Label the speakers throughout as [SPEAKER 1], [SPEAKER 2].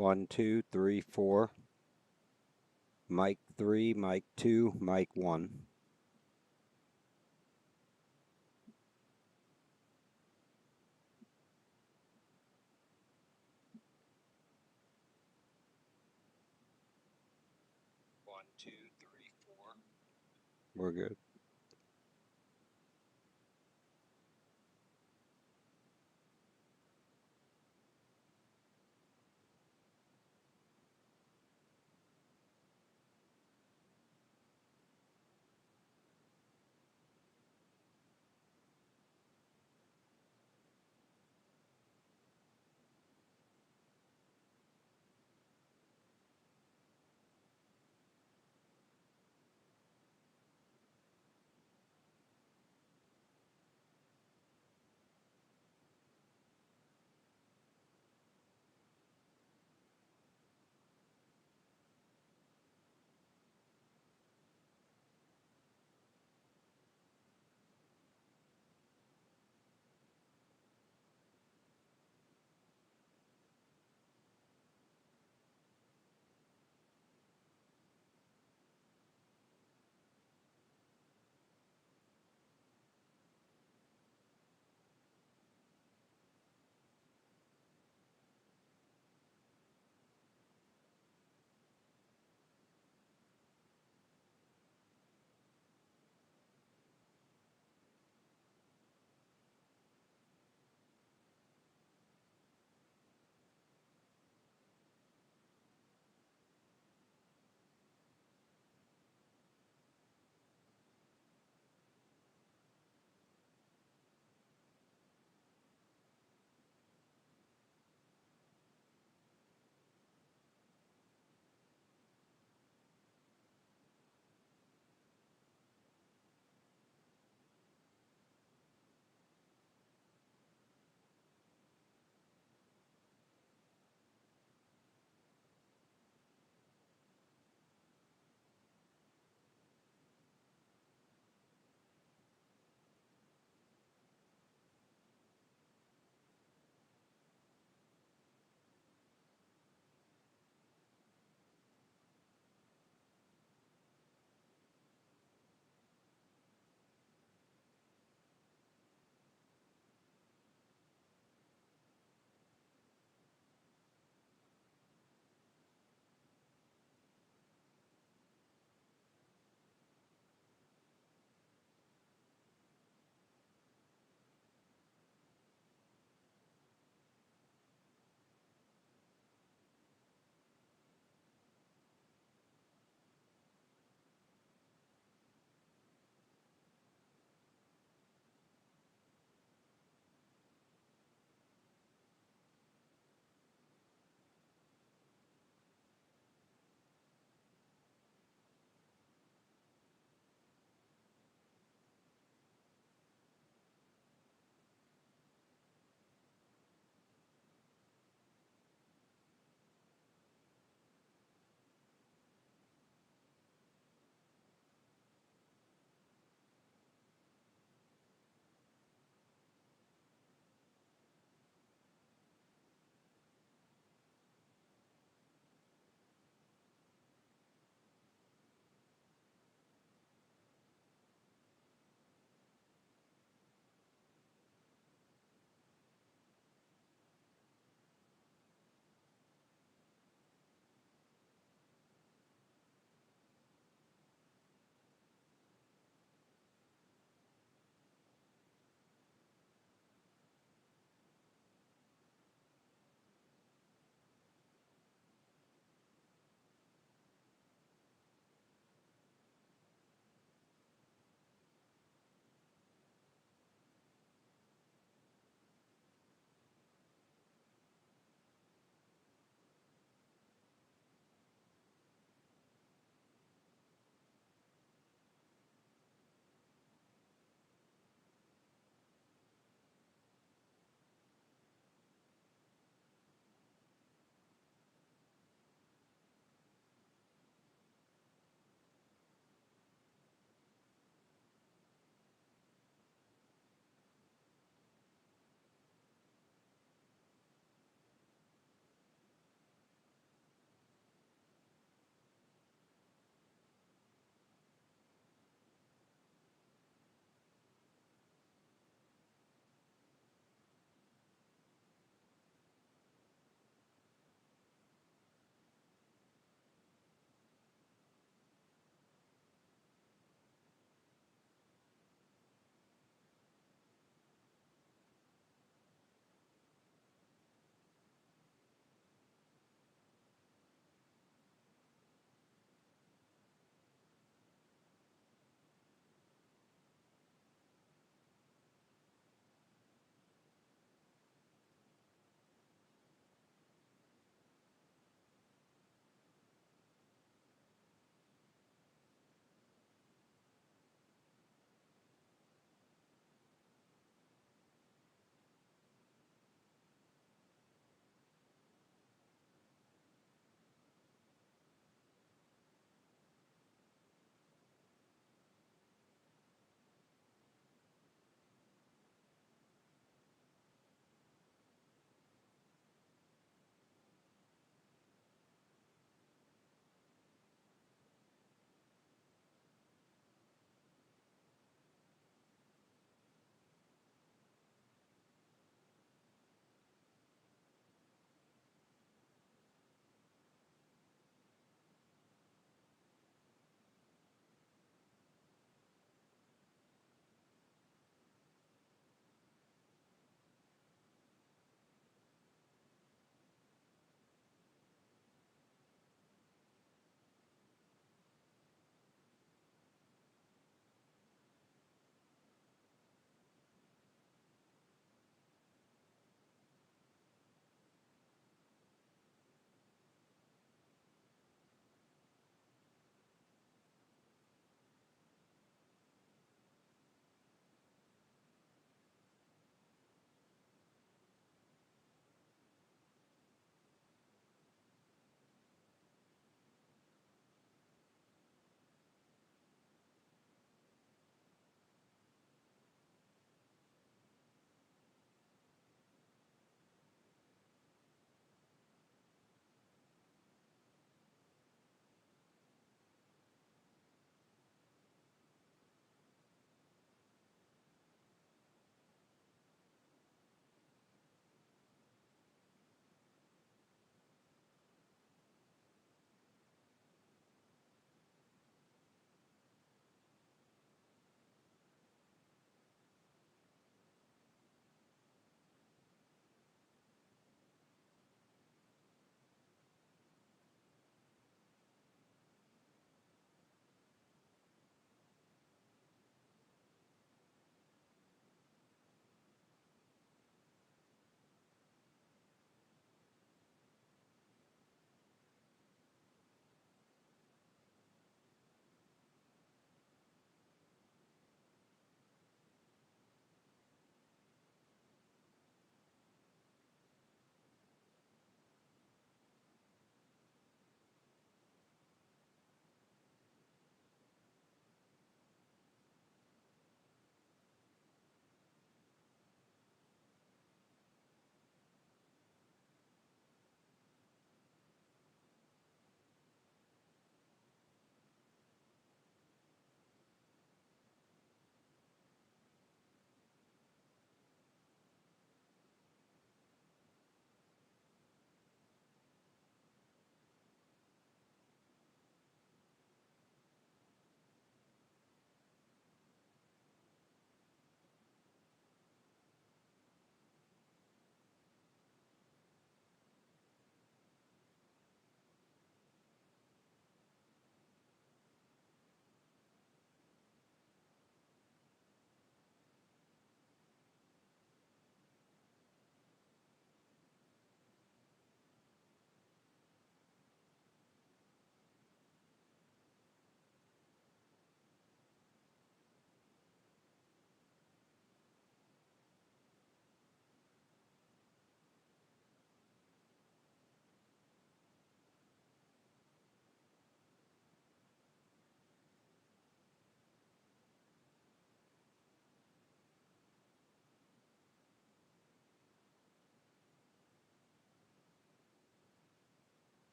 [SPEAKER 1] 1, 2, 3, 4. Mic 3, mic 2, mic 1. One, two, three, four. We're good.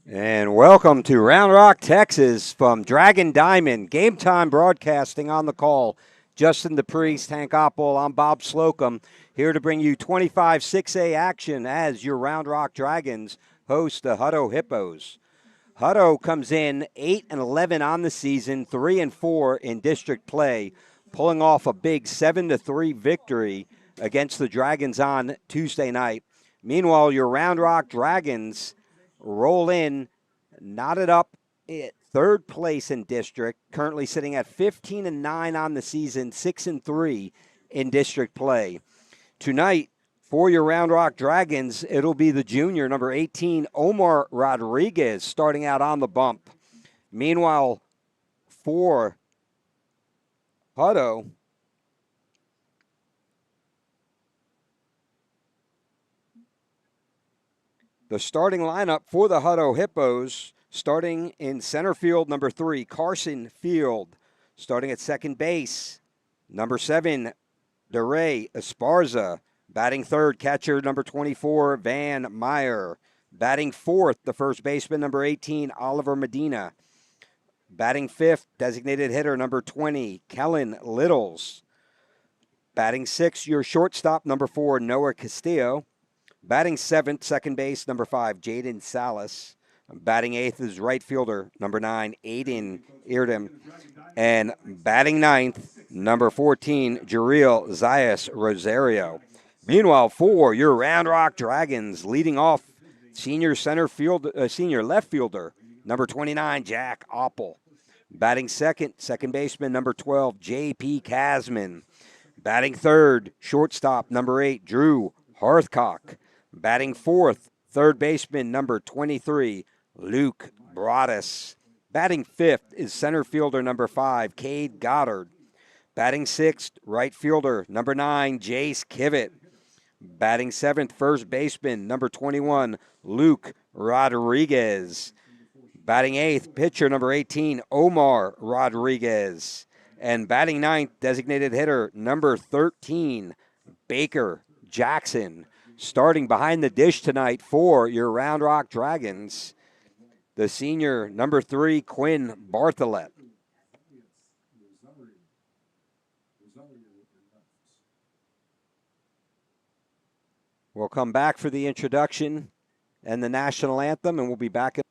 [SPEAKER 1] And welcome to Round Rock, Texas from Dragon Diamond. Game time broadcasting on the call. Justin DePriest, Hank Oppel, I'm Bob Slocum, here to bring you 25 6A action as your Round Rock Dragons host the Hutto Hippos. Hutto comes in 8-11 on the season, 3-4 in district play, pulling off a big 7-3 victory against the Dragons on Tuesday night. Meanwhile, your Round Rock Dragons roll in, knotted up at third place in district, currently sitting at 15-9 on the season, 6-3 in district play. Tonight, for your Round Rock Dragons, it'll be the junior, number 18, Omar Rodriguez, starting out on the bump. Meanwhile, for Hutto, the starting lineup for the Hutto Hippos, starting in center field, number 3, Carson Field. Starting at second base, number 7, DeRay Esparza. Batting third, catcher number 24, Van Meyer. Batting fourth, the first baseman, number 18, Oliver Medina. Batting fifth, designated hitter number 20, Kellen Littles. Batting sixth, your shortstop, number 4, Noah Castillo. Batting seventh, second base, number 5, Jaden Salas. Batting eighth is right fielder, number 9, Aiden Irdem. And batting ninth, number 14, Jariel Zayas Rosario. Meanwhile, for your Round Rock Dragons, leading off senior left fielder, number 29, Jack Oppel. Batting second, second baseman, number 12, J.P. Kasman. Batting third, shortstop, number 8, Drew Hearthcock. Batting fourth, third baseman, number 23, Luke Broaddus. Batting fifth is center fielder, number 5, Cade Goddard. Batting sixth, right fielder, number 9, Jace Kivett. Batting seventh, first baseman, number 21, Luke Rodriguez. Batting eighth, pitcher number 18, Omar Rodriguez. And batting ninth, designated hitter number 13, Baker Jackson. Starting behind the dish tonight for your Round Rock Dragons, the senior number 3, Quinn Bartholet. We'll come back for the introduction and the national anthem, and we'll be back in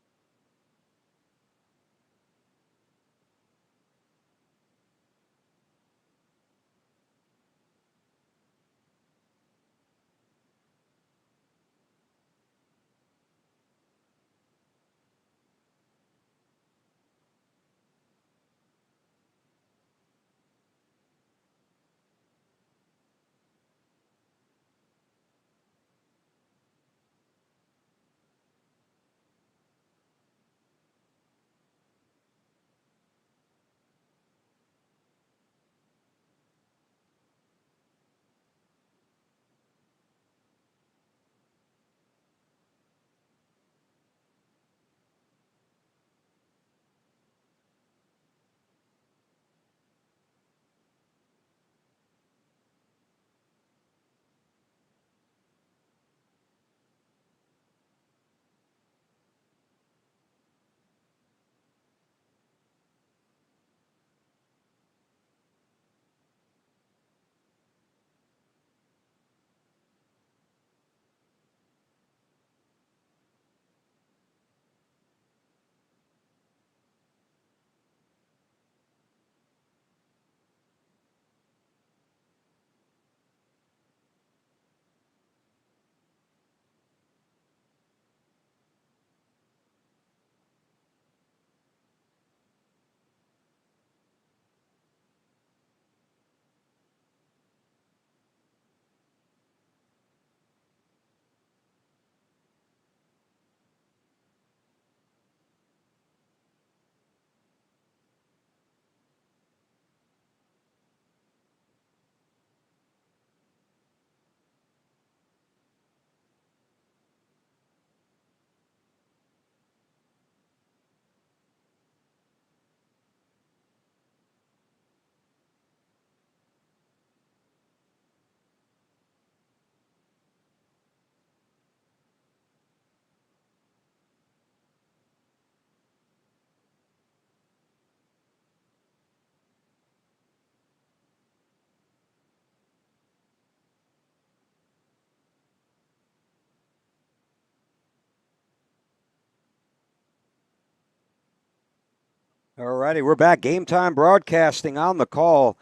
[SPEAKER 1] All righty, we're back. Game Time Broadcasting on the call.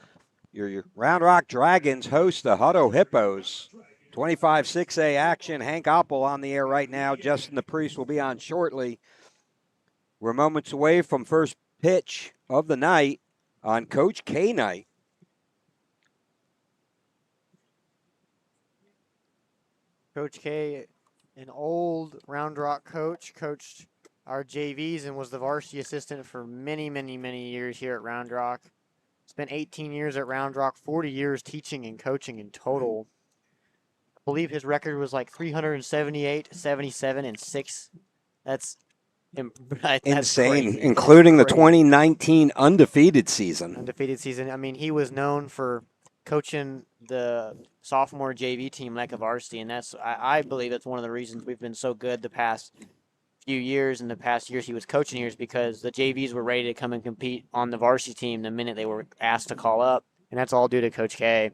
[SPEAKER 1] Your Round Rock Dragons host the Hutto Hippos. 25-6A action. Hank Oppel on the air right now. Justin the Priest will be on shortly. We're moments away from first pitch of the night on Coach K night.
[SPEAKER 2] Coach K, an old Round Rock coach, coached our JVs and was the varsity assistant for many, many, many years here at Round Rock. Spent 18 years at Round Rock, 40 years teaching and coaching in total. I believe his record was like 378, 77, and 6. That's
[SPEAKER 1] Insane,
[SPEAKER 2] crazy.
[SPEAKER 1] including the
[SPEAKER 2] That's crazy.
[SPEAKER 1] 2019 undefeated season.
[SPEAKER 2] Undefeated season. I mean, he was known for coaching the sophomore JV team like a varsity, and I believe that's one of the reasons we've been so good the past few years. And the past years he was coaching here is because the JVs were ready to come and compete on the varsity team the minute they were asked to call up, and that's all due to Coach K.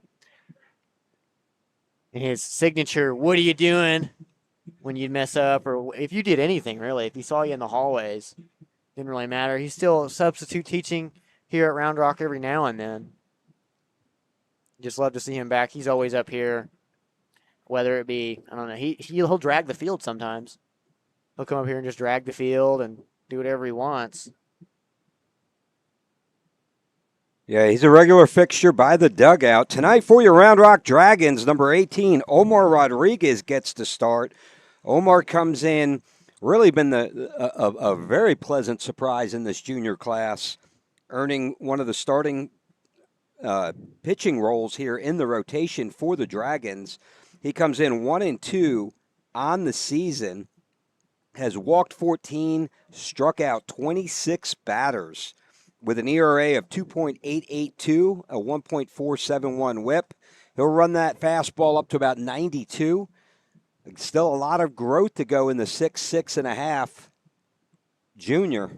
[SPEAKER 2] And his signature, "What are you doing?" when you'd mess up, or if you did anything really. If he saw you in the hallways, didn't really matter. He's still substitute teaching here at Round Rock every now and then. Just love to see him back. He's always up here, whether it be, I don't know, he'll drag the field sometimes. He'll come up here and just drag the field and do whatever he wants.
[SPEAKER 1] Yeah, he's a regular fixture by the dugout. Tonight for your Round Rock Dragons, number 18, Omar Rodriguez gets to start. Omar comes in, really been a very pleasant surprise in this junior class, earning one of the starting pitching roles here in the rotation for the Dragons. He comes in 1-2 on the season, has walked 14, struck out 26 batters with an ERA of 2.882, a 1.471 whip. He'll run that fastball up to about 92. Still a lot of growth to go in the 6.5 junior.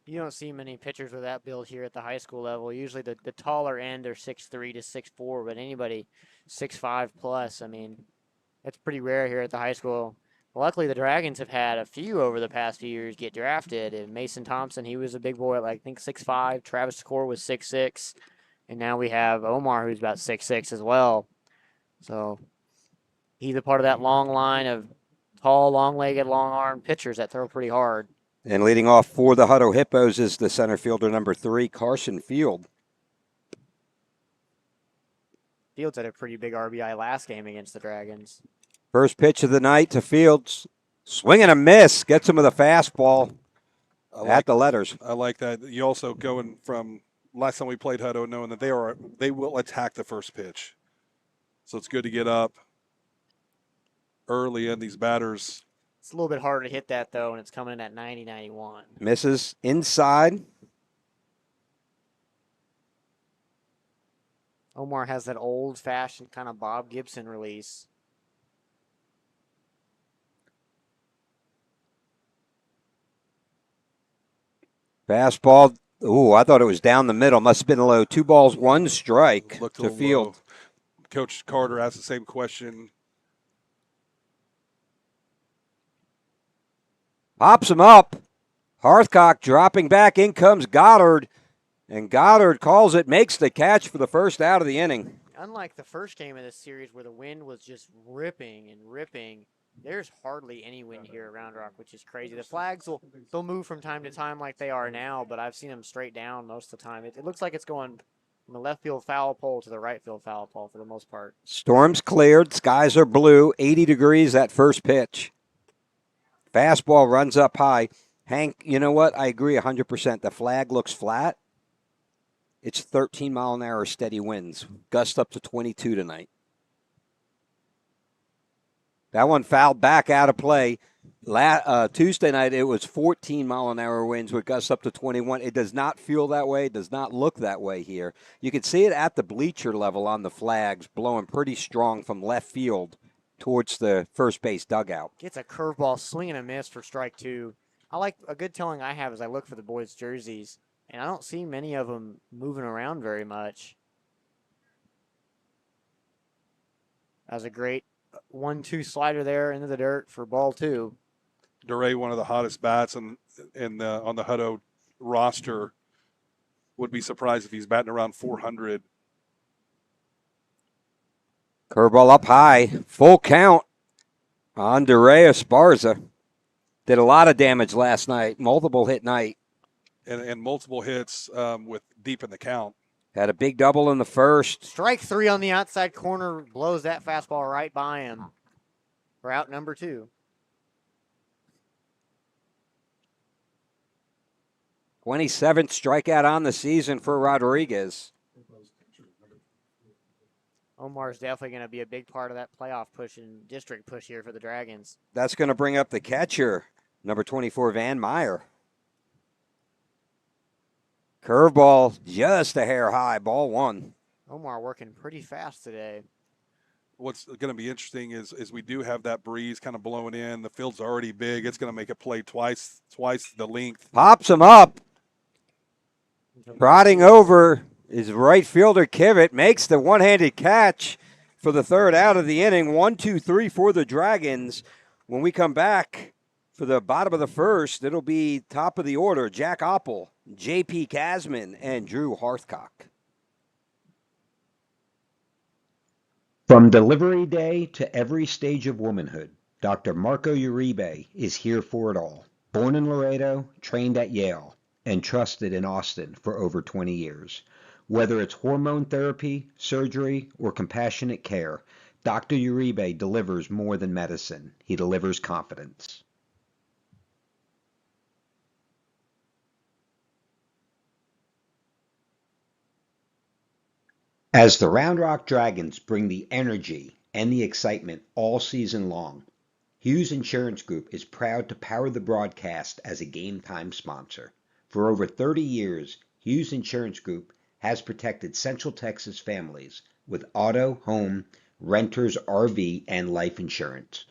[SPEAKER 2] You don't see many pitchers with that build here at the high school level. Usually the taller end are 6'3" to 6'4", but anybody 6'5" plus, I mean, that's pretty rare here at the high school. Luckily, the Dragons have had a few over the past few years get drafted. And Mason Thompson, he was a big boy at, like, I think 6'5". Travis Core was 6'6". And now we have Omar, who's about 6'6" as well. So he's a part of that long line of tall, long-legged, long-armed pitchers that throw pretty hard.
[SPEAKER 1] And leading off for the Hutto Hippos is the center fielder, number 3, Carson Field.
[SPEAKER 2] Fields had a pretty big RBI last game against the Dragons.
[SPEAKER 1] First pitch of the night to Fields. Swing and a miss. Gets him with a fastball at the letters.
[SPEAKER 3] I like that. You also going from last time we played Hutto knowing that they will attack the first pitch. So it's good to get up early in these batters.
[SPEAKER 2] It's a little bit harder to hit that, though, and it's coming in at 90-91.
[SPEAKER 1] Misses inside.
[SPEAKER 2] Omar has that old-fashioned kind of Bob Gibson release.
[SPEAKER 1] Fastball. Ooh, I thought it was down the middle. Must have been low. 2 balls, 1 strike to Field.
[SPEAKER 3] Low. Coach Carter asked the same question.
[SPEAKER 1] Pops him up. Hearthcock dropping back. In comes Goddard. And Goddard calls it, makes the catch for the first out of the inning.
[SPEAKER 2] Unlike the first game of this series where the wind was just ripping and ripping, there's hardly any wind here at Round Rock, which is crazy. The flags they'll move from time to time like they are now, but I've seen them straight down most of the time. It looks like it's going from the left field foul pole to the right field foul pole for the most part.
[SPEAKER 1] Storm's cleared. Skies are blue. 80 degrees that first pitch. Fastball runs up high. Hank, you know what? I agree 100%. The flag looks flat. It's 13-mile-an-hour steady winds. Gust up to 22 tonight. That one fouled back out of play. Tuesday night, it was 14-mile-an-hour winds with gusts up to 21. It does not feel that way. It does not look that way here. You can see it at the bleacher level on the flags, blowing pretty strong from left field towards the first base dugout.
[SPEAKER 2] Gets a curveball, swing and a miss for strike 2. I like a good telling I have is I look for the boys' jerseys, and I don't see many of them moving around very much. That was a great 1-2 slider there into the dirt for ball 2.
[SPEAKER 3] DeRay, one of the hottest bats on the Hutto roster. Would be surprised if he's batting around 400.
[SPEAKER 1] Curveball up high, full count on DeRay Esparza. Did a lot of damage last night, multiple hit night.
[SPEAKER 3] And multiple hits with deep in the count.
[SPEAKER 1] Had a big double in the first.
[SPEAKER 2] Strike 3 on the outside corner, blows that fastball right by him. For out number 2.
[SPEAKER 1] 27th strikeout on the season for Rodriguez.
[SPEAKER 2] Omar's definitely going to be a big part of that playoff push and district push here for the Dragons.
[SPEAKER 1] That's going to bring up the catcher, number 24, Van Meyer. Curveball just a hair high, ball 1.
[SPEAKER 2] Omar working pretty fast today.
[SPEAKER 3] What's going to be interesting is we do have that breeze kind of blowing in. The field's already big. It's going to make it play twice the length.
[SPEAKER 1] Pops him up. Trotting over is right fielder Kivett. Makes the one-handed catch for the third out of the inning. 1-2-3 for the Dragons. When we come back for the bottom of the first, it'll be top of the order. Jack Oppel, J.P. Kasman, and Drew Hearthcock.
[SPEAKER 4] From delivery day to every stage of womanhood, Dr. Marco Uribe is here for it all. Born in Laredo, trained at Yale, and trusted in Austin for over 20 years. Whether it's hormone therapy, surgery, or compassionate care, Dr. Uribe delivers more than medicine. He delivers confidence. As the Round Rock Dragons bring the energy and the excitement all season long, Hughes Insurance Group is proud to power the broadcast as a Game Time sponsor. For over 30 years, Hughes Insurance Group has protected Central Texas families with auto, home, renters, RV, and life insurance.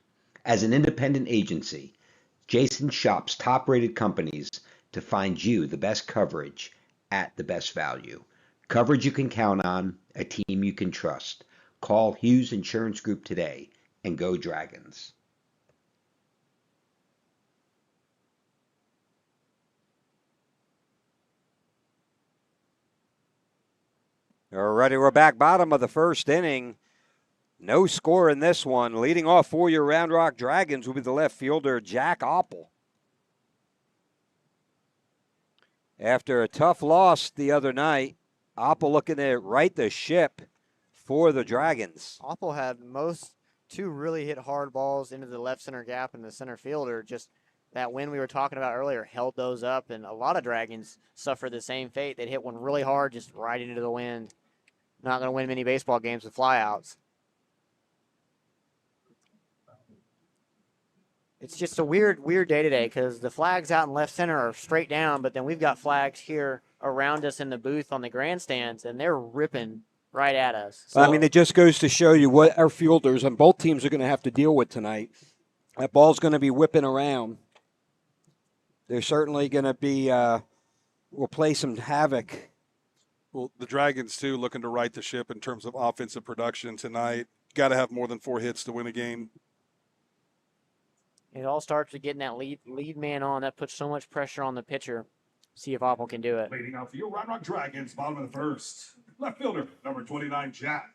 [SPEAKER 4] As an independent agency, Jason shops top-rated companies to find you the best coverage at the best value. Coverage you can count on, a team you can trust. Call Hughes Insurance Group today and go Dragons.
[SPEAKER 1] Alrighty, we're back bottom of the first inning. No score in this one. Leading off for your Round Rock Dragons will be the left fielder, Jack Oppel. After a tough loss the other night, Oppel looking to right the ship for the Dragons.
[SPEAKER 2] Oppel had two really hit hard balls into the left center gap, and the center fielder, just that wind we were talking about earlier, held those up, and a lot of Dragons suffered the same fate. They'd hit one really hard, just right into the wind. Not going to win many baseball games with flyouts. It's just a weird day today because the flags out in left center are straight down, but then we've got flags here around us in the booth on the grandstands, and they're ripping right at us.
[SPEAKER 1] So, I mean, it just goes to show you what our fielders on both teams are going to have to deal with tonight. That ball's going to be whipping around. They're certainly going to be will play some havoc.
[SPEAKER 3] Well, the Dragons, too, looking to right the ship in terms of offensive production tonight. Got to have more than 4 hits to win a game.
[SPEAKER 2] It all starts with getting that lead man on. That puts so much pressure on the pitcher. See if Oppel can do it.
[SPEAKER 5] Leading outfield, Round Rock Dragons, bottom of the first. Left fielder, number 29, Jack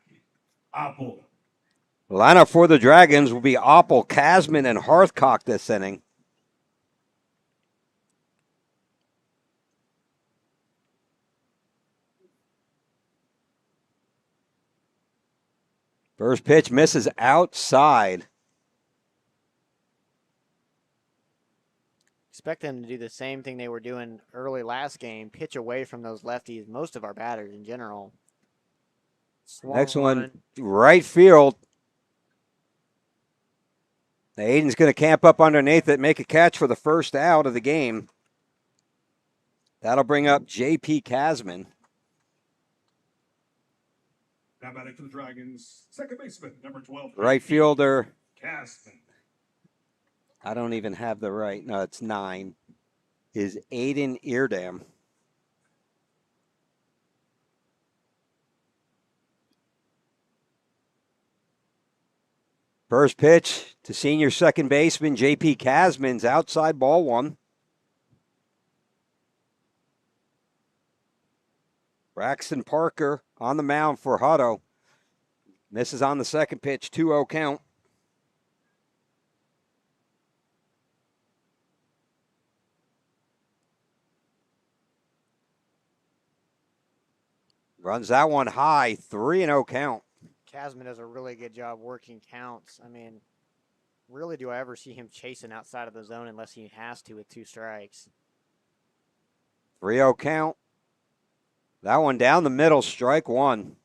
[SPEAKER 5] Oppel.
[SPEAKER 1] Lineup for the Dragons will be Oppel, Kasman, and Hearthcock this inning. First pitch misses outside.
[SPEAKER 2] Expect them to do the same thing they were doing early last game, pitch away from those lefties, most of our batters in general.
[SPEAKER 1] Next one, right field. Aiden's going to camp up underneath it, make a catch for the first out of the game. That'll bring up J.P. Kasman.
[SPEAKER 5] Now batting for the Dragons, second baseman, number 12.
[SPEAKER 1] Right fielder.
[SPEAKER 5] Kasman.
[SPEAKER 1] I don't even have the right. No, it's 9. Is Aiden Eardam. First pitch to senior second baseman J.P. Casman's outside, ball one. Braxton Parker on the mound for Hutto. Misses on the second pitch, 2-0 count. Runs that one high, 3-0 count.
[SPEAKER 2] Casman does a really good job working counts. I mean, really, do I ever see him chasing outside of the zone unless he has to with 2 strikes?
[SPEAKER 1] 3-0 count. That one down the middle, strike one.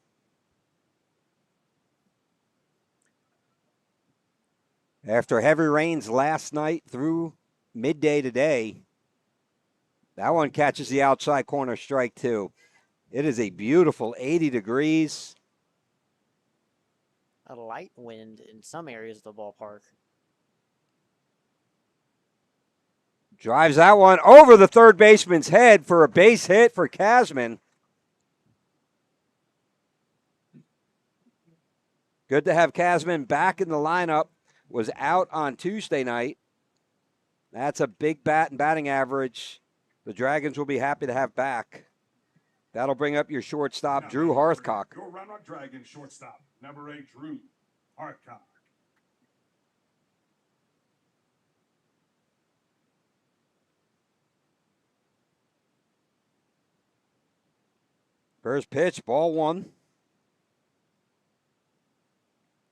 [SPEAKER 1] After heavy rains last night through midday today, that one catches the outside corner, strike two. It is a beautiful 80 degrees.
[SPEAKER 2] A light wind in some areas of the ballpark.
[SPEAKER 1] Drives that one over the third baseman's head for a base hit for Casman. Good to have Casman back in the lineup. Was out on Tuesday night. That's a big bat and batting average. The Dragons will be happy to have back. That'll bring up your shortstop, Drew Harthcock.
[SPEAKER 5] Your Round Rock Dragons shortstop, number 8, Drew Harthcock.
[SPEAKER 1] First pitch, ball one.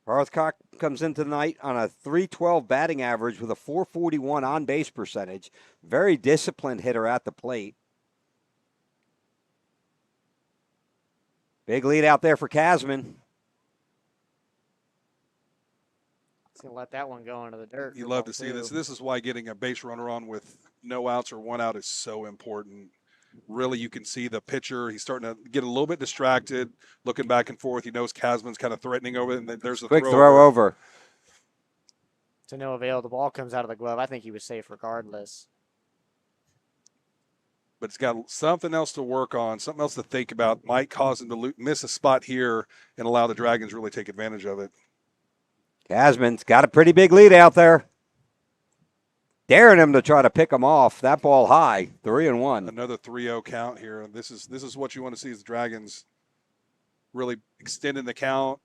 [SPEAKER 1] Harthcock comes into the night on a .312 batting average with a .441 on-base percentage. Very disciplined hitter at the plate. Big lead out there for Casman.
[SPEAKER 2] He's going to let that one go into the dirt.
[SPEAKER 3] You love to see this. This is why getting a base runner on with no outs or 1 out is so important. Really, you can see the pitcher. He's starting to get a little bit distracted, looking back and forth. He knows Casman's kind of threatening over it, and then there's a
[SPEAKER 1] quick throw over.
[SPEAKER 2] To no avail. The ball comes out of the glove. I think he was safe regardless.
[SPEAKER 3] But it's got something else to work on, something else to think about. Might cause him to miss a spot here and allow the Dragons to really take advantage of it.
[SPEAKER 1] Casman's got a pretty big lead out there. Daring him to try to pick him off. That ball high, 3-1.
[SPEAKER 3] Another 3-0 count here. This is what you want to see, is the Dragons really extending the count,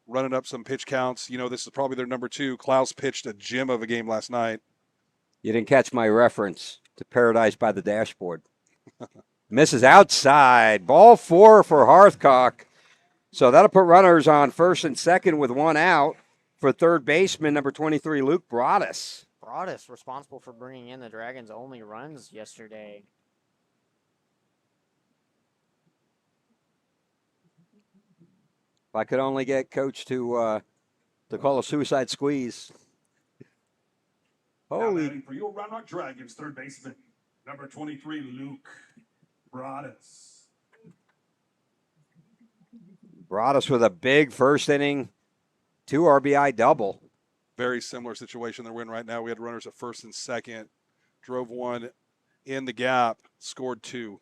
[SPEAKER 3] running up some pitch counts. You know, this is probably their number 2. Klaus pitched a gem of a game last night.
[SPEAKER 1] You didn't catch my reference to Paradise by the Dashboard. Misses outside. Ball 4 for Harthcock. So that'll put runners on first and second with 1 out for third baseman, number 23, Luke Broadus.
[SPEAKER 2] Broadus responsible for bringing in the Dragons' only runs yesterday.
[SPEAKER 1] If I could only get Coach to call a suicide squeeze.
[SPEAKER 5] Holy. Now batting for your Round Rock Dragons, third baseman, number 23, Luke Broadus.
[SPEAKER 1] Broadus with a big first inning, 2 RBI double.
[SPEAKER 3] Very similar situation they're in right now. We had runners at first and second, drove 1 in the gap, scored 2.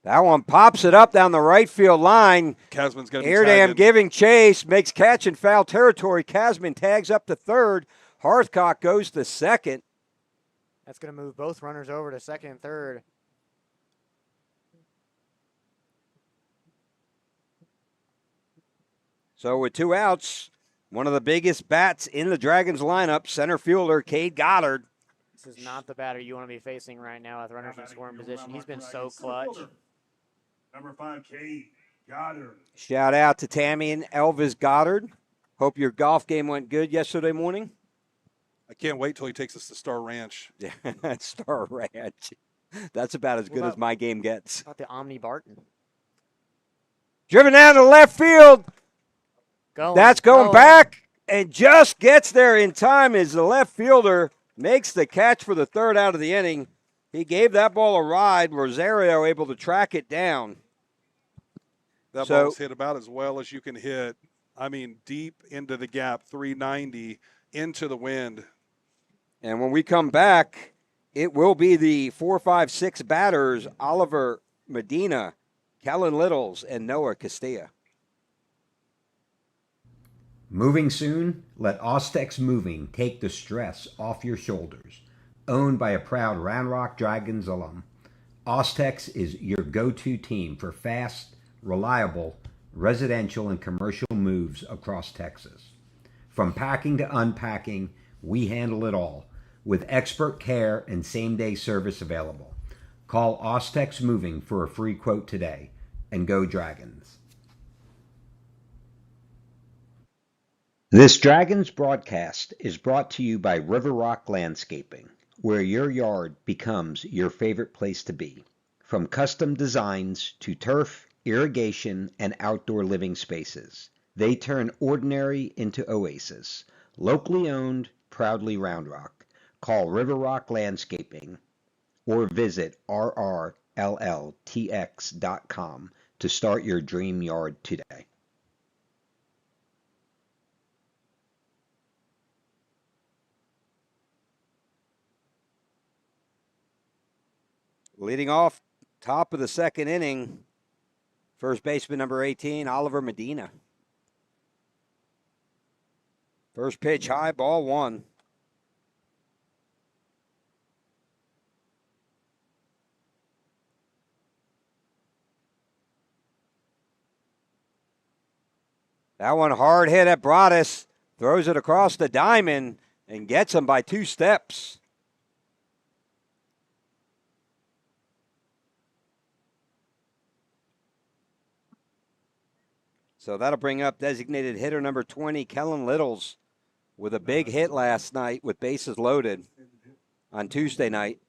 [SPEAKER 1] That one pops it up down the right field line.
[SPEAKER 3] Casman's going to be
[SPEAKER 1] Airdam giving chase, makes catch in foul territory. Casman tags up to third. Harthcock goes to second.
[SPEAKER 2] That's going to move both runners over to second and third.
[SPEAKER 1] So with 2 outs, one of the biggest bats in the Dragons lineup, center fielder Cade Goddard.
[SPEAKER 2] This is not the batter you want to be facing right now with runners in scoring position. He's been so clutch.
[SPEAKER 5] Number 5, Cade Goddard.
[SPEAKER 1] Shout out to Tammy and Elvis Goddard. Hope your golf game went good yesterday morning.
[SPEAKER 3] I can't wait till he takes us to Star Ranch.
[SPEAKER 1] Yeah, Star Ranch. That's about as good as my game gets.
[SPEAKER 2] About the Omni Barton.
[SPEAKER 1] Driven down to left field. That's going back and just gets there in time as the left fielder makes the catch for the third out of the inning. He gave that ball a ride. Rosario able to track it down.
[SPEAKER 3] That ball was hit about as well as you can hit. I mean, deep into the gap, 390 into the wind.
[SPEAKER 1] And when we come back, it will be the 4, 5, 6 batters, Oliver Medina, Kellen Littles, and Noah Castilla.
[SPEAKER 4] Moving soon? Let Ostex Moving take the stress off your shoulders. Owned by a proud Round Rock Dragons alum, Ostex is your go-to team for fast, reliable, residential and commercial moves across Texas. From packing to unpacking, we handle it all, with expert care and same-day service available. Call Ostex Moving for a free quote today, and go Dragons. This Dragons broadcast is brought to you by River Rock Landscaping, where your yard becomes your favorite place to be. From custom designs to turf, irrigation, and outdoor living spaces, they turn ordinary into oasis. Locally owned, proudly Round Rock. Call River Rock Landscaping or visit rrlltx.com to start your dream yard today.
[SPEAKER 1] Leading off, top of the second inning, first baseman number 18, Oliver Medina. First pitch, high, ball one. That one hard hit at Broadus, throws it across the diamond and gets him by 2 steps. So that'll bring up designated hitter number 20, Kellen Littles, with a big hit last night with bases loaded on Tuesday night.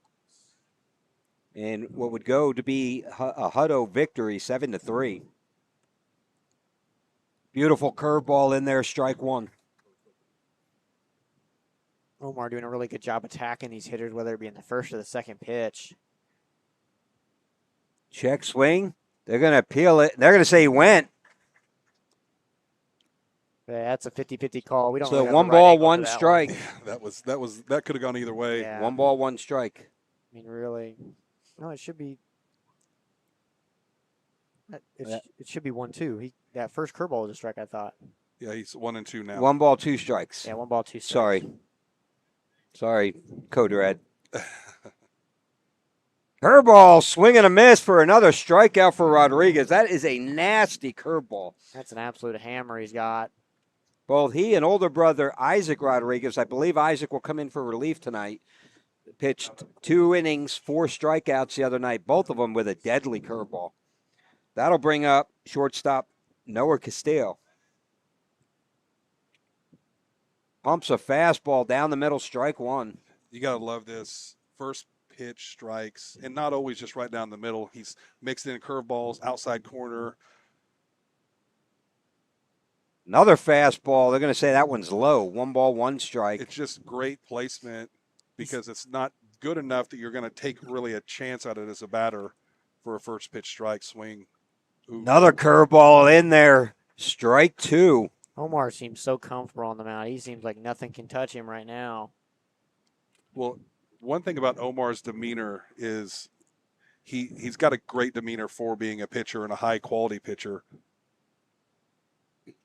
[SPEAKER 1] And what would go to be a Hutto victory, 7-3. Beautiful curveball in there, strike one.
[SPEAKER 2] Omar doing a really good job attacking these hitters, whether it be in the first or the second pitch.
[SPEAKER 1] Check swing. They're going to appeal it. They're going to say he went.
[SPEAKER 2] Yeah, that's a 50-50 call. We don't.
[SPEAKER 1] So
[SPEAKER 2] really have
[SPEAKER 1] one
[SPEAKER 2] the right
[SPEAKER 1] ball,
[SPEAKER 2] angle for
[SPEAKER 1] one
[SPEAKER 2] that
[SPEAKER 1] strike.
[SPEAKER 3] That could have gone either way.
[SPEAKER 2] Yeah.
[SPEAKER 1] 1 ball, 1 strike.
[SPEAKER 2] I mean, really. No, it should be. It should be 1-2. That first curveball was a strike, I thought.
[SPEAKER 3] Yeah, he's 1-2 now.
[SPEAKER 1] 1 ball, 2 strikes.
[SPEAKER 2] Yeah, 1 ball, 2 strikes.
[SPEAKER 1] Sorry, Code Red. Curveball, swing and a miss for another strikeout for Rodriguez. That is a nasty curveball.
[SPEAKER 2] That's an absolute hammer he's got.
[SPEAKER 1] Both he and older brother Isaac Rodriguez, I believe Isaac will come in for relief tonight, pitched 2 innings, 4 strikeouts the other night, both of them with a deadly curveball. That'll bring up shortstop Noah Castillo. Pumps a fastball down the middle, strike one.
[SPEAKER 3] You got to love this. First pitch strikes, and not always just right down the middle. He's mixed in curveballs, outside corner.
[SPEAKER 1] Another fastball. They're going to say that one's low. 1 ball, 1 strike.
[SPEAKER 3] It's just great placement because it's not good enough that you're going to take really a chance at it as a batter for a first pitch strike swing. Ooh.
[SPEAKER 1] Another curveball in there. Strike 2.
[SPEAKER 2] Omar seems so comfortable on the mound. He seems like nothing can touch him right now.
[SPEAKER 3] Well, one thing about Omar's demeanor is he's got a great demeanor for being a pitcher and a high-quality pitcher.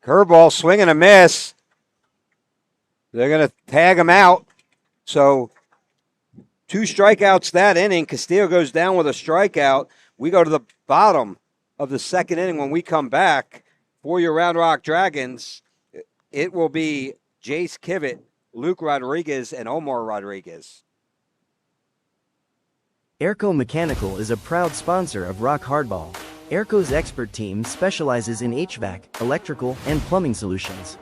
[SPEAKER 1] Curveball, swing and a miss. They're going to tag him out. So 2 strikeouts that inning. Castillo goes down with a strikeout. We go to the bottom of the second inning when we come back. For your Round Rock Dragons, it will be Jace Kivett, Luke Rodriguez, and Omar Rodriguez.
[SPEAKER 6] Airco Mechanical is a proud sponsor of Rock Hardball. Airco's expert team specializes in HVAC, electrical, and plumbing solutions.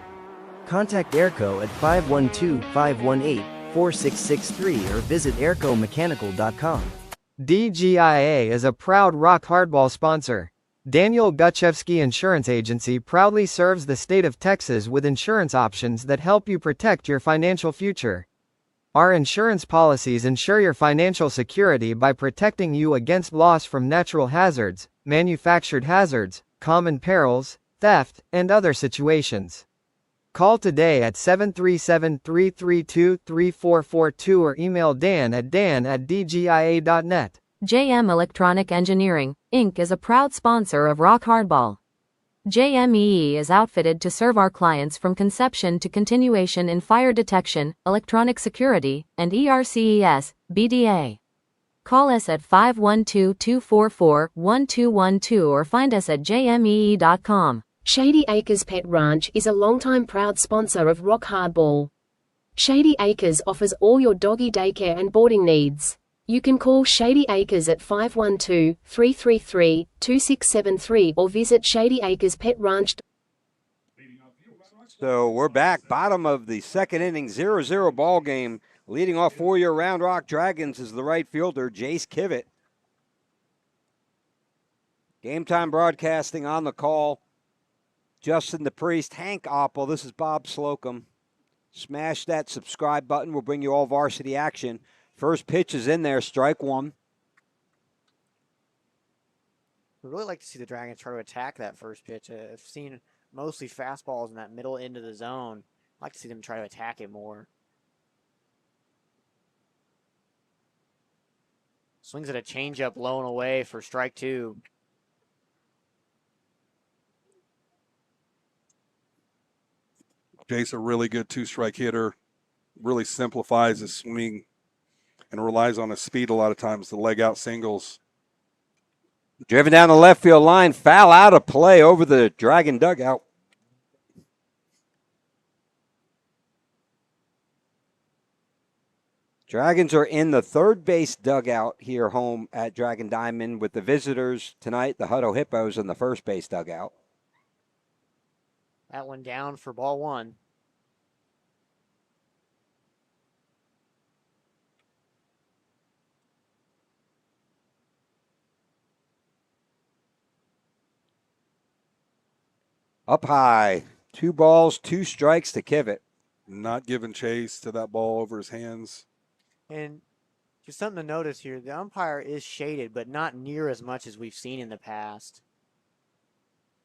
[SPEAKER 6] Contact Airco at 512-518-4663 or visit aircomechanical.com.
[SPEAKER 7] DGIA is a proud Rock Hardball sponsor. Daniel Gutchevsky Insurance Agency proudly serves the state of Texas with insurance options that help you protect your financial future. Our insurance policies ensure your financial security by protecting you against loss from natural hazards, manufactured hazards, common perils, theft, and other situations. Call today at 737-332-3442 or email dan@dgia.net.
[SPEAKER 8] JM Electronic Engineering, Inc. is a proud sponsor of Rock Hardball. JMEE is outfitted to serve our clients from conception to continuation in fire detection, electronic security, and ERCES, BDA. Call us at 512-244-1212 or find us at jmee.com.
[SPEAKER 9] Shady Acres Pet Ranch is a longtime proud sponsor of Rock Hardball. Shady Acres offers all your doggy daycare and boarding needs. You can call Shady Acres at 512-333-2673 or visit Shady Acres Pet Ranch.
[SPEAKER 1] So we're back, bottom of the second inning, 0-0 ball game. Leading off for your Round Rock Dragons is the right fielder, Jace Kivett. Game Time Broadcasting on the call. Justin the Priest, Hank Oppel. This is Bob Slocum. Smash that subscribe button. We'll bring you all varsity action. First pitch is in there, strike one.
[SPEAKER 2] We'd really like to see the Dragons try to attack that first pitch. I've seen mostly fastballs in that middle end of the zone. I'd like to see them try to attack it more. Swings at a changeup low and away for strike two.
[SPEAKER 3] Jace, a really good two-strike hitter, really simplifies his swing and relies on his speed a lot of times to leg out singles.
[SPEAKER 1] Driven down the left field line, foul out of play over the Dragon dugout. Dragons are in the third base dugout here home at Dragon Diamond, with the visitors tonight, the Hutto Hippos, in the first base dugout.
[SPEAKER 2] That one down for ball one.
[SPEAKER 1] Up high, 2 balls, 2 strikes to Kivett.
[SPEAKER 3] Not giving chase to that ball over his hands.
[SPEAKER 2] And just something to notice here, the umpire is shaded, but not near as much as we've seen in the past.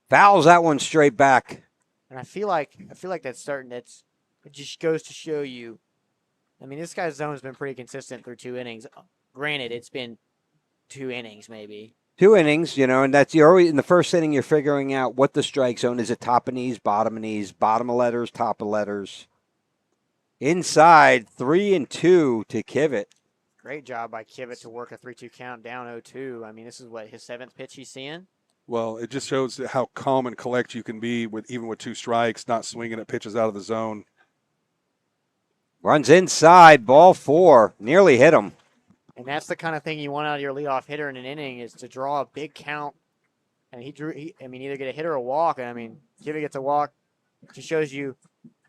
[SPEAKER 1] Fouls that one straight back.
[SPEAKER 2] And I feel like that's starting. It just goes to show you. I mean, this guy's zone has been pretty consistent through 2 innings. Granted, it's been 2 innings maybe.
[SPEAKER 1] 2 innings, and that's you're always in the first inning. You're figuring out what the strike zone is. It top of knees, bottom of knees, bottom of letters, top of letters. Inside, 3-2 to Kivett.
[SPEAKER 2] Great job by Kivett to work a 3-2 count down 0-2. I mean, this is what, his 7th pitch he's seeing?
[SPEAKER 3] Well, it just shows how calm and collect you can be even with 2 strikes, not swinging at pitches out of the zone.
[SPEAKER 1] Runs inside, ball 4. Nearly hit him.
[SPEAKER 2] And that's the kind of thing you want out of your leadoff hitter in an inning, is to draw a big count. And either get a hit or a walk. And I mean, Kivett gets a walk. It just shows you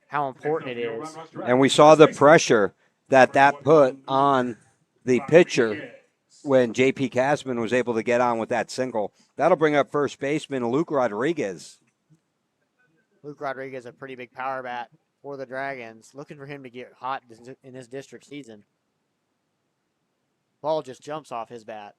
[SPEAKER 2] how important it is.
[SPEAKER 1] And we saw the pressure that put on the pitcher when J.P. Kasman was able to get on with that single. That'll bring up first baseman Luke Rodriguez.
[SPEAKER 2] Luke Rodriguez, a pretty big power bat for the Dragons. Looking for him to get hot in this district season. Ball just jumps off his bat.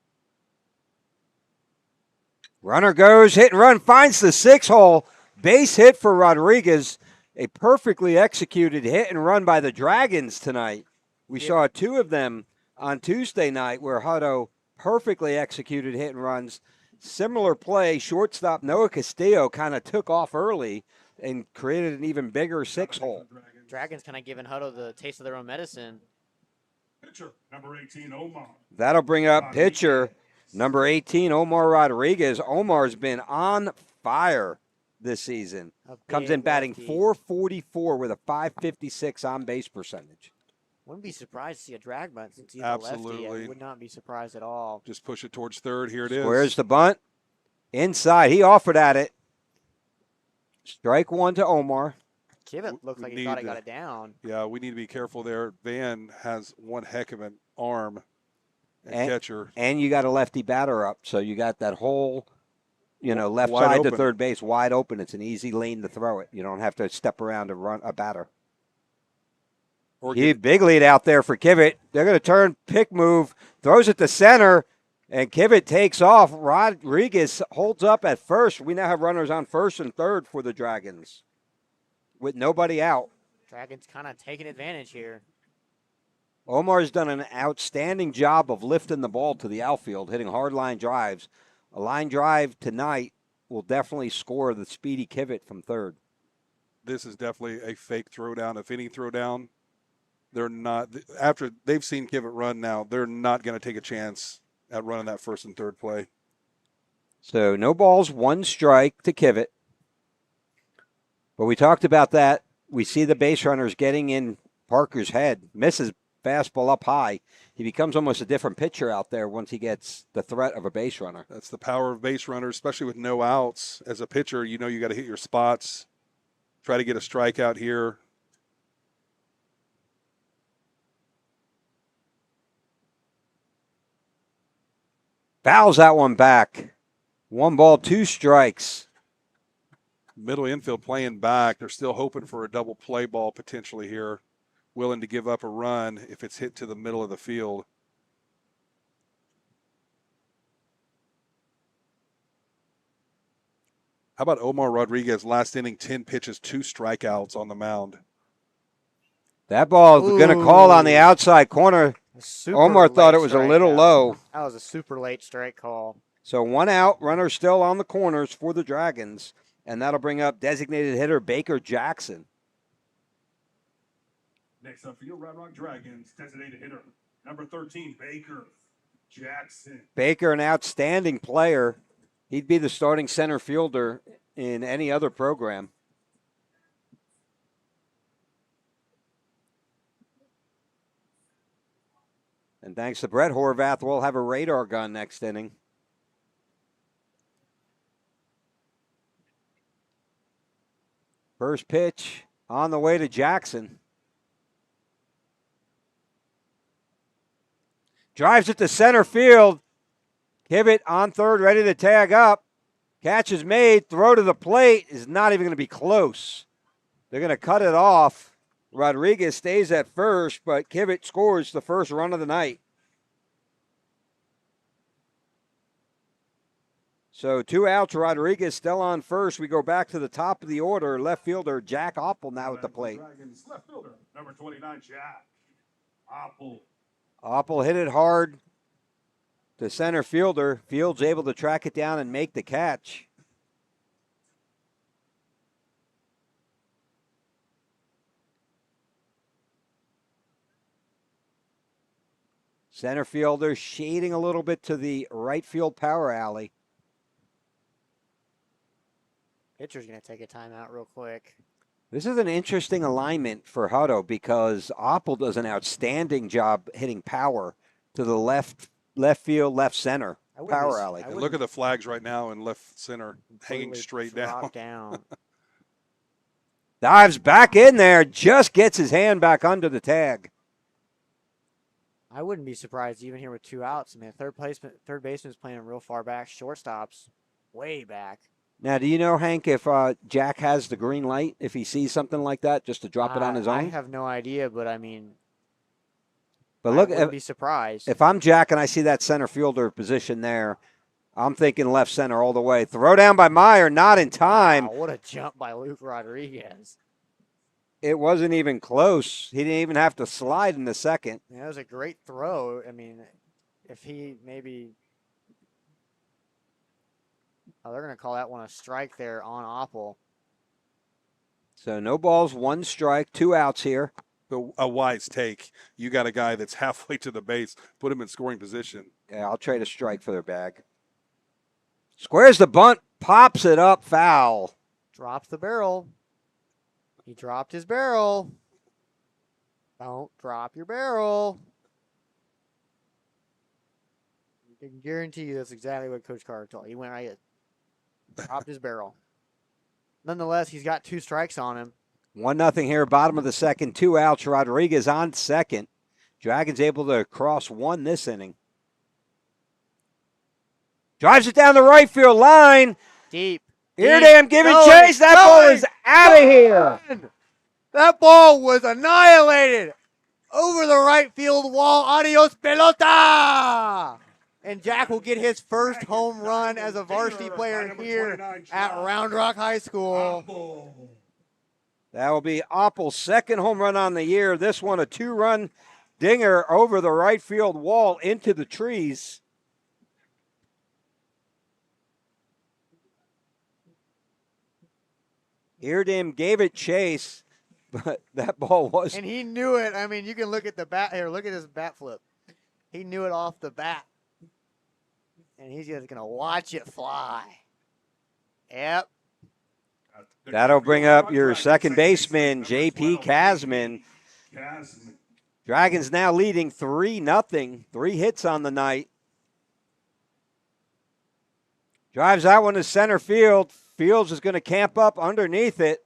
[SPEAKER 1] Runner goes, hit and run, finds the 6-hole. Base hit for Rodriguez. A perfectly executed hit and run by the Dragons tonight. We saw 2 of them on Tuesday night where Hutto perfectly executed hit and runs. Similar play, shortstop Noah Castillo kind of took off early and created an even bigger 6-hole.
[SPEAKER 2] Dragons kind of giving Hutto the taste of their own medicine.
[SPEAKER 5] Pitcher, number 18, Omar.
[SPEAKER 1] That'll bring up pitcher number 18, Omar Rodriguez. Omar's been on fire this season. Comes in batting .444 with a .556 on-base percentage.
[SPEAKER 2] Wouldn't be surprised to see a drag bunt since he's
[SPEAKER 3] Absolutely.
[SPEAKER 2] a lefty. I would not be surprised at all.
[SPEAKER 3] Just push it towards third. Here it is.
[SPEAKER 1] Where's the bunt? Inside. He offered at it. Strike 1 to Omar.
[SPEAKER 2] Kivett looks like he thought he got it down.
[SPEAKER 3] Yeah, we need to be careful there. Van has one heck of an arm and catcher.
[SPEAKER 1] And you got a lefty batter up, so you got that whole, left
[SPEAKER 3] Wide
[SPEAKER 1] side
[SPEAKER 3] open.
[SPEAKER 1] to third base wide open. It's an easy lane to throw it. You don't have to step around to run a batter. Big lead out there for Kivett. They're going to turn, pick move, throws it to center, and Kivett takes off. Rodriguez holds up at first. We now have runners on first and third for the Dragons with nobody out.
[SPEAKER 2] Dragons kind of taking advantage here.
[SPEAKER 1] Omar's done an outstanding job of lifting the ball to the outfield, hitting hard line drives. A line drive tonight will definitely score the speedy Kivett from third.
[SPEAKER 3] This is definitely a fake throwdown. If any throwdown, they're not, after they've seen Kivett run now, they're not going to take a chance at running that first and third play.
[SPEAKER 1] So no balls, 1 strike to Kivett. But we talked about that. We see the base runners getting in Parker's head. Misses fastball up high. He becomes almost a different pitcher out there once he gets the threat of a base runner.
[SPEAKER 3] That's the power of base runners, especially with no outs. As a pitcher, you know you got to hit your spots. Try to get a strikeout here.
[SPEAKER 1] Fouls that one back. 1 ball, 2 strikes.
[SPEAKER 3] Middle infield playing back. They're still hoping for a double play ball potentially here. Willing to give up a run if it's hit to the middle of the field. How about Omar Rodriguez, last inning, 10 pitches, 2 strikeouts on the mound.
[SPEAKER 1] That ball is going to call on the outside corner. Omar thought it was a little low.
[SPEAKER 2] That was a super late strike call.
[SPEAKER 1] So 1 out, runner still on the corners for the Dragons, and that'll bring up designated hitter Baker Jackson.
[SPEAKER 5] Next up for your Red Rock Dragons, designated hitter, number 13, Baker Jackson.
[SPEAKER 1] Baker, an outstanding player. He'd be the starting center fielder in any other program. And thanks to Brett Horvath, we'll have a radar gun next inning. First pitch on the way to Jackson. Drives it to center field. Kivett on third, ready to tag up. Catch is made. Throw to the plate is not even going to be close. They're going to cut it off. Rodriguez stays at first, but Kivett scores the first run of the night. So 2 outs, Rodriguez still on first. We go back to the top of the order. Left fielder Jack Oppel now at the plate.
[SPEAKER 5] Dragons left fielder, number 29, Jack Oppel.
[SPEAKER 1] Oppel hit it hard to center fielder. Fields able to track it down and make the catch. Center fielder shading a little bit to the right field power alley.
[SPEAKER 2] Pitcher's going to take a timeout real quick.
[SPEAKER 1] This is an interesting alignment for Hutto because Oppel does an outstanding job hitting power to the left field, left center power alley.
[SPEAKER 3] And look at the flags right now in left center, hanging straight down.
[SPEAKER 1] Dives back in there, just gets his hand back under the tag.
[SPEAKER 2] I wouldn't be surprised even here with 2 outs. I mean, third baseman's playing real far back. Shortstop's way back.
[SPEAKER 1] Now, do you know, Hank, if Jack has the green light, if he sees something like that, just to drop it on his own?
[SPEAKER 2] I have no idea, but I mean,
[SPEAKER 1] but look,
[SPEAKER 2] I wouldn't be surprised.
[SPEAKER 1] If I'm Jack and I see that center fielder position there, I'm thinking left center all the way. Throw down by Meyer, not in time.
[SPEAKER 2] Wow, what a jump by Luke Rodriguez.
[SPEAKER 1] It wasn't even close. He didn't even have to slide in the second.
[SPEAKER 2] Yeah, that was a great throw. I mean, if he maybe... Oh, they're going to call that one a strike there on Oppel.
[SPEAKER 1] So no balls, 1 strike, 2 outs here.
[SPEAKER 3] But a wise take. You got a guy that's halfway to the base. Put him in scoring position.
[SPEAKER 1] Yeah, I'll trade a strike for their bag. Squares the bunt, pops it up, foul.
[SPEAKER 2] Drops the barrel. He dropped his barrel. Don't drop your barrel. I can guarantee you that's exactly what Coach Carter told. He went right, dropped his barrel. Nonetheless, he's got 2 strikes on him.
[SPEAKER 1] 1-0 here, bottom of the second, 2 outs. Rodriguez on second. Dragons able to cross 1 this inning. Drives it down the right field line.
[SPEAKER 2] Deep.
[SPEAKER 1] Eardam giving chase. That ball is out of here.
[SPEAKER 2] That ball was annihilated over the right field wall. Adios, pelota. And Jack will get his first home run as a varsity player here at Round Rock High School.
[SPEAKER 1] That will be Oppel's second home run on the year. This one a 2-run dinger over the right field wall into the trees. Eardam gave it chase, but that ball was.
[SPEAKER 2] And he knew it. I mean, you can look at the bat here. Look at his bat flip. He knew it off the bat. And he's just going to watch it fly. Yep.
[SPEAKER 1] That'll bring up your second baseman, J.P. Kasman. Dragons now leading 3-0. 3 hits on the night. Drives that one to center field. Fields is going to camp up underneath it.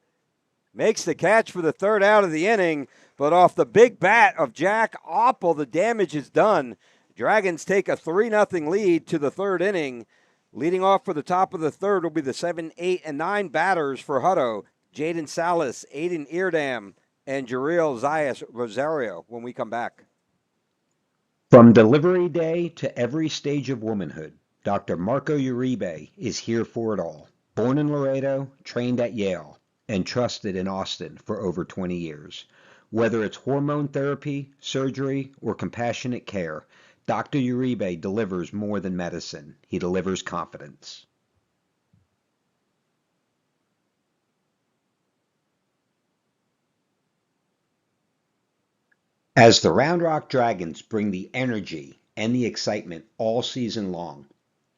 [SPEAKER 1] Makes the catch for the third out of the inning. But off the big bat of Jack Oppel, the damage is done. Dragons take a 3-0 lead to the third inning. Leading off for the top of the third will be the 7, 8, and 9 batters for Hutto. Jaden Salas, Aiden Eardam, and Jareel Zayas Rosario when we come back.
[SPEAKER 4] From delivery day to every stage of womanhood, Dr. Marco Uribe is here for it all. Born in Laredo, trained at Yale, and trusted in Austin for over 20 years. Whether it's hormone therapy, surgery, or compassionate care, Dr. Uribe delivers more than medicine. He delivers confidence. As the Round Rock Dragons bring the energy and the excitement all season long,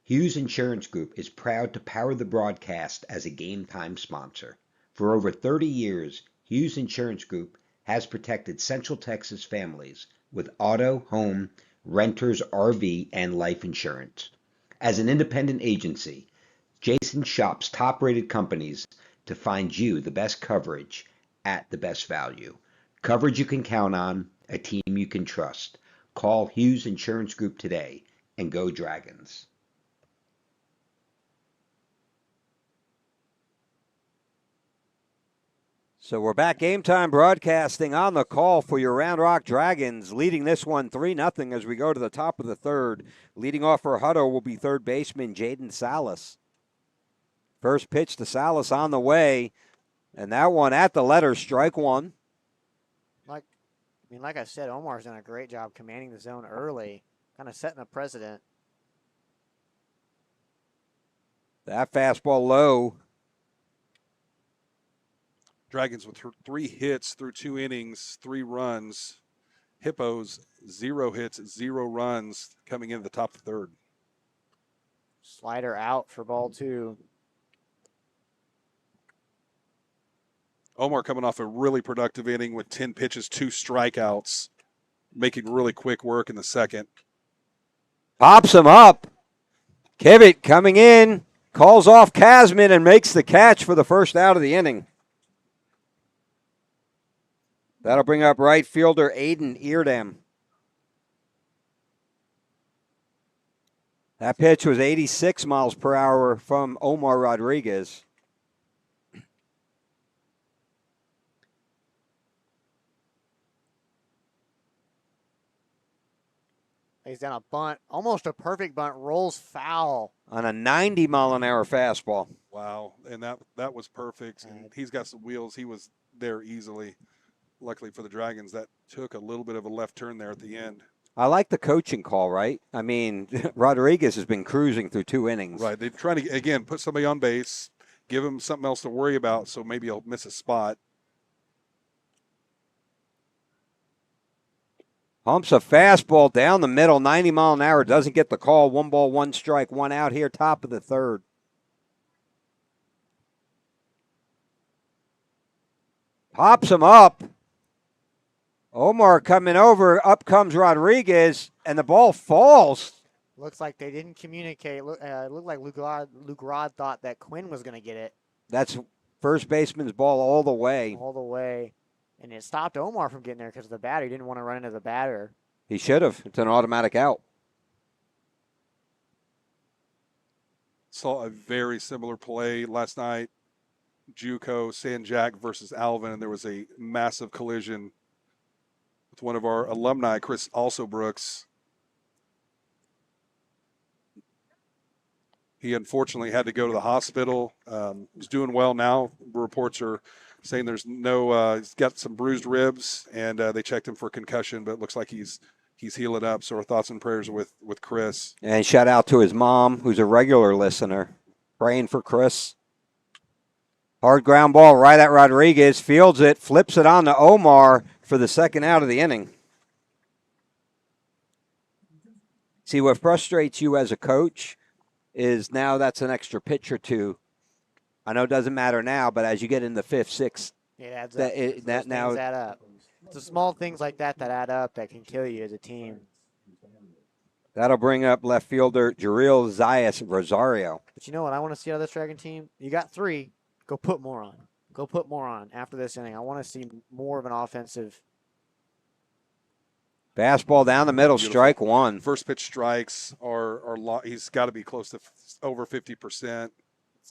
[SPEAKER 4] Hughes Insurance Group is proud to power the broadcast as a Game Time sponsor. For over 30 years, Hughes Insurance Group has protected Central Texas families with auto, home, renters, RV, and life insurance. As an independent agency, Jason shops top-rated companies to find you the best coverage at the best value. Coverage you can count on, a team you can trust. Call Hughes Insurance Group today and go Dragons.
[SPEAKER 1] So we're back, Game Time broadcasting on the call for your Round Rock Dragons, leading this one 3-0 as we go to the top of the third. Leading off for Hutto will be third baseman Jaden Salas. First pitch to Salas on the way, and that one at the letter, strike one.
[SPEAKER 2] Like I said, Omar's done a great job commanding the zone early, kind of setting a precedent.
[SPEAKER 1] That fastball low.
[SPEAKER 3] Dragons with 3 hits through 2 innings, 3 runs. Hippos, 0 hits, 0 runs coming into the top of the third.
[SPEAKER 2] Slider out for ball 2.
[SPEAKER 3] Omar coming off a really productive inning with 10 pitches, 2 strikeouts, making really quick work in the second.
[SPEAKER 1] Pops him up. Kivett coming in, calls off Kasman and makes the catch for the first out of the inning. That'll bring up right fielder Aiden Eardam. That pitch was 86 miles per hour from Omar Rodriguez.
[SPEAKER 2] He's done a bunt, almost a perfect bunt, rolls foul.
[SPEAKER 1] On a 90-mile-an-hour fastball.
[SPEAKER 3] Wow, and that was perfect. And he's got some wheels. He was there easily. Luckily for the Dragons, that took a little bit of a left turn there at the end.
[SPEAKER 1] I like the coaching call, right? I mean, Rodriguez has been cruising through 2 innings.
[SPEAKER 3] Right. They're trying to, again, put somebody on base, give him something else to worry about, so maybe he'll miss a spot.
[SPEAKER 1] Humps a fastball down the middle, 90 mile an hour, doesn't get the call. 1 ball, 1 strike, 1 out here, top of the third. Pops him up. Omar coming over, up comes Rodriguez, and the ball falls.
[SPEAKER 2] Looks like they didn't communicate. It looked like Luke Rod thought that Quinn was going to get it.
[SPEAKER 1] That's first baseman's ball all the way.
[SPEAKER 2] All the way. And it stopped Omar from getting there because of the batter. He didn't want to run into the batter.
[SPEAKER 1] He should have. It's an automatic out.
[SPEAKER 3] Saw a very similar play last night. JUCO, San Jack versus Alvin, and there was a massive collision with one of our alumni, Chris Brooks. He unfortunately had to go to the hospital. He's doing well now. Reports are saying there's no, he's got some bruised ribs, and they checked him for concussion, but it looks like he's healing up. So our thoughts and prayers with Chris.
[SPEAKER 1] And shout out to his mom, who's a regular listener, praying for Chris. Hard ground ball right at Rodriguez. Fields it, flips it on to Omar for the second out of the inning. See, what frustrates you as a coach is now that's an extra pitch or two. I know it doesn't matter now, but as you get in the fifth, sixth,
[SPEAKER 2] It adds
[SPEAKER 1] that
[SPEAKER 2] up.
[SPEAKER 1] it, that
[SPEAKER 2] Those
[SPEAKER 1] now
[SPEAKER 2] things add up. It's the small things like that that add up that can kill you as a team.
[SPEAKER 1] that'll bring up left fielder Jareel Zayas Rosario.
[SPEAKER 2] But you know what I want to see out of this Dragon team? You got 3. Go put more on. Go put more on after this inning. I want to see more of an offensive.
[SPEAKER 1] Fastball down the middle,
[SPEAKER 3] Beautiful.
[SPEAKER 1] strike one.
[SPEAKER 3] First pitch strikes he's got to be close to over 50%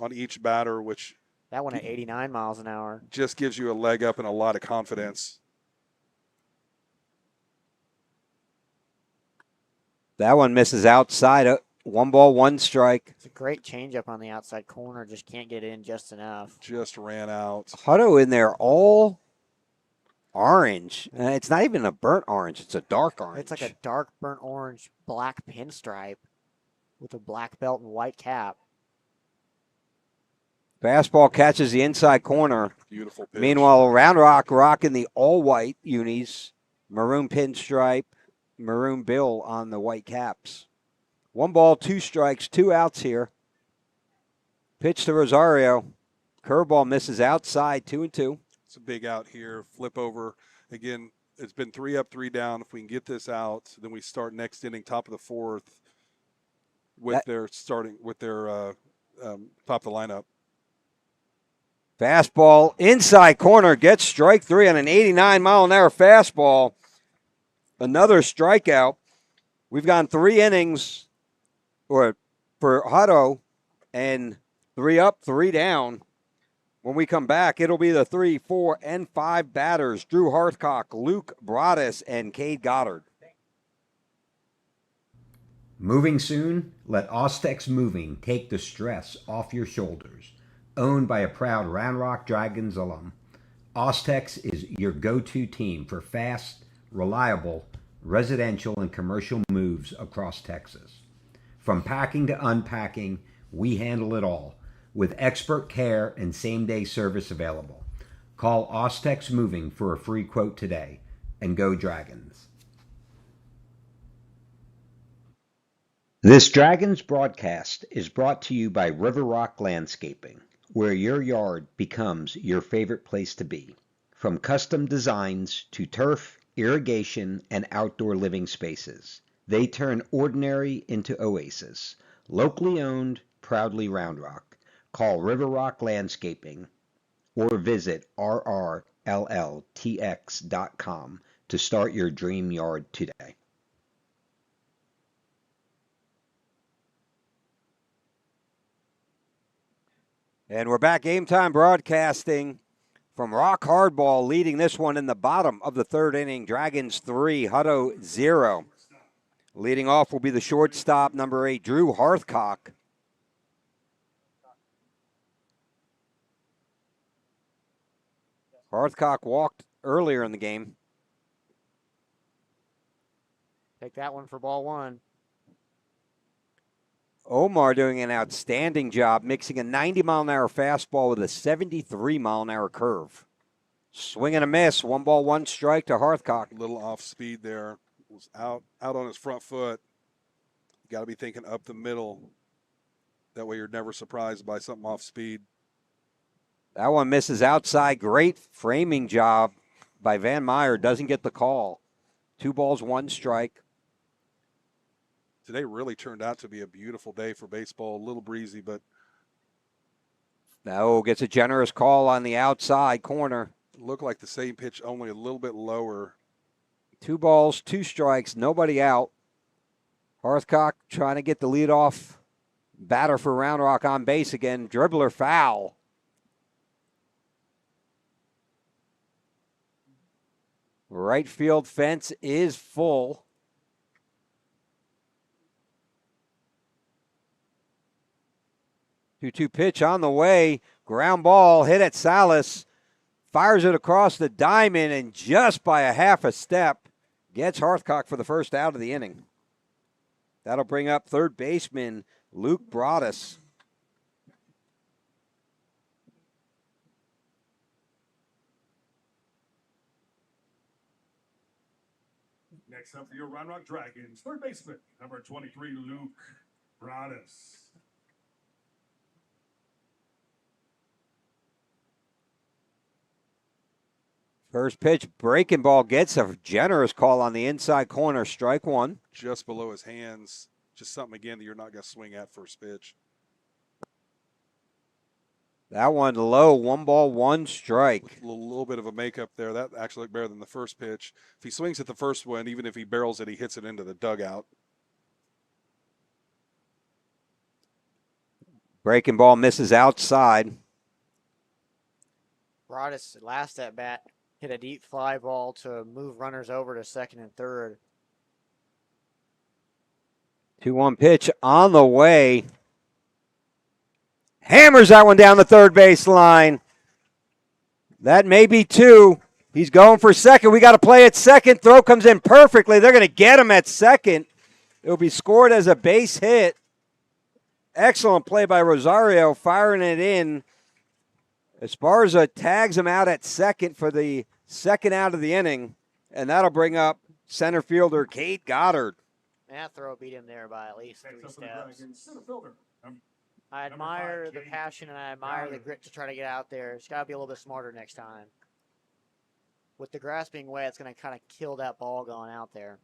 [SPEAKER 3] on each batter, which
[SPEAKER 2] That one at 89 miles an hour.
[SPEAKER 3] just gives you a leg up and a lot of confidence.
[SPEAKER 1] That one misses outside. 1 ball, 1 strike.
[SPEAKER 2] It's a great changeup on the outside corner. Just can't get in just enough.
[SPEAKER 3] Just ran out.
[SPEAKER 1] Hutto in there all orange. It's not even a burnt orange. It's a dark orange.
[SPEAKER 2] It's like a dark burnt orange black pinstripe with a black belt and white cap.
[SPEAKER 1] Fastball catches the inside corner.
[SPEAKER 3] Beautiful pitch.
[SPEAKER 1] Meanwhile, Round Rock rocking the all-white unis. Maroon pinstripe, maroon bill on the white caps. 1 ball, 2 strikes, 2 outs here. Pitch to Rosario. Curveball misses outside, 2-2.
[SPEAKER 3] It's a big out here. Flip over. Again, it's been 3 up, 3 down. If we can get this out, then we start next inning, top of the 4th, with their top of the lineup.
[SPEAKER 1] Fastball inside corner gets strike 3 on an 89-mile-an-hour fastball. Another strikeout. We've gone 3 innings for Hutto and 3 up, 3 down. When we come back, it'll be the 3, 4, and 5 batters. Drew Harthcock, Luke Broadus, and Cade Goddard.
[SPEAKER 4] Moving soon? Let Ostex Moving take the stress off your shoulders. Owned by a proud Round Rock Dragons alum, Ostex is your go-to team for fast, reliable, residential and commercial moves across Texas. From packing to unpacking, we handle it all, with expert care and same-day service available. Call Ostex Moving for a free quote today, and go Dragons. This Dragons broadcast is brought to you by River Rock Landscaping, where your yard becomes your favorite place to be. From custom designs to turf, irrigation, and outdoor living spaces, they turn ordinary into oasis. Locally owned, proudly Round Rock. Call River Rock Landscaping or visit rrlltx.com to start your dream yard today.
[SPEAKER 1] And we're back, Game Time Broadcasting from Rock Hardball, leading this one in the bottom of the 3rd inning. Dragons 3, Hutto 0. Leading off will be the shortstop, number 8, Drew Harthcock. Harthcock walked earlier in the game.
[SPEAKER 2] Take that one for ball 1.
[SPEAKER 1] Omar doing an outstanding job mixing a 90-mile-an-hour fastball with a 73-mile-an-hour curve. Swing and a miss. 1 ball, 1 strike to Harthcock.
[SPEAKER 3] A little off speed there. Was out on his front foot. You got to be thinking up the middle. That way you're never surprised by something off speed.
[SPEAKER 1] That one misses outside. Great framing job by Van Meyer. Doesn't get the call. 2 balls, 1 strike.
[SPEAKER 3] Today really turned out to be a beautiful day for baseball. A little breezy, but
[SPEAKER 1] No, gets a generous call on the outside corner.
[SPEAKER 3] looked like the same pitch, only a little bit lower.
[SPEAKER 1] 2 balls, 2 strikes, nobody out. Harthcock trying to get the leadoff batter for Round Rock on base again. Dribbler foul. Right field fence is full. 2-2 pitch on the way. Ground ball hit at Salas. Fires it across the diamond and just by a half a step gets Harthcock for the first out of the inning. That'll bring up 3rd baseman Luke Broadus.
[SPEAKER 5] Next up for your Round Rock Dragons, third baseman, number 23, Luke Broadus.
[SPEAKER 1] First pitch, breaking ball gets a generous call on the inside corner, strike one.
[SPEAKER 3] Just below his hands. Just something, again, that you're not going to swing at first pitch.
[SPEAKER 1] That one low, 1 ball, 1 strike.
[SPEAKER 3] With a little bit of a makeup there. That actually looked better than the first pitch. If he swings at the first one, even if he barrels it, he hits it into the dugout.
[SPEAKER 1] Breaking ball misses outside.
[SPEAKER 2] Broadus, last at bat, hit a deep fly ball to move runners over to second and third.
[SPEAKER 1] 2-1 pitch on the way. Hammers that one down the third base line. That may be 2. He's going for second. We got to play at second. Throw comes in perfectly. They're going to get him at second. It'll be scored as a base hit. Excellent play by Rosario, firing it in. Esparza tags him out at second for the second out of the inning, and that'll bring up center fielder Cade Goddard.
[SPEAKER 2] That throw beat him there by at least 3
[SPEAKER 5] Next up for the
[SPEAKER 2] steps.
[SPEAKER 5] Dragons, center fielder,
[SPEAKER 2] I admire the passion and I admire the grit to try to get out there. It's got to be a little bit smarter next time. With the grass being wet, it's going to kind of kill that ball going out there.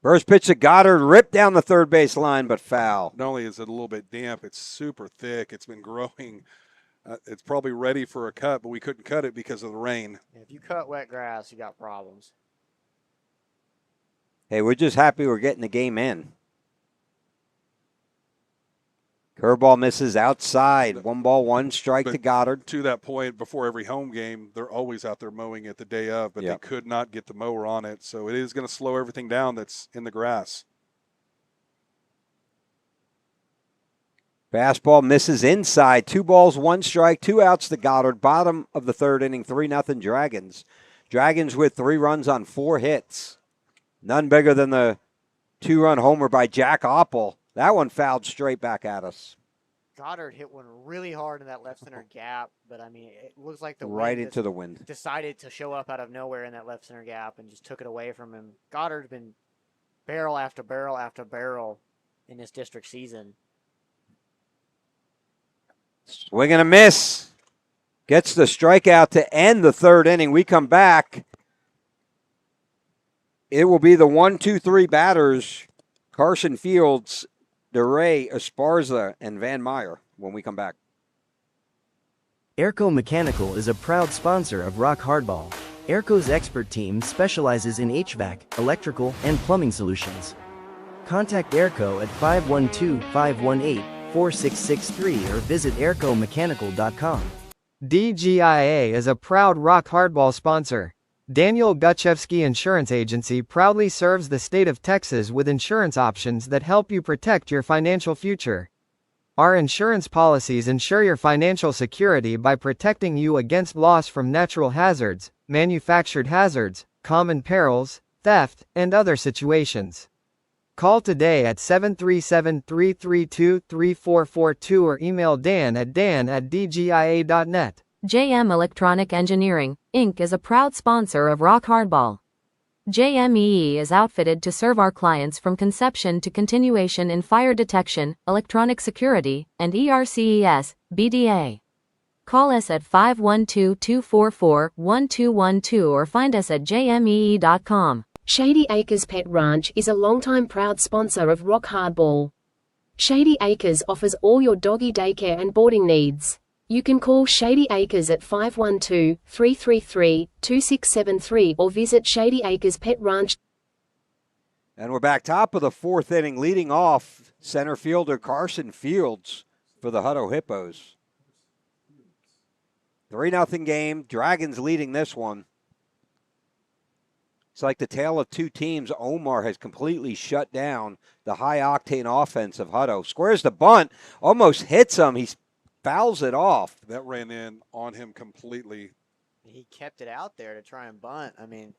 [SPEAKER 1] First pitch to Goddard, ripped down the third base line, but foul.
[SPEAKER 3] Not only is it a little bit damp, it's super thick. It's been growing. It's probably ready for a cut, but we couldn't cut it because of the rain.
[SPEAKER 2] If you cut wet grass, you got problems.
[SPEAKER 1] Hey, we're just happy we're getting the game in. Curveball misses outside. 1 ball, 1 strike to Goddard.
[SPEAKER 3] To that point, before every home game, they're always out there mowing it the day of, but they could not get the mower on it. So it is going to slow everything down that's in the grass.
[SPEAKER 1] Fastball misses inside. 2 balls, 1 strike, 2 outs to Goddard. Bottom of the third inning, 3-0 Dragons. Dragons with 3 runs on 4 hits. None bigger than the 2-run homer by Jack Oppel. That one fouled straight back at us.
[SPEAKER 2] Goddard hit one really hard in that left center gap, but I mean, it looks like the
[SPEAKER 1] Right
[SPEAKER 2] wind
[SPEAKER 1] into the wind.
[SPEAKER 2] decided to show up out of nowhere in that left center gap and just took it away from him. Goddard's been barrel after barrel after barrel in this district season.
[SPEAKER 1] Swing and a miss. Gets the strikeout to end the third inning. We come back. It will be the 1-2-3 batters, Carson Fields, DeRay, Esparza, and Van Meyer when we come back.
[SPEAKER 6] Airco Mechanical is a proud sponsor of Rock Hardball. Airco's expert team specializes in HVAC, electrical, and plumbing solutions. Contact Airco at 512-518-4663 or visit aircomechanical.com.
[SPEAKER 7] DGIA is a proud Rock Hardball sponsor. Daniel Gutchevsky Insurance Agency proudly serves the state of Texas with insurance options that help you protect your financial future. Our insurance policies ensure your financial security by protecting you against loss from natural hazards, manufactured hazards, common perils, theft, and other situations. Call today at 737-332-3442 or email dan@dgia.net.
[SPEAKER 8] JM Electronic Engineering, Inc. is a proud sponsor of Rock Hardball. JMEE is outfitted to serve our clients from conception to continuation in fire detection, electronic security, and ERCES, BDA. Call us at 512-244-1212 or find us at jmee.com.
[SPEAKER 9] Shady Acres Pet Ranch is a longtime proud sponsor of Rock Hardball. Shady Acres offers all your doggy daycare and boarding needs. You can call Shady Acres at 512-333-2673 or visit Shady Acres Pet Ranch.
[SPEAKER 1] And we're back top of the fourth inning, leading off center fielder Carson Fields for the Hutto Hippos. 3-0 game, Dragons leading this one. It's like the tale of two teams. Omar has completely shut down the high-octane offense of Hutto. Squares the bunt, almost hits him. He fouls it off.
[SPEAKER 3] That ran in on him completely.
[SPEAKER 2] He kept it out there to try and bunt. I mean,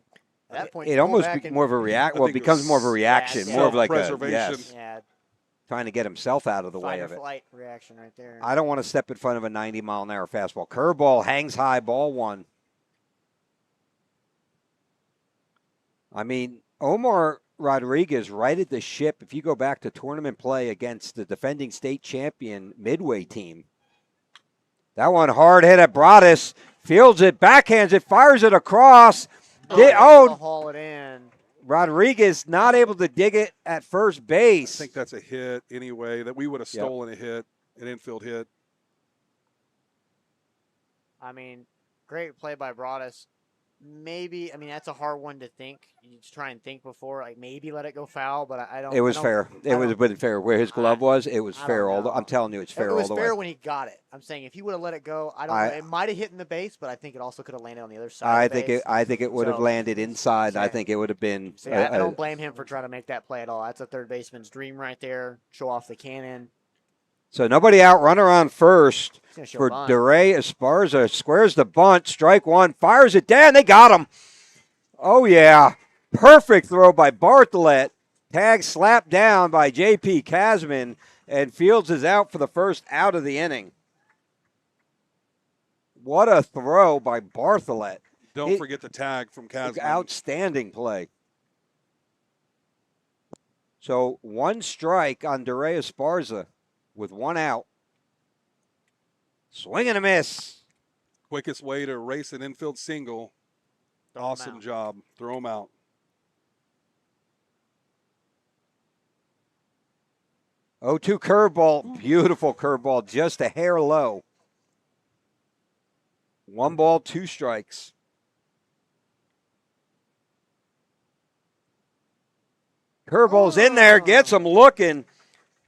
[SPEAKER 2] at that point,
[SPEAKER 1] it almost becomes more of a reaction. Well, it becomes more of a reaction, more of like a trying to get himself out of the way of it.
[SPEAKER 2] Flight reaction right there.
[SPEAKER 1] I don't want to step in front of a 90-mile-an-hour fastball. Curveball hangs high, ball one. I mean, Omar Rodriguez righted the ship. If you go back to tournament play against the defending state champion Midway team, that one hard hit at Broadus, fields it, backhands it, fires it across.
[SPEAKER 2] Haul it in.
[SPEAKER 1] Rodriguez not able to dig it at first
[SPEAKER 3] I
[SPEAKER 1] base.
[SPEAKER 3] think that's a hit anyway, that we would have stolen a hit, an infield hit.
[SPEAKER 2] I mean, great play by Broadus. Maybe, I mean, that's a hard one to think. You just try and think before, like maybe let it go foul, but I don't.
[SPEAKER 1] It was
[SPEAKER 2] I don't,
[SPEAKER 1] fair. It
[SPEAKER 2] I
[SPEAKER 1] was
[SPEAKER 2] don't-
[SPEAKER 1] been fair. Where his glove was, it was
[SPEAKER 2] I
[SPEAKER 1] fair.
[SPEAKER 2] don't know.
[SPEAKER 1] I'm telling you, it's fair
[SPEAKER 2] It
[SPEAKER 1] all
[SPEAKER 2] was
[SPEAKER 1] the
[SPEAKER 2] fair
[SPEAKER 1] way.
[SPEAKER 2] when he got it. I'm saying if he would have let it go, I don't know. It might have hit in the base, but I think it also could have landed on the other side.
[SPEAKER 1] I
[SPEAKER 2] of the
[SPEAKER 1] think
[SPEAKER 2] base.
[SPEAKER 1] I think it would have
[SPEAKER 2] So,
[SPEAKER 1] landed inside. I
[SPEAKER 2] yeah.
[SPEAKER 1] think it would have been.
[SPEAKER 2] See, I don't blame him for trying to make that play at all. That's a third baseman's dream right there. Show off the cannon.
[SPEAKER 1] So nobody out, runner on first
[SPEAKER 2] He's gonna show
[SPEAKER 1] for
[SPEAKER 2] bunt.
[SPEAKER 1] DeRay. Esparza squares the bunt, strike one, fires it down. They got him. Oh, yeah. Perfect throw by Bartlett. Tag slapped down by J.P. Casman, and Fields is out for the first out of the inning. What a throw by Bartlett.
[SPEAKER 3] Don't forget the tag from Casman.
[SPEAKER 1] Outstanding play. So one strike on DeRay Esparza with one out. Swing and a miss.
[SPEAKER 3] Quickest way to erase an infield single. Awesome job. Throw him out.
[SPEAKER 1] Oh, 2 curveball. Beautiful curveball. Just a hair low. 1 ball, 2 strikes. Curveball's in there. Gets him looking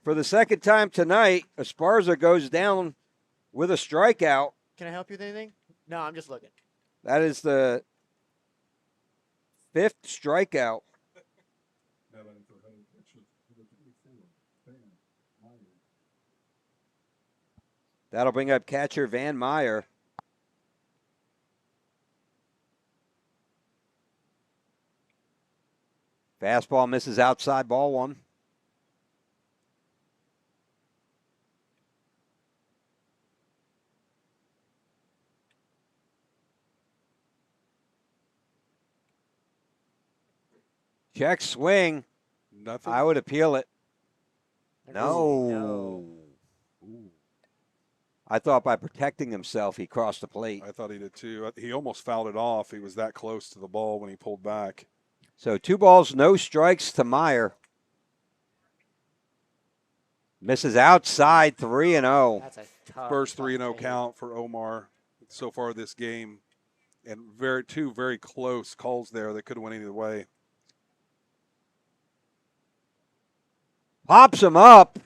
[SPEAKER 1] for the second time tonight. Esparza goes down with a strikeout.
[SPEAKER 2] Can I help you with anything? No, I'm just looking.
[SPEAKER 1] That is the 5th strikeout. That'll bring up catcher Van Meyer. Fastball misses outside, ball 1. Check swing.
[SPEAKER 3] Nothing.
[SPEAKER 1] I would appeal it.
[SPEAKER 2] No.
[SPEAKER 1] Ooh. I thought by protecting himself, he crossed the plate.
[SPEAKER 3] I thought he did too. He almost fouled it off. He was that close to the ball when he pulled back.
[SPEAKER 1] So 2 balls, no strikes to Meyer. Misses outside, 3-0.
[SPEAKER 2] That's a tough.
[SPEAKER 3] First
[SPEAKER 2] tough
[SPEAKER 3] 3-0
[SPEAKER 2] play.
[SPEAKER 3] count for Omar so far this game. And two very close calls there that could have went either way.
[SPEAKER 1] Pops him up.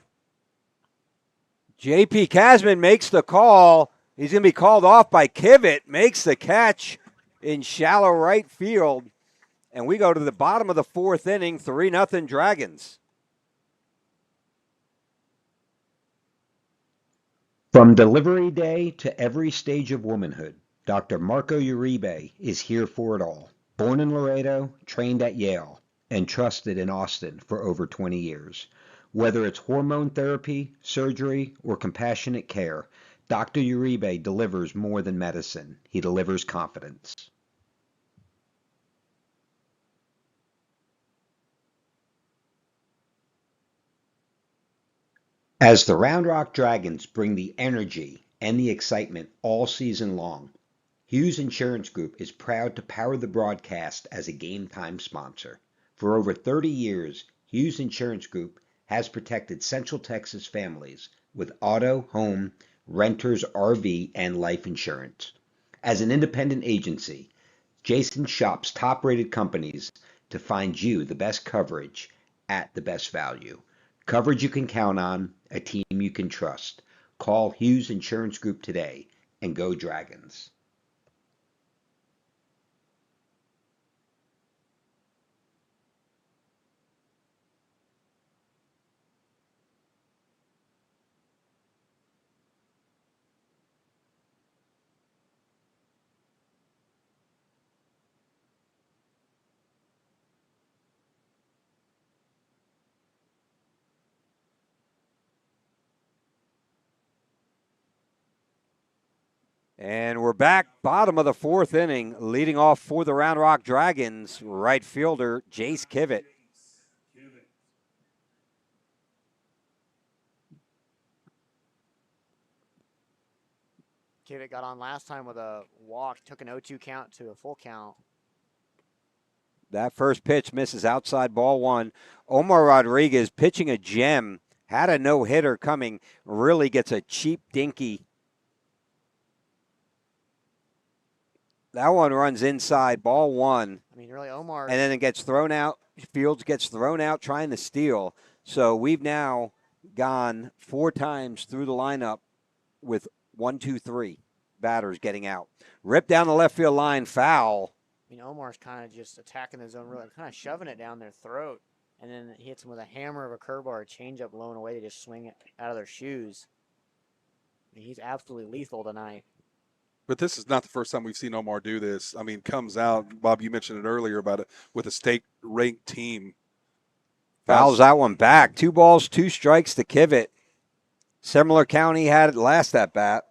[SPEAKER 1] J.P. Casman makes the call. He's going to be called off by Kivett. Makes the catch in shallow right field. And we go to the bottom of the 4th inning, 3-0 Dragons.
[SPEAKER 4] From delivery day to every stage of womanhood, Dr. Marco Uribe is here for it all. Born in Laredo, trained at Yale, and trusted in Austin for over 20 years. Whether it's hormone therapy, surgery, or compassionate care, Dr. Uribe delivers more than medicine. He delivers confidence. As the Round Rock Dragons bring the energy and the excitement all season long, Hughes Insurance Group is proud to power the broadcast as a Game Time sponsor. For over 30 years, Hughes Insurance Group has protected Central Texas families with auto, home, renters, RV, and life insurance. As an independent agency, Jason shops top-rated companies to find you the best coverage at the best value. Coverage you can count on, a team you can trust. Call Hughes Insurance Group today and go Dragons.
[SPEAKER 1] And we're back, bottom of the fourth inning, leading off for the Round Rock Dragons, right fielder Jace Kivett.
[SPEAKER 2] Kivett got on last time with a walk, took an 0-2 count to a full count.
[SPEAKER 1] That first pitch misses outside, ball one. Omar Rodriguez pitching a gem, had a no-hitter coming, really gets a cheap dinky. That one runs inside, ball one.
[SPEAKER 2] I mean, really, Omar.
[SPEAKER 1] And then it gets thrown out. Fields gets thrown out trying to steal. So we've now gone 4 times through the lineup with 1, 2, 3 batters getting out. Ripped down the left field line, foul.
[SPEAKER 2] I mean, Omar's kind of just attacking the zone, really kind of shoving it down their throat. And then he hits them with a hammer of a curveball or a changeup blown away. They just swing it out of their shoes. I mean, he's absolutely lethal tonight.
[SPEAKER 3] But this is not the first time we've seen Omar do this. I mean, comes out, Bob, you mentioned it earlier about it, with a state-ranked team.
[SPEAKER 1] Fouls that one back. 2 balls, 2 strikes to Kivett. Similar count he had last at bat.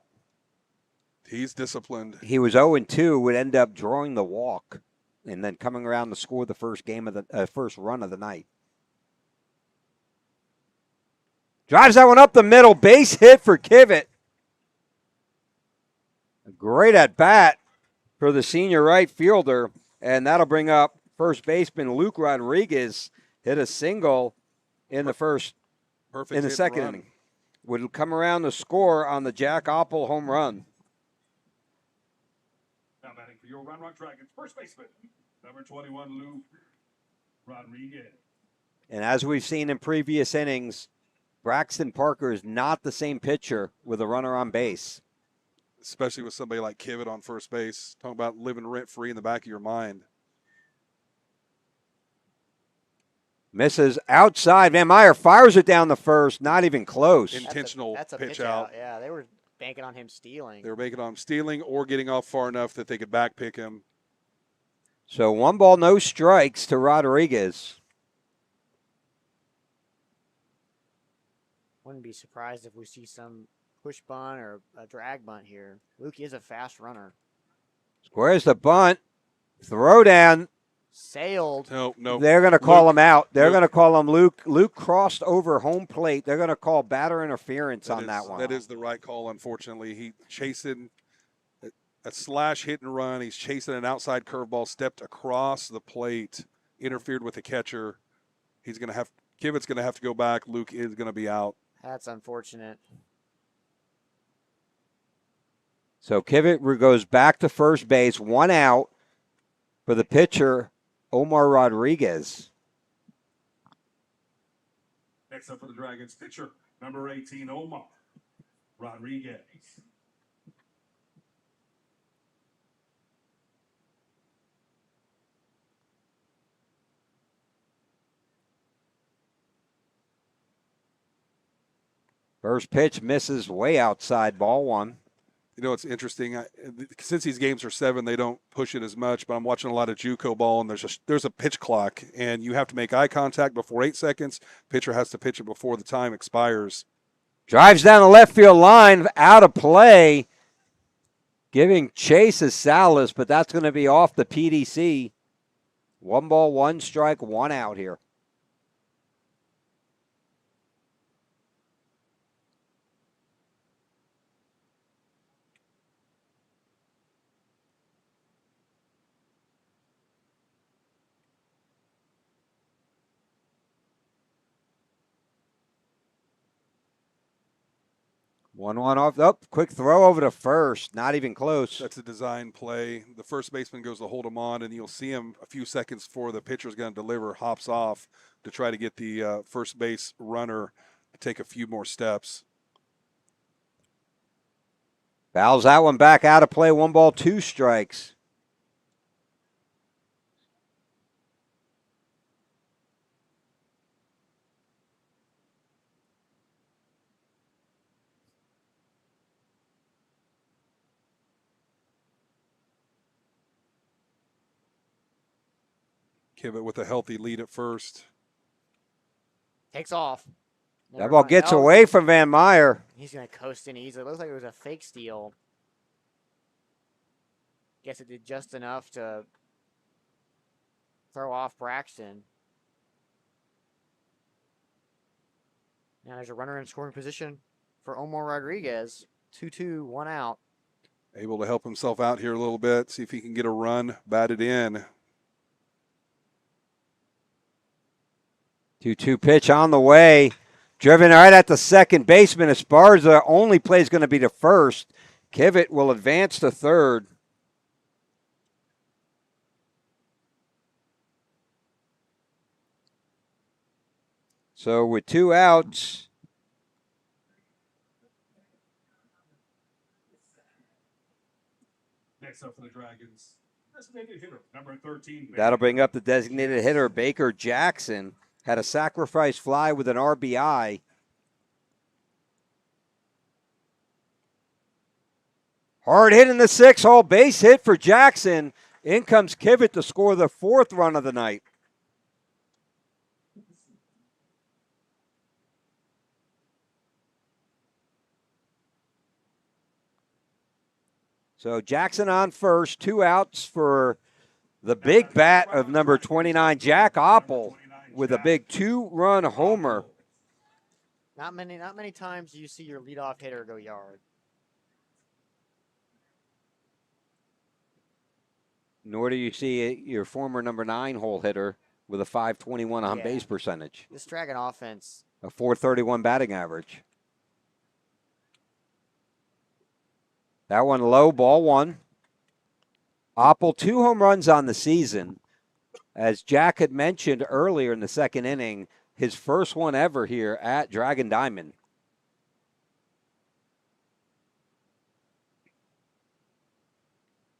[SPEAKER 3] He's disciplined.
[SPEAKER 1] He was 0-2, would end up drawing the walk, and then coming around to score the first game of the first run of the night. Drives that one up the middle, base hit for Kivett. A great at bat for the senior right fielder, and that'll bring up first baseman Luke Rodriguez. Hit a single in the first,
[SPEAKER 3] Perfect
[SPEAKER 1] in the
[SPEAKER 3] hit
[SPEAKER 1] second
[SPEAKER 3] and run.
[SPEAKER 1] inning. Would come around to score on the Jack Oppel home run.
[SPEAKER 5] Now batting for your Round Rock Dragons, first baseman, number 21, Luke Rodriguez.
[SPEAKER 1] And as we've seen in previous innings, Braxton Parker is not the same pitcher with a runner on base.
[SPEAKER 3] Especially with somebody like Kivett on first base. Talking about living rent-free in the back of your mind.
[SPEAKER 1] Misses outside. Van Meyer fires it down the first. Not even close.
[SPEAKER 3] Intentional
[SPEAKER 2] That's a
[SPEAKER 3] pitch out.
[SPEAKER 2] Yeah, they were banking on him stealing.
[SPEAKER 3] They were making on him stealing or getting off far enough that they could backpick him.
[SPEAKER 1] So 1 ball, no strikes to Rodriguez.
[SPEAKER 2] Wouldn't be surprised if we see some push bunt or a drag bunt here. Luke is a fast runner.
[SPEAKER 1] Squares the bunt. Throw down.
[SPEAKER 2] Sailed.
[SPEAKER 3] No.
[SPEAKER 1] They're going to call
[SPEAKER 3] Luke-
[SPEAKER 1] him out. They're
[SPEAKER 3] Luke-
[SPEAKER 1] going to call him Luke. Luke crossed over home plate. They're going to call batter interference on that one.
[SPEAKER 3] That is the right call, unfortunately. He chasing a slash hit and run. He's chasing an outside curveball, stepped across the plate, interfered with the catcher. Kivett's going to have to go back. Luke is going to be out.
[SPEAKER 2] That's unfortunate.
[SPEAKER 1] So Kivett goes back to first base, 1 out for the pitcher, Omar Rodriguez.
[SPEAKER 5] Next up for the Dragons, pitcher, number 18, Omar Rodriguez.
[SPEAKER 1] First pitch misses way outside, ball one.
[SPEAKER 3] You know, it's interesting. Since these games are 7, they don't push it as much. But I'm watching a lot of JUCO ball, and there's a pitch clock, and you have to make eye contact before 8 seconds. Pitcher has to pitch it before the time expires.
[SPEAKER 1] Drives down the left field line, out of play. Giving chase is Salas, but that's going to be off the PDC. 1 ball, 1 strike, 1 out here. One off. Oh, quick throw over to first. Not even close.
[SPEAKER 3] That's a design play. The first baseman goes to hold him on, and you'll see him a few seconds before the pitcher's going to deliver, hops off to try to get the first base runner to take a few more steps.
[SPEAKER 1] Fouls that one back out of play. 1 ball, 2 strikes.
[SPEAKER 3] Kivett with a healthy lead at first.
[SPEAKER 2] Takes off.
[SPEAKER 1] That
[SPEAKER 2] Never
[SPEAKER 1] ball
[SPEAKER 2] mind.
[SPEAKER 1] gets
[SPEAKER 2] Oh,
[SPEAKER 1] away from Van Meyer.
[SPEAKER 2] He's going to coast in easily. It looks like it was a fake steal. Guess it did just enough to throw off Braxton. Now there's a runner in scoring position for Omar Rodriguez. 2-2, 1 out.
[SPEAKER 3] Able to help himself out here a little bit, see if he can get a run batted in.
[SPEAKER 1] 2-2 pitch on the way. Driven right at the second baseman. Esparza only plays going to be to first. Kivett will advance to third. So with 2 outs,
[SPEAKER 5] Next up for the Dragons, designated hitter number 13.
[SPEAKER 1] that'll bring up the designated hitter, Baker Jackson. Had a sacrifice fly with an RBI. Hard hit in the 6-hole, base hit for Jackson. In comes Kivett to score the 4th run of the night. So Jackson on first, 2 outs for the big bat of number 29, Jack Oppel, with a big 2-run homer.
[SPEAKER 2] Not many times do you see your leadoff hitter go yard.
[SPEAKER 1] Nor do you see your former number 9 hole hitter with a 521 on base percentage,
[SPEAKER 2] This Dragon offense,
[SPEAKER 1] a 431 batting average. That one low, ball 1. Oppel 2 home runs on the season. As Jack had mentioned earlier in the 2nd inning, his first one ever here at Dragon Diamond.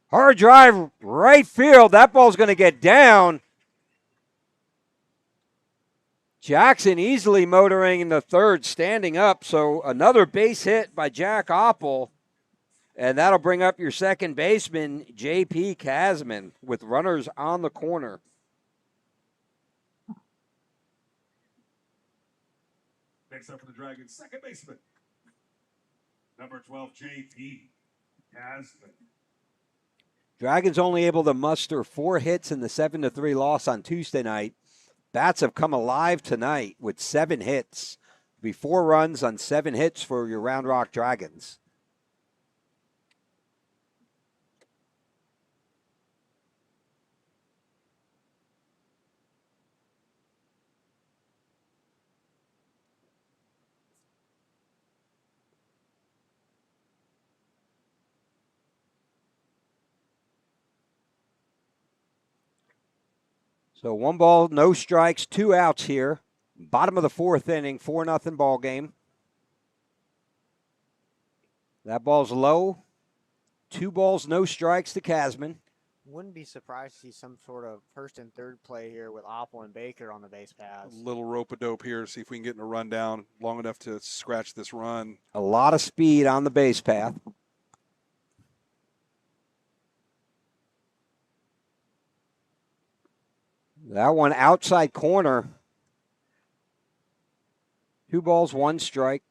[SPEAKER 1] Hard drive, right field. That ball's going to get down. Jackson easily motoring in the 3rd, standing up. So another base hit by Jack Oppel. And that'll bring up your second baseman, J.P. Kasman, with runners on the corner.
[SPEAKER 5] Next up for the Dragons, second baseman, number 12, J.P. Kasman.
[SPEAKER 1] Dragons only able to muster 4 hits in the 7-3 loss on Tuesday night. Bats have come alive tonight with 7 hits. Be 4 runs on 7 hits for your Round Rock Dragons. So 1 ball, no strikes, 2 outs here. Bottom of the 4th inning, 4-0 ball game. That ball's low. 2 balls, no strikes to Kasman.
[SPEAKER 2] wouldn't be surprised to see some sort of 1st and 3rd play here with Oppel and Baker on the base paths.
[SPEAKER 3] A little rope-a-dope here, see if we can get in a run down long enough to scratch this run.
[SPEAKER 1] A lot of speed on the base path. That one outside corner. 2 balls, 1 strike.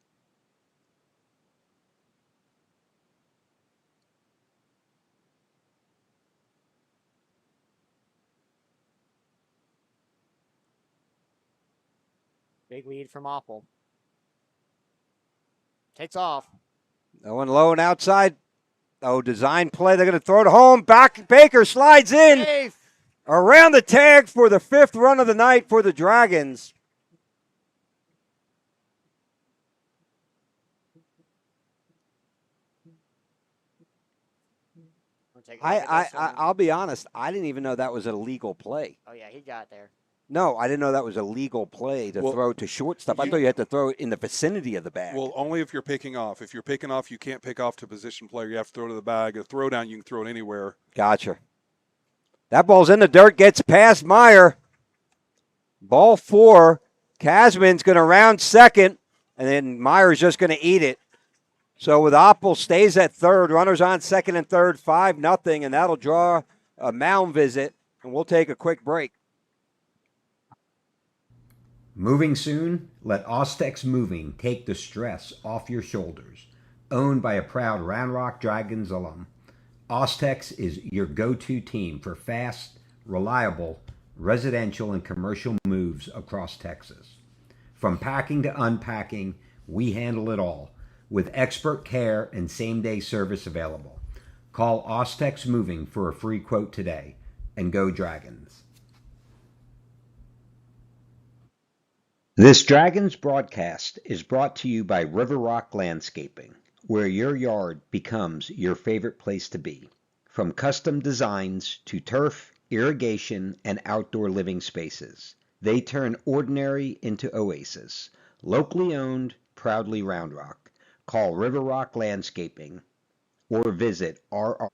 [SPEAKER 2] Big lead from Oppel. Takes off.
[SPEAKER 1] That one low and outside. Oh, design play. They're going to throw it home. Back. Baker slides in.
[SPEAKER 2] Safe.
[SPEAKER 1] Around the tag for the 5th run of the night for the Dragons. I'll be honest. I didn't even know that was a legal play.
[SPEAKER 2] Oh, yeah, he got there.
[SPEAKER 1] No, I didn't know that was a legal play to throw to shortstop. I thought you had to throw it in the vicinity of the bag.
[SPEAKER 3] Well, only if you're picking off. If you're picking off, you can't pick off to position player. You have to throw to the bag. A throw down, you can throw it anywhere.
[SPEAKER 1] Gotcha. That ball's in the dirt, gets past Meyer. Ball 4. Kasman's going to round second, and then Meyer's just going to eat it. So with Oppel stays at 3rd, runners on 2nd and 3rd, 5-0, and that'll draw a mound visit, and we'll take a quick break.
[SPEAKER 4] Moving soon? Let Austex Moving take the stress off your shoulders. Owned by a proud Round Rock Dragons alum, Ostex is your go-to team for fast, reliable, residential and commercial moves across Texas. From packing to unpacking, we handle it all, with expert care and same-day service available. Call Ostex Moving for a free quote today, and go Dragons. This Dragons broadcast is brought to you by River Rock Landscaping, where your yard becomes your favorite place to be. From custom designs to turf, irrigation, and outdoor living spaces, they turn ordinary into oasis. Locally owned, proudly Round Rock. Call River Rock Landscaping or visit our.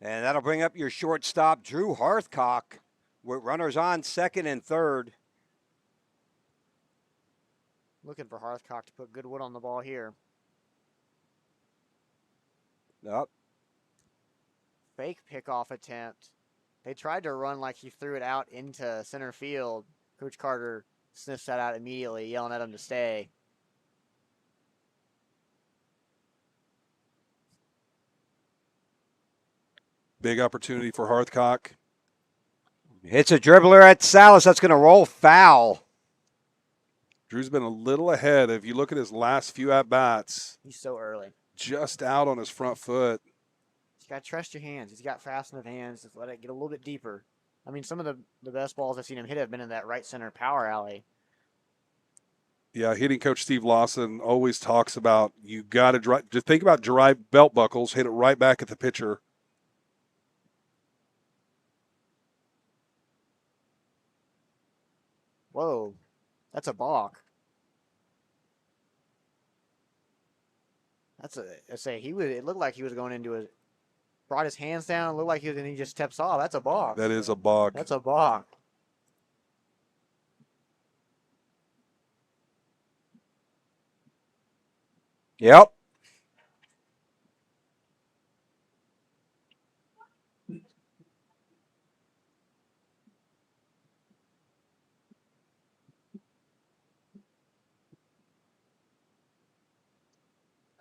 [SPEAKER 1] And that'll bring up your shortstop, Drew Hearthcock, with runners on second and third.
[SPEAKER 2] Looking for Hearthcock to put good wood on the ball here.
[SPEAKER 1] Up.
[SPEAKER 2] Fake pickoff attempt. They tried to run like he threw it out into center field. Coach Carter sniffs that out immediately, yelling at him to stay.
[SPEAKER 3] Big opportunity for Hearthcock.
[SPEAKER 1] Hits a dribbler at Salas. That's going to roll foul.
[SPEAKER 3] Drew's been a little ahead. If you look at his last few at-bats,
[SPEAKER 2] He's so early.
[SPEAKER 3] just out on his front foot.
[SPEAKER 2] He's got to trust your hands. He's got fast enough hands. Just let it get a little bit deeper. I mean, some of the best balls I've seen him hit have been in that right center power alley.
[SPEAKER 3] Yeah, hitting coach Steve Lawson always talks about you got to drive. Just think about dry belt buckles, hit it right back at the pitcher.
[SPEAKER 2] Whoa, that's a balk. It looked like he was going into his, brought his hands down, looked like he was, and he just steps off. That's a balk.
[SPEAKER 3] That is a balk.
[SPEAKER 2] That's a balk.
[SPEAKER 1] Yep.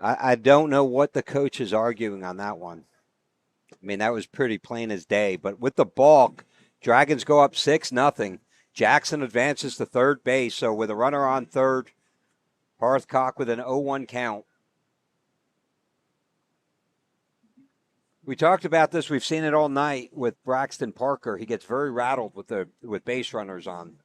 [SPEAKER 1] I don't know what the coach is arguing on that one. I mean, that was pretty plain as day. But with the balk, Dragons go up 6-0. Jackson advances to third base. So with a runner on third, Hearthcock with an 0-1 count. We talked about this. We've seen it all night with Braxton Parker. He gets very rattled with base runners on.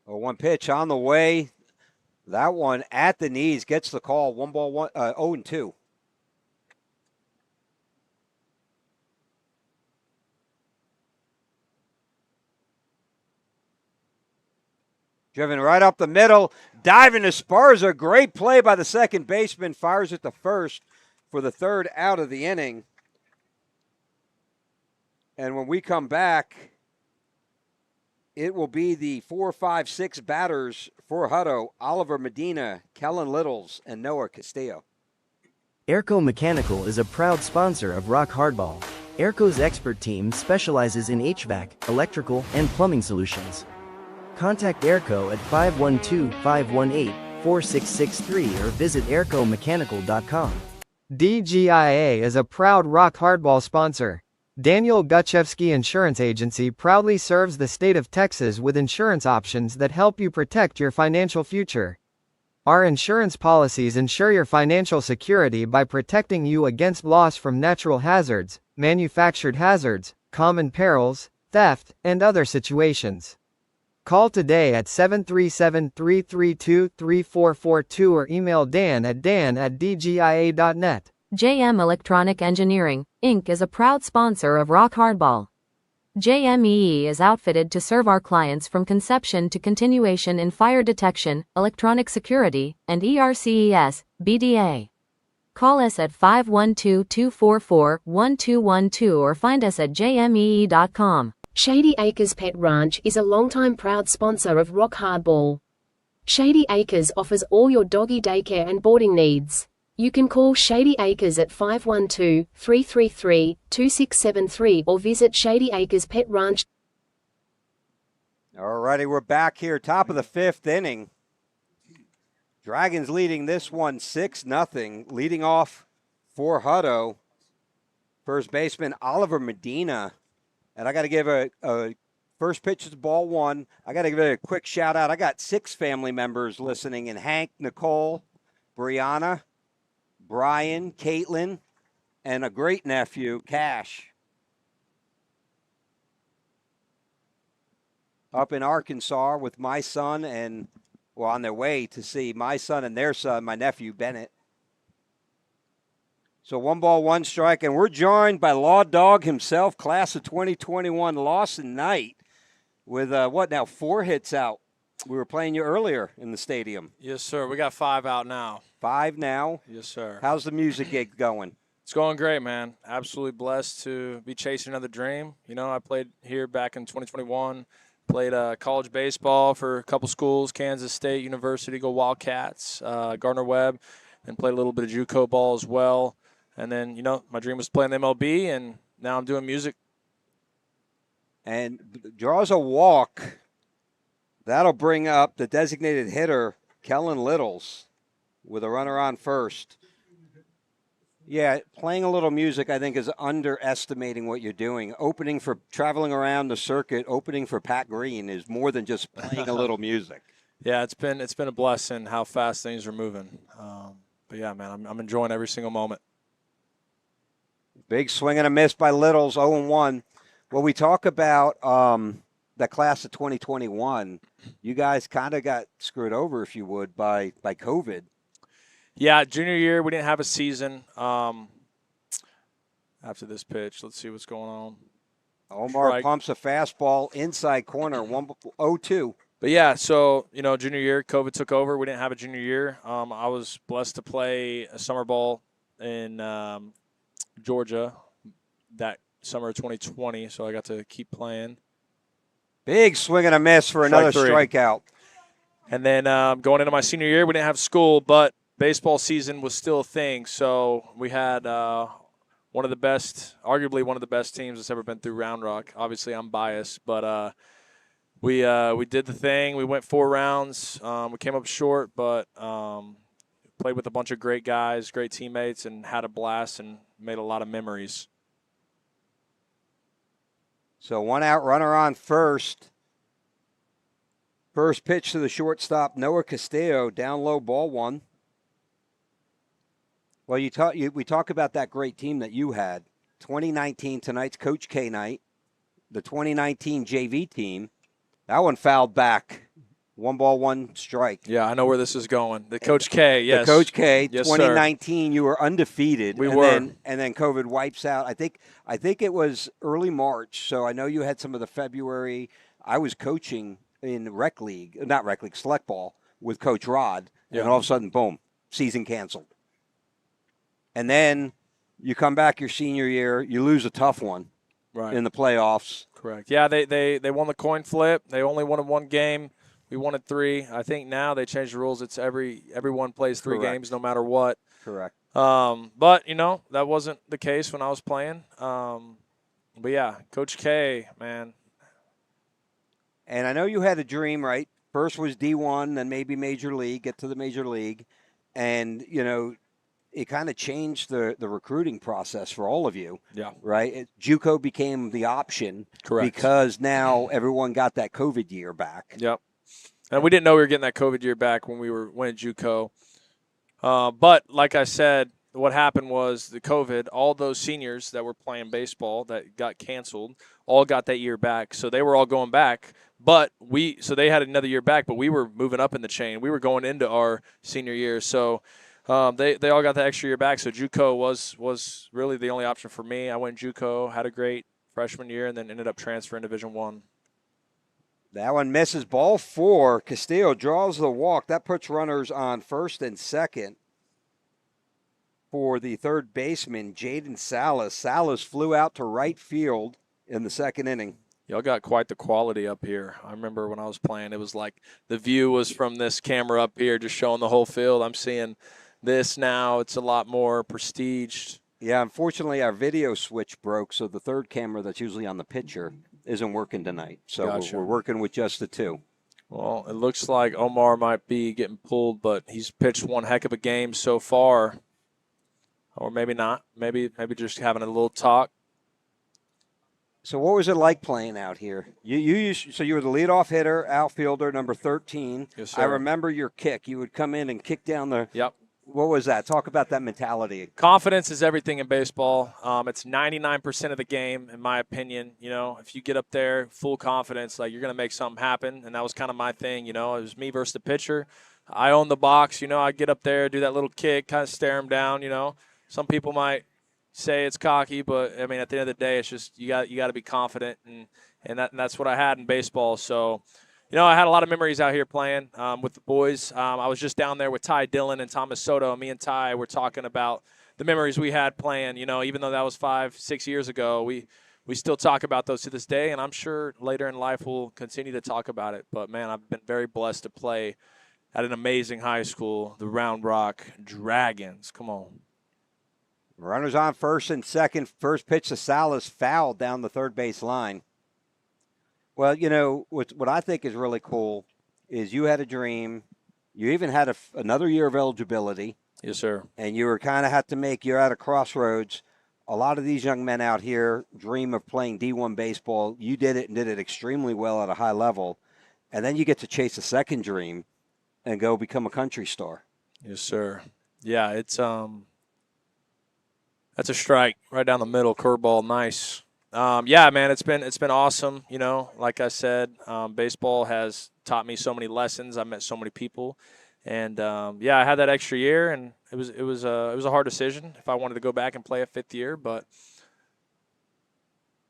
[SPEAKER 1] One pitch on the way. That one at the knees gets the call. 0-2. Driven right up the middle. Diving to Sparza. Great play by the second baseman. Fires at the first for the third out of the inning. And when we come back, it will be the 4, 5, 6 batters for Hutto: Oliver Medina, Kellen Littles, and Noah Castillo.
[SPEAKER 6] Airco Mechanical is a proud sponsor of Rock Hardball. Airco's expert team specializes in HVAC, electrical, and plumbing solutions. Contact Airco at 512-518-4663 or visit aircomechanical.com.
[SPEAKER 7] DGIA is a proud Rock Hardball sponsor. Daniel Gutchevsky Insurance Agency proudly serves the state of Texas with insurance options that help you protect your financial future. Our insurance policies ensure your financial security by protecting you against loss from natural hazards, manufactured hazards, common perils, theft, and other situations. Call today at 737-332-3442 or email dan@dgia.net.
[SPEAKER 8] JM Electronic Engineering, Inc. is a proud sponsor of Rock Hardball. JMEE is outfitted to serve our clients from conception to continuation in fire detection, electronic security, and ERCES, BDA. Call us at 512-244-1212 or find us at jmee.com.
[SPEAKER 9] Shady Acres Pet Ranch is a longtime proud sponsor of Rock Hardball. Shady Acres offers all your doggy daycare and boarding needs. You can call Shady Acres at 512-333-2673 or visit Shady Acres Pet Ranch.
[SPEAKER 1] All righty, we're back here, top of the 5th inning. Dragons leading this one 6-0. Leading off for Hutto, first baseman Oliver Medina. And I got to give a first pitch is ball 1. I got to give it a quick shout out. I got 6 family members listening, and Hank, Nicole, Brianna, Brian, Caitlin, and a great nephew, Cash. Up in Arkansas with my son and, well, on their way to see my son and their son, my nephew, Bennett. So 1 ball, 1 strike, and we're joined by Law Dog himself, class of 2021, Lawson Knight, with, 4 hits out. We were playing you earlier in the stadium.
[SPEAKER 10] Yes, sir. We got 5 out now.
[SPEAKER 1] 5 now?
[SPEAKER 10] Yes, sir.
[SPEAKER 1] How's the music gig going?
[SPEAKER 10] It's going great, man. Absolutely blessed to be chasing another dream. You know, I played here back in 2021. Played college baseball for a couple schools, Kansas State University, go Wildcats, Gardner-Webb, and played a little bit of JUCO ball as well. And then, you know, my dream was playing the MLB, and now I'm doing music.
[SPEAKER 1] And draws a walk. That'll bring up the designated hitter, Kellen Littles, with a runner on first. Yeah, playing a little music, I think, is underestimating what you're doing. Opening for traveling around the circuit, opening for Pat Green is more than just playing a little music.
[SPEAKER 10] Yeah, it's been a blessing how fast things are moving. But yeah, man, I'm enjoying every single moment.
[SPEAKER 1] Big swing and a miss by Littles, 0-1. Well, we talk about that class of 2021. You guys kind of got screwed over, if you would, by COVID.
[SPEAKER 10] Yeah, junior year, we didn't have a season. After this pitch, let's see what's going on.
[SPEAKER 1] Omar
[SPEAKER 10] Strike.
[SPEAKER 1] pumps a fastball inside corner, 1-0-2.
[SPEAKER 10] But yeah, so, you know, junior year, COVID took over. We didn't have a junior year. I was blessed to play a summer ball in Georgia that summer of 2020, so I got to keep playing.
[SPEAKER 1] Big swing and a miss for another strikeout.
[SPEAKER 10] And then going into my senior year, we didn't have school, but baseball season was still a thing. So we had one of the best, arguably one of the best teams that's ever been through Round Rock. Obviously, I'm biased, but we did the thing. We went 4 rounds. We came up short, but played with a bunch of great guys, great teammates, and had a blast and made a lot of memories.
[SPEAKER 1] So 1 out, runner on first. First pitch to the shortstop, Noah Castillo, down low, ball 1. Well, we talk about that great team that you had. 2019, tonight's Coach K night. The 2019 JV team, that one fouled back. 1 ball, 1 strike.
[SPEAKER 10] Yeah, I know where this is going. The Coach K, yes.
[SPEAKER 1] The Coach K,
[SPEAKER 10] yes,
[SPEAKER 1] 2019, sir. You were undefeated.
[SPEAKER 10] We were.
[SPEAKER 1] And then COVID wipes out. I think it was early March, so I know you had some of the February. I was coaching in select ball with Coach Rod, and all of a sudden, boom, season canceled. And then you come back your senior year, you lose a tough one in the playoffs.
[SPEAKER 10] Correct. Yeah, they won the coin flip. They only won 1 game. We wanted 3. I think now they changed the rules. It's everyone plays 3 games no matter what.
[SPEAKER 1] Correct.
[SPEAKER 10] But, you know, that wasn't the case when I was playing. But, yeah, Coach K, man.
[SPEAKER 1] And I know you had a dream, right? First was D1, then maybe Major League, get to the Major League. And, you know, it kind of changed the recruiting process for all of you.
[SPEAKER 10] Yeah.
[SPEAKER 1] Right? JUCO became the option.
[SPEAKER 10] Correct.
[SPEAKER 1] Because now everyone got that COVID year back.
[SPEAKER 10] Yep. And we didn't know we were getting that COVID year back when we went at JUCO. But like I said, what happened was the COVID, all those seniors that were playing baseball that got canceled all got that year back. So they were all going back. But so they had another year back, but we were moving up in the chain. We were going into our senior year. So they all got that extra year back. So JUCO was really the only option for me. I went JUCO, had a great freshman year, and then ended up transferring to Division I.
[SPEAKER 1] That one misses, ball 4. Castillo draws the walk. That puts runners on first and second for the third baseman, Jaden Salas. Salas flew out to right field in the second inning.
[SPEAKER 10] Y'all got quite the quality up here. I remember when I was playing, it was like the view was from this camera up here just showing the whole field. I'm seeing this now. It's a lot more prestiged.
[SPEAKER 1] Yeah, unfortunately, our video switch broke, so the third camera that's usually on the pitcher isn't working tonight. So
[SPEAKER 10] Gotcha.
[SPEAKER 1] we're working with just the two.
[SPEAKER 10] Well, it looks like Omar might be getting pulled, but he's pitched one heck of a game so far. Or maybe not. Maybe just having a little talk.
[SPEAKER 1] So what was it like playing out here? So you were the leadoff hitter, outfielder, number 13.
[SPEAKER 10] Yes, sir.
[SPEAKER 1] I remember your kick. You would come in and kick down the.
[SPEAKER 10] Yep.
[SPEAKER 1] What was that? Talk about that mentality.
[SPEAKER 10] Confidence is everything in baseball. It's 99% of the game, in my opinion. You know, if you get up there full confidence, like you're going to make something happen. And that was kind of my thing. You know, it was me versus the pitcher. I own the box. You know, I get up there, do that little kick, kind of stare him down. You know, some people might say it's cocky, but I mean, at the end of the day, it's just you got to be confident, and that's what I had in baseball. So. You know, I had a lot of memories out here playing with the boys. I was just down there with Ty Dillon and Thomas Soto. Me and Ty were talking about the memories we had playing. You know, even though that was 5-6 years ago, we still talk about those to this day, and I'm sure later in life we'll continue to talk about it. But, man, I've been very blessed to play at an amazing high school, the Round Rock Dragons. Come on.
[SPEAKER 1] Runners on first and second. First pitch to Salas, fouled down the third base line. Well, you know, what I think is really cool is you had a dream. You even had another year of eligibility.
[SPEAKER 10] Yes, sir.
[SPEAKER 1] And you were kind of had to you're at a crossroads. A lot of these young men out here dream of playing D1 baseball. You did it and did it extremely well at a high level. And then you get to chase a second dream and go become a country star.
[SPEAKER 10] Yes, sir. Yeah, it's that's a strike right down the middle, curveball, nice. Yeah, man, it's been awesome. You know, like I said, baseball has taught me so many lessons. I met so many people, and yeah, I had that extra year, and it was a hard decision if I wanted to go back and play a fifth year. But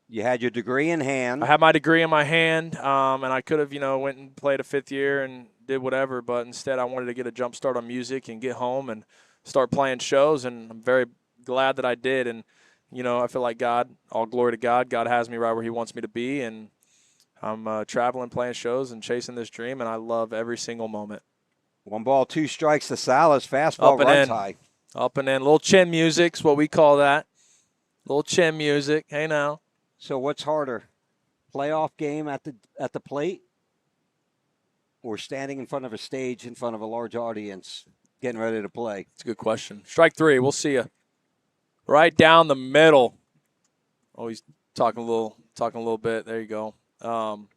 [SPEAKER 1] you had your degree in hand.
[SPEAKER 10] I had my degree in my hand, and I could have went and played a fifth year and did whatever. But instead, I wanted to get a jump start on music and get home and start playing shows, and I'm very glad that I did. And you know, I feel like God, all glory to God. God has me right where he wants me to be, and I'm traveling, playing shows, and chasing this dream, and I love every single moment.
[SPEAKER 1] 1 ball, 2 strikes to Salas. Fastball runs high.
[SPEAKER 10] Up and in. Little chin music's what we call that. Little chin music. Hey, now.
[SPEAKER 1] So what's harder, playoff game at the plate or standing in front of a stage in front of a large audience getting ready to play?
[SPEAKER 10] It's a good question. Strike 3. We'll see you. Right down the middle. Oh, he's talking a little bit. There you go. I'm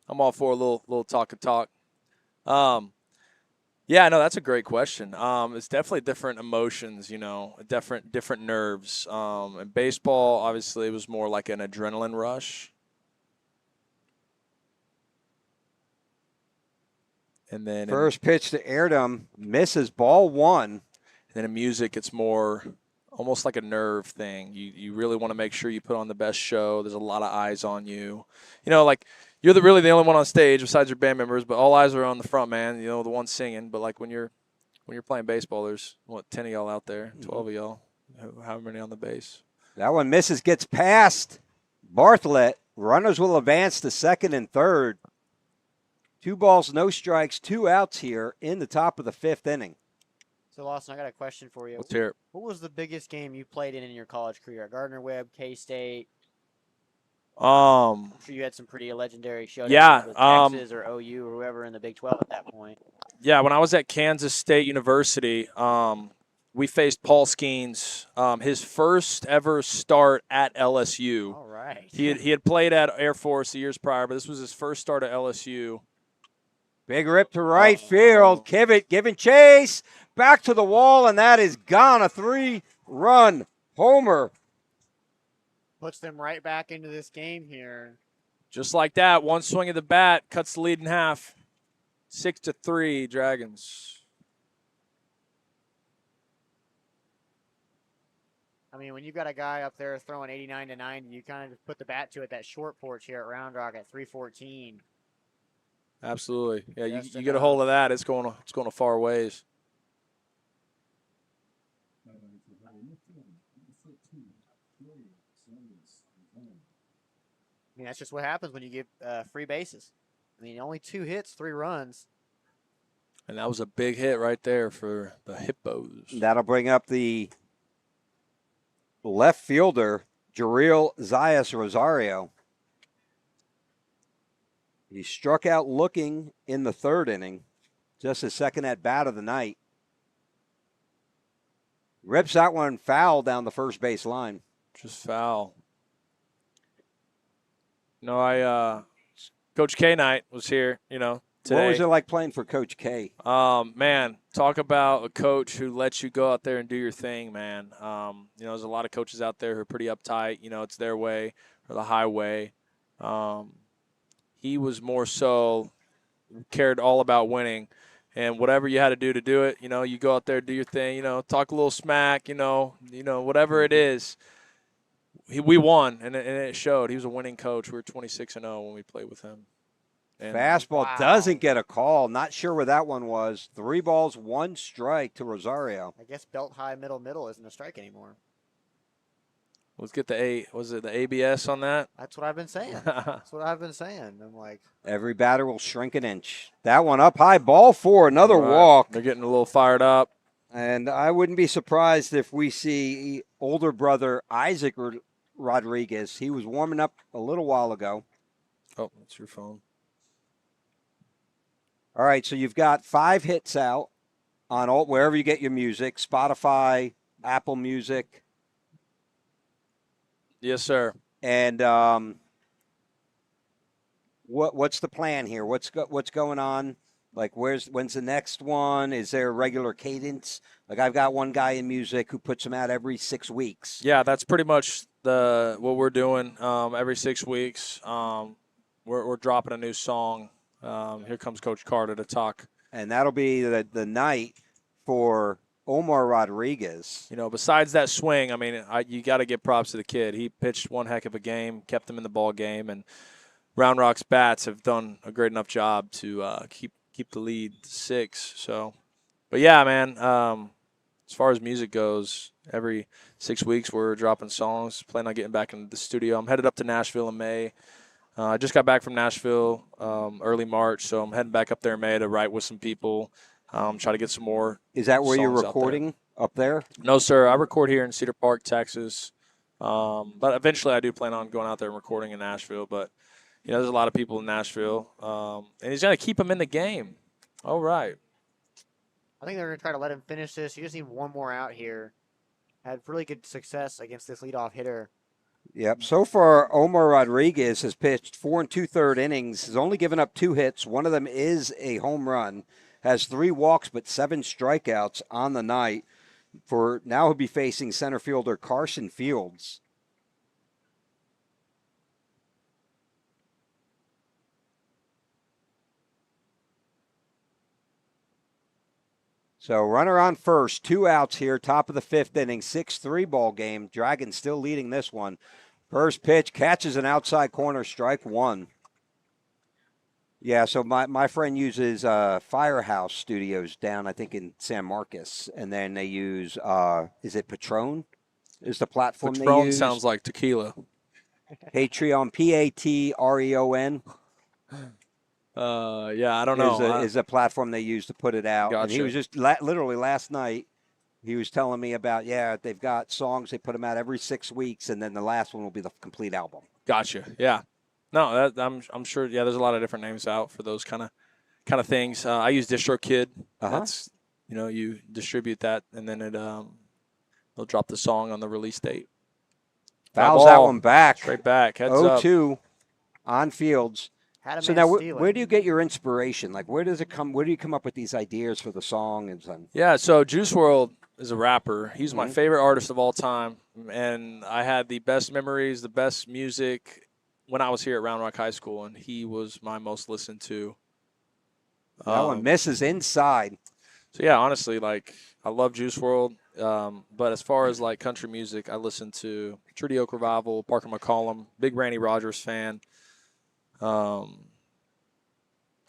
[SPEAKER 10] all for a little talk. Yeah, no, that's a great question. It's definitely different emotions, you know, different nerves. And baseball, obviously, was more like an adrenaline rush. And then
[SPEAKER 1] first pitch to Erdem, misses, ball 1.
[SPEAKER 10] And then in music, it's more almost like a nerve thing. You really want to make sure you put on the best show. There's a lot of eyes on you. You know, like you're really the only one on stage besides your band members, but all eyes are on the front man, you know, the one singing. But like when you're playing baseball, there's 10 of y'all out there, 12 of y'all, however many on the base.
[SPEAKER 1] That one misses, gets past Bartlett. Runners will advance to second and third. 2 balls, no strikes, 2 outs here in the top of the 5th inning.
[SPEAKER 2] So, Lawson, I got a question for you.
[SPEAKER 10] Let's hear it.
[SPEAKER 2] What was the biggest game you played in your college career? Gardner-Webb, K-State? I'm sure you had some pretty legendary showdowns with Texas or OU or whoever in the Big 12 at that point.
[SPEAKER 10] Yeah, when I was at Kansas State University, we faced Paul Skeens, his first ever start at LSU.
[SPEAKER 2] All right.
[SPEAKER 10] He had played at Air Force the years prior, but this was his first start at LSU.
[SPEAKER 1] Big rip to right field. Kivett giving chase. Back to the wall, and that is gone. A 3-run homer.
[SPEAKER 2] Puts them right back into this game here.
[SPEAKER 10] Just like that, one swing of the bat cuts the lead in half. 6-3, Dragons.
[SPEAKER 2] I mean, when you've got a guy up there throwing 89 to 90, you kind of just put the bat to it, that short porch here at Round Rock at 314.
[SPEAKER 10] Absolutely. Yeah, you get a hold of that, it's going a far ways.
[SPEAKER 2] I mean, that's just what happens when you give free bases. I mean, only 2 hits, 3 runs.
[SPEAKER 10] And that was a big hit right there for the Hippos.
[SPEAKER 1] That'll bring up the left fielder, Jareel Zayas Rosario. He struck out looking in the third inning, just his second at bat of the night. Rips that one foul down the first base line.
[SPEAKER 10] Just foul. No, Coach K Knight was here, today.
[SPEAKER 1] What was it like playing for Coach K?
[SPEAKER 10] Man, talk about a coach who lets you go out there and do your thing, man. There's a lot of coaches out there who are pretty uptight. It's their way or the highway. He was more so cared all about winning, and whatever you had to do it. You go out there, do your thing. Talk a little smack. Whatever it is. We won, and it showed. He was a winning coach. We were 26-0 when we played with him. And
[SPEAKER 1] Fastball doesn't get a call. Not sure where that one was. 3 balls, 1 strike to Rosario.
[SPEAKER 2] I guess belt high, middle isn't a strike anymore.
[SPEAKER 10] Let's get the ABS on that?
[SPEAKER 2] That's what I've been saying. I'm like,
[SPEAKER 1] every batter will shrink an inch. That one up high, ball 4, another walk.
[SPEAKER 10] They're getting a little fired up.
[SPEAKER 1] And I wouldn't be surprised if we see older brother Isaac Rodriguez. He was warming up a little while ago.
[SPEAKER 10] Oh, that's your phone.
[SPEAKER 1] All right, so you've got 5 hits out on wherever you get your music, Spotify, Apple Music.
[SPEAKER 10] Yes, sir.
[SPEAKER 1] And what's the plan here? What's going on? Like, when's the next one? Is there a regular cadence? Like, I've got one guy in music who puts them out every 6 weeks.
[SPEAKER 10] Yeah, that's pretty much what we're doing every 6 weeks. We're dropping a new song. Here comes Coach Carter to talk.
[SPEAKER 1] And that'll be the night for Omar Rodriguez.
[SPEAKER 10] Besides that swing, I mean, you got to give props to the kid. He pitched one heck of a game, kept them in the ball game, and Round Rock's bats have done a great enough job to keep the lead 6. So, but yeah, man, as far as music goes, every 6 weeks we're dropping songs, planning on getting back into the studio. I'm headed up to Nashville in May. I just got back from Nashville early March, so I'm heading back up there in May to write with some people, try to get some more.
[SPEAKER 1] Is that where you're recording up there?
[SPEAKER 10] No, sir. I record here in Cedar Park, Texas. But eventually I do plan on going out there and recording in Nashville. But, there's a lot of people in Nashville. And he's going to keep them in the game. All right.
[SPEAKER 2] I think they're going to try to let him finish this. You just need one more out here. Had really good success against this leadoff hitter.
[SPEAKER 1] Yep. So far, Omar Rodriguez has pitched 4 2/3 innings. Has only given up 2 hits. One of them is a home run. Has 3 walks but 7 strikeouts on the night. For now, he'll be facing center fielder Carson Fields. So runner on first, 2 outs here, top of the 5th inning, 6-3 ball game. Dragons still leading this one. First pitch, catches an outside corner, strike 1. Yeah, so my friend uses Firehouse Studios down, I think, in San Marcos. And then they use, is it Patron? Is the platform they use?
[SPEAKER 10] Patron sounds like tequila.
[SPEAKER 1] Patreon, Patreon.
[SPEAKER 10] Yeah, I don't know.
[SPEAKER 1] Is a platform they use to put it out.
[SPEAKER 10] Gotcha.
[SPEAKER 1] And he was just literally last night, he was telling me about, they've got songs, they put them out every 6 weeks, and then the last one will be the complete album.
[SPEAKER 10] Gotcha. Yeah. No, I'm sure. Yeah, there's a lot of different names out for those kind of things. I use DistroKid. That's you distribute that, and then they'll drop the song on the release date.
[SPEAKER 1] Fouls that one back.
[SPEAKER 10] Straight back. Heads up.
[SPEAKER 1] 0-2 on Fields. So now, where do you get your inspiration? Like, where does it come? Where do you come up with these ideas for the song and something?
[SPEAKER 10] Yeah, so Juice WRLD is a rapper. He's my favorite artist of all time, and I had the best memories, the best music when I was here at Round Rock High School, and he was my most listened to.
[SPEAKER 1] That one misses inside.
[SPEAKER 10] So yeah, honestly, like, I love Juice WRLD, but as far as like country music, I listen to Trudy Oak Revival, Parker McCollum, big Randy Rogers fan.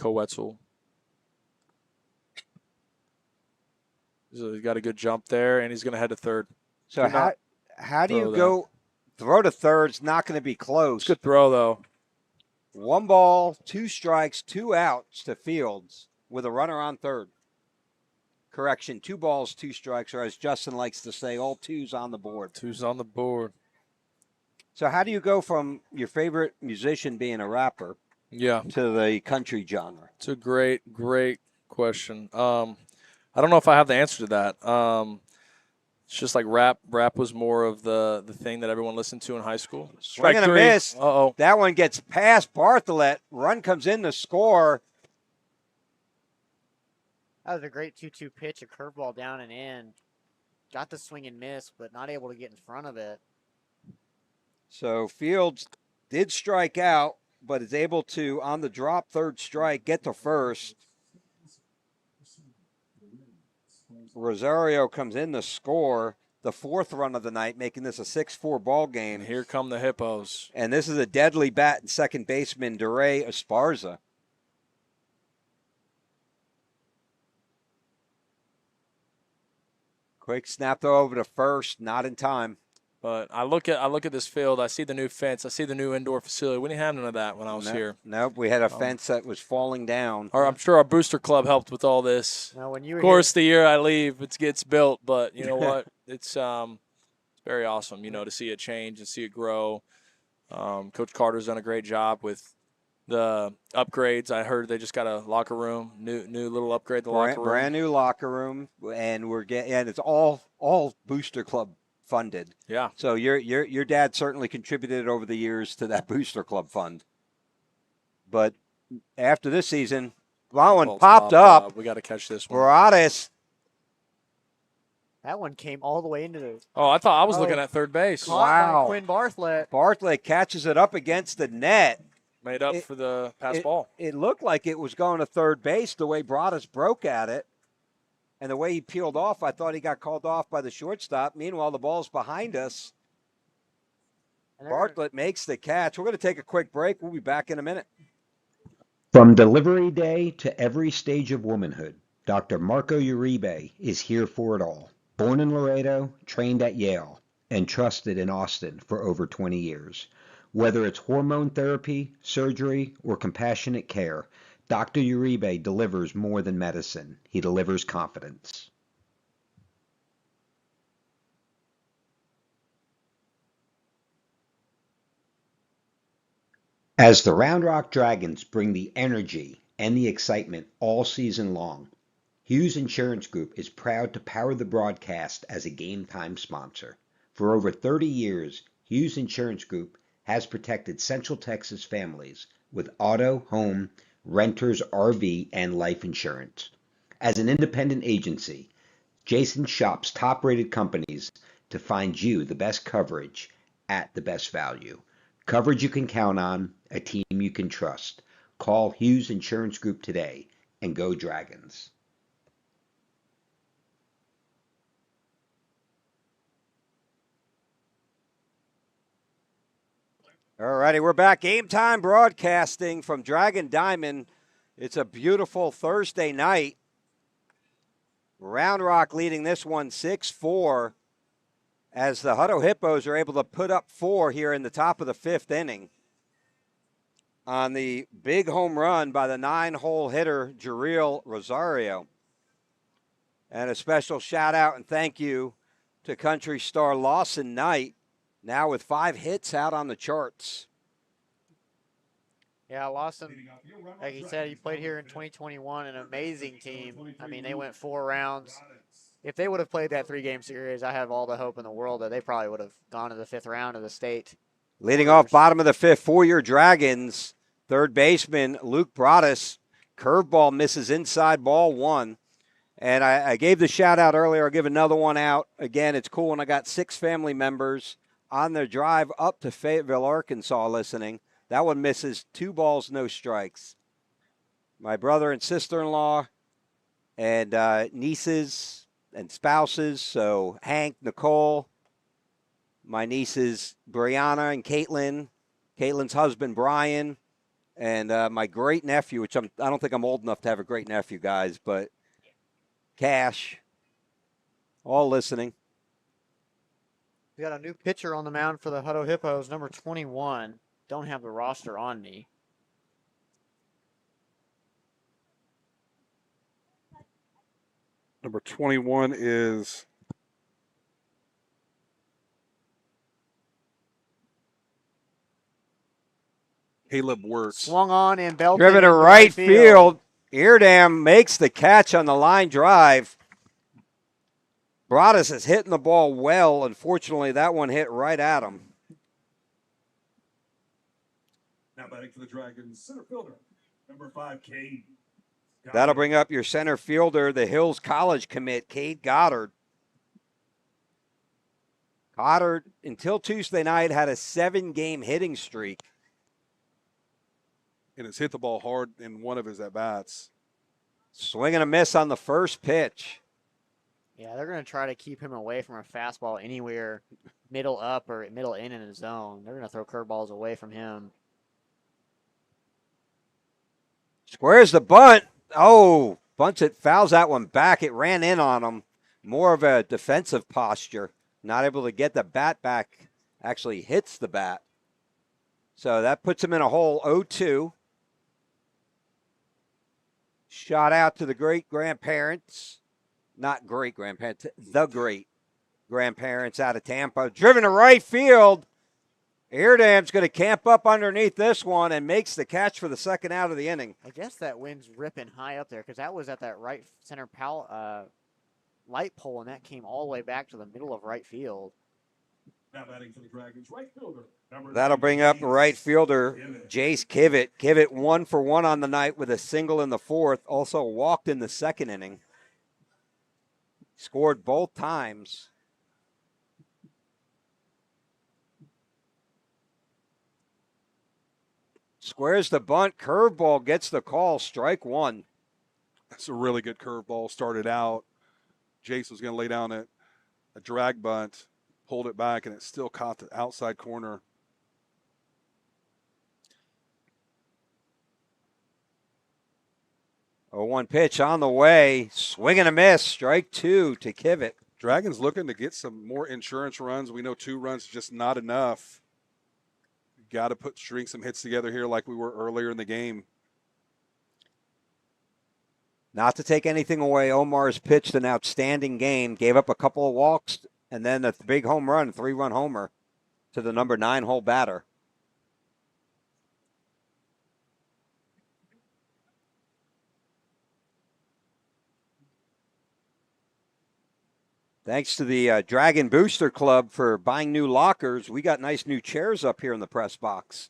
[SPEAKER 10] Wetzel. So he's got a good jump there, and he's going to head to third.
[SPEAKER 1] So how do you go? Throw to third's not going to be close.
[SPEAKER 10] Good throw, though.
[SPEAKER 1] 1 ball, 2 strikes, 2 outs to Fields with a runner on third. Correction, 2 balls, 2 strikes, or as Justin likes to say, all 2s on the board.
[SPEAKER 10] 2s on the board.
[SPEAKER 1] So how do you go from your favorite musician being a rapper to the country genre?
[SPEAKER 10] It's a great question. I don't know if I have the answer to that. It's just like rap. Rap was more of the thing that everyone listened to in high school.
[SPEAKER 1] Swing and a miss.
[SPEAKER 10] Uh-oh.
[SPEAKER 1] That one gets past Bartlett. Run comes in to score.
[SPEAKER 2] That was a great 2-2 pitch, a curveball down and in. Got the swing and miss, but not able to get in front of it.
[SPEAKER 1] So Fields did strike out, but is able to, on the drop third strike, get to first. Rosario comes in to score the fourth run of the night, making this a 6-4 ball game.
[SPEAKER 10] And here come the Hippos.
[SPEAKER 1] And this is a deadly bat and second baseman, DeRay Esparza. Quick snap throw over to first, not in time.
[SPEAKER 10] But I look at this field. I see the new fence. I see the new indoor facility. We didn't have none of that when I was here.
[SPEAKER 1] Nope, we had a fence that was falling down.
[SPEAKER 10] Or I'm sure our booster club helped with all this.
[SPEAKER 2] No, when you were
[SPEAKER 10] of course,
[SPEAKER 2] here,
[SPEAKER 10] the year I leave, it gets built. But you know what? It's very awesome. To see it change and see it grow. Coach Carter's done a great job with the upgrades. I heard they just got a locker room, new little upgrade. Locker room,
[SPEAKER 1] brand new locker room, and it's all booster club funded.
[SPEAKER 10] Yeah.
[SPEAKER 1] So your dad certainly contributed over the years to that booster club fund. But after this season, that one popped up.
[SPEAKER 10] We got to catch this one.
[SPEAKER 1] Baradas.
[SPEAKER 2] that one came all the way into the.
[SPEAKER 10] Oh, I thought I was looking at third base.
[SPEAKER 2] Caught by Quinn Bartlett.
[SPEAKER 1] Bartlett catches it up against the net.
[SPEAKER 10] Made up for the pass ball.
[SPEAKER 1] It looked like it was going to third base the way Baradas broke at it. And the way he peeled off, I thought he got called off by the shortstop. Meanwhile, the ball's behind us. Bartlett makes the catch. We're going to take a quick break. We'll be back in a minute.
[SPEAKER 4] From delivery day to every stage of womanhood, Dr. Marco Uribe is here for it all. Born in Laredo, trained at Yale, and trusted in Austin for over 20 years. Whether it's hormone therapy, surgery, or compassionate care, Dr. Uribe delivers more than medicine. He delivers confidence. As the Round Rock Dragons bring the energy and the excitement all season long, Hughes Insurance Group is proud to power the broadcast as a game time sponsor. For over 30 years, Hughes Insurance Group has protected Central Texas families with auto, home, renters, RV, and life insurance. As an independent agency, Jason shops top-rated companies to find you the best coverage at the best value. Coverage you can count on, a team you can trust. Call Hughes Insurance Group today and go Dragons.
[SPEAKER 1] All righty, we're back. Game time broadcasting from Dragon Diamond. It's a beautiful Thursday night. Round Rock leading this one 6-4 as the Hutto Hippos are able to put up 4 here in the top of the 5th inning on the big home run by the 9-hole hitter, Jeriel Rosario. And a special shout out and thank you to country star Lawson Knight, now with 5 hits out on the charts.
[SPEAKER 2] Yeah, Lawson, like he said, he played here in 2021, an amazing team. I mean, they went 4 rounds. If they would have played that 3-game series, I have all the hope in the world that they probably would have gone to the 5th round of the state.
[SPEAKER 1] Leading off bottom of the 5th for your Dragons, third baseman Luke Broadus. Curveball misses inside, ball 1. And I gave the shout out earlier. I'll give another one out. Again, it's cool when I got 6 family members on their drive up to Fayetteville, Arkansas listening. That one misses 2 balls, no strikes. My brother and sister-in-law and nieces and spouses. So Hank, Nicole, my nieces Brianna and Caitlin, Caitlin's husband Brian, and my great nephew, which I don't think I'm old enough to have a great nephew, guys, but Cash, all listening.
[SPEAKER 2] We got a new pitcher on the mound for the Hutto Hippos, number 21. Don't have the roster on me.
[SPEAKER 3] Number 21 is Caleb Wirtz.
[SPEAKER 2] Swung on and belted.
[SPEAKER 1] Driven to
[SPEAKER 2] into
[SPEAKER 1] right field. Eardam makes the catch on the line drive. Broadus is hitting the ball well. Unfortunately, that one hit right at him.
[SPEAKER 5] Now batting for the Dragons, center fielder, number 5, Cade.
[SPEAKER 1] That'll bring up your center fielder, the Hills College commit, Cade Goddard. Goddard, until Tuesday night, had a 7-game hitting streak.
[SPEAKER 3] And has hit the ball hard in one of his at-bats.
[SPEAKER 1] Swing and a miss on the first pitch.
[SPEAKER 2] Yeah, they're going to try to keep him away from a fastball anywhere middle up or middle in the zone. They're going to throw curveballs away from him.
[SPEAKER 1] Squares the bunt. Oh, bunts it, fouls that one back. It ran in on him. More of a defensive posture. Not able to get the bat back. Actually hits the bat. So that puts him in a hole 0-2. Shot out to the great-grandparents. Not great-grandparents, the great-grandparents out of Tampa. Driven to right field. Eardam's going to camp up underneath this one and makes the catch for the second out of the inning.
[SPEAKER 2] I guess that wind's ripping high up there because that was at that right center light pole, and that came all the way back to the middle of right field.
[SPEAKER 5] Now batting for the Dragons, right fielder, number
[SPEAKER 1] That'll
[SPEAKER 5] 9,
[SPEAKER 1] bring up
[SPEAKER 5] Jace
[SPEAKER 1] right fielder
[SPEAKER 5] Kivett.
[SPEAKER 1] Jace Kivett. Kivett 1 for 1 on the night with a single in the fourth. Also walked in the second inning. Scored both times. Squares the bunt. Curveball gets the call. Strike one.
[SPEAKER 3] That's a really good curveball. Started out. Jace was going to lay down a drag bunt, pulled it back, and it still caught the outside corner.
[SPEAKER 1] A 1 pitch on the way. Swing and a miss. Strike two to Kivett.
[SPEAKER 3] Dragons looking to get some more insurance runs. We know 2 runs is just not enough. Got to string some hits together here like we were earlier in the game.
[SPEAKER 1] Not to take anything away, Omar's pitched an outstanding game. Gave up a couple of walks and then a big home run, 3-run homer to the number 9 hole batter. Thanks to the Dragon Booster Club for buying new lockers. We got nice new chairs up here in the press box.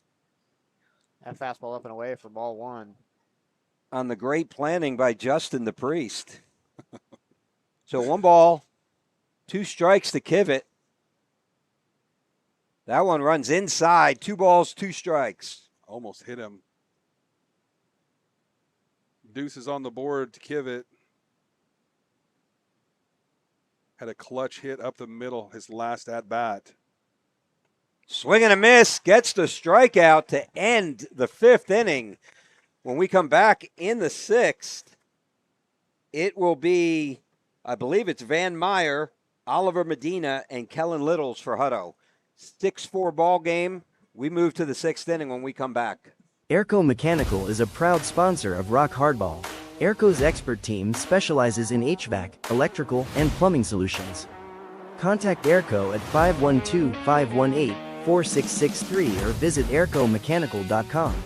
[SPEAKER 2] That fastball up and away for ball 1.
[SPEAKER 1] On the great planning by Justin the Priest. So 1 ball, 2 strikes to Kivett. That one runs inside. 2 balls, 2 strikes.
[SPEAKER 3] Almost hit him. Deuce is on the board to Kivett. Had a clutch hit up the middle, his last at-bat.
[SPEAKER 1] Swing and a miss, gets the strikeout to end the 5th inning. When we come back in the 6th, it will be, I believe it's Van Meyer, Oliver Medina, and Kellen Littles for Hutto. 6-4 ball game. We move to the 6th inning when we come back.
[SPEAKER 6] Airco Mechanical is a proud sponsor of Rock Hardball. Airco's expert team specializes in HVAC, electrical, and plumbing solutions. Contact Airco at 512-518-4663 or visit aircomechanical.com.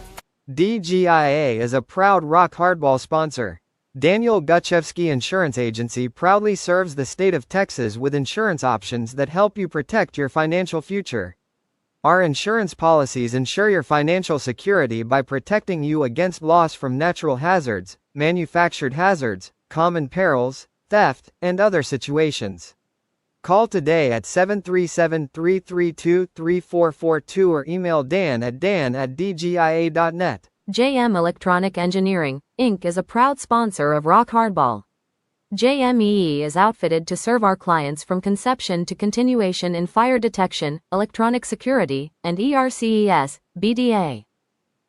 [SPEAKER 7] DGIA is a proud Rock Hardball sponsor. Daniel Gutchevsky Insurance Agency proudly serves the state of Texas with insurance options that help you protect your financial future. Our insurance policies ensure your financial security by protecting you against loss from natural hazards, manufactured hazards, common perils, theft, and other situations. Call today at 737-332-3442 or email dan@dgia.net.
[SPEAKER 8] JM Electronic Engineering, Inc. is a proud sponsor of Rock Hardball. JMEE is outfitted to serve our clients from conception to continuation in fire detection, electronic security, and ERCES, BDA.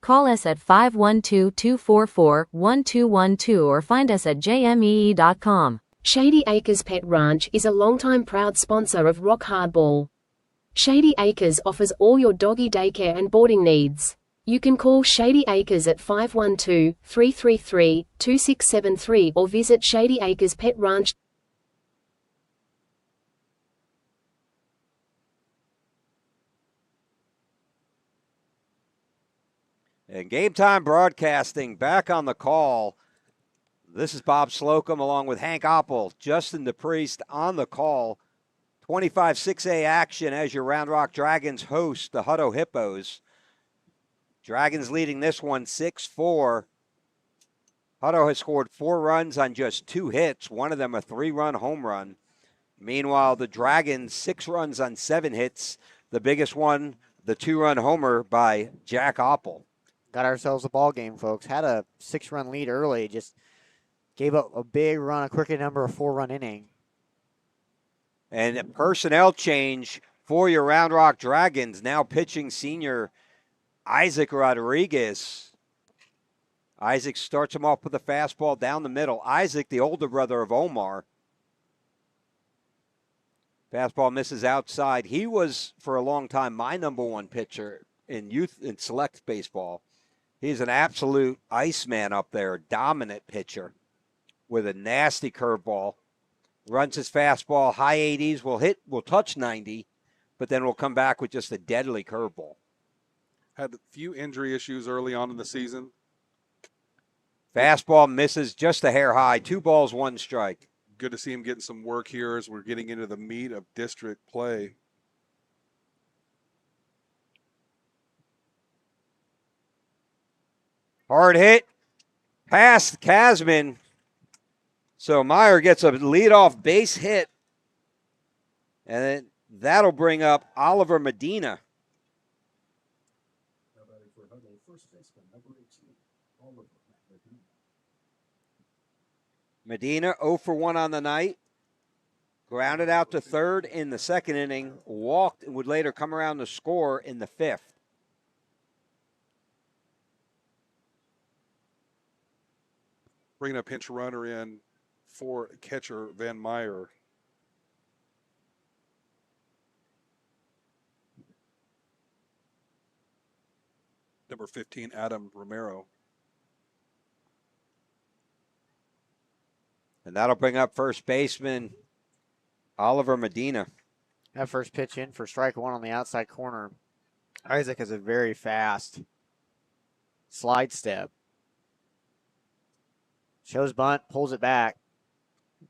[SPEAKER 8] Call us at 512-244-1212 or find us at jmee.com.
[SPEAKER 9] Shady Acres Pet Ranch is a longtime proud sponsor of Rock Hardball. Shady Acres offers all your doggy daycare and boarding needs. You can call Shady Acres at 512-333-2673 or visit Shady Acres Pet Ranch.
[SPEAKER 1] And Game Time Broadcasting back on the call. This is Bob Slocum along with Hank Oppel, Justin DePriest on the call. 25 6A action as your Round Rock Dragons host the Hutto Hippos. Dragons leading this one 6-4. Hutto has scored 4 runs on just 2 hits, one of them a 3-run home run. Meanwhile, the Dragons 6 runs on 7 hits, the biggest one, the 2-run homer by Jack Oppel.
[SPEAKER 2] Got ourselves a ball game, folks. Had a 6-run lead early, just gave up a big run, a cricket number, a 4-run inning.
[SPEAKER 1] And a personnel change for your Round Rock Dragons, now pitching senior Isaac Rodriguez. Isaac starts him off with a fastball down the middle. Isaac, the older brother of Omar. Fastball misses outside. He was, for a long time, my number 1 pitcher in youth and select baseball. He's an absolute iceman up there, dominant pitcher with a nasty curveball. Runs his fastball, high 80s, will touch 90, but then will come back with just a deadly curveball.
[SPEAKER 3] Had a few injury issues early on in the season.
[SPEAKER 1] Fastball misses just a hair high. 2 balls, 1 strike.
[SPEAKER 3] Good to see him getting some work here as we're getting into the meat of district play.
[SPEAKER 1] Hard hit, past Casman. So Meyer gets a leadoff base hit, and then that'll bring up Oliver Medina.
[SPEAKER 5] Now batting for Hutto, first baseman, number 18, Oliver Medina.
[SPEAKER 1] Medina 0 for 1 on the night. Grounded out to third in the 2nd inning, walked and would later come around to score in the 5th.
[SPEAKER 3] Bringing a pinch runner in for catcher Van Meyer. Number 15, Adam Romero.
[SPEAKER 1] And that'll bring up first baseman Oliver Medina.
[SPEAKER 2] That first pitch in for strike 1 on the outside corner. Isaac has a very fast slide step. Shows bunt, pulls it back.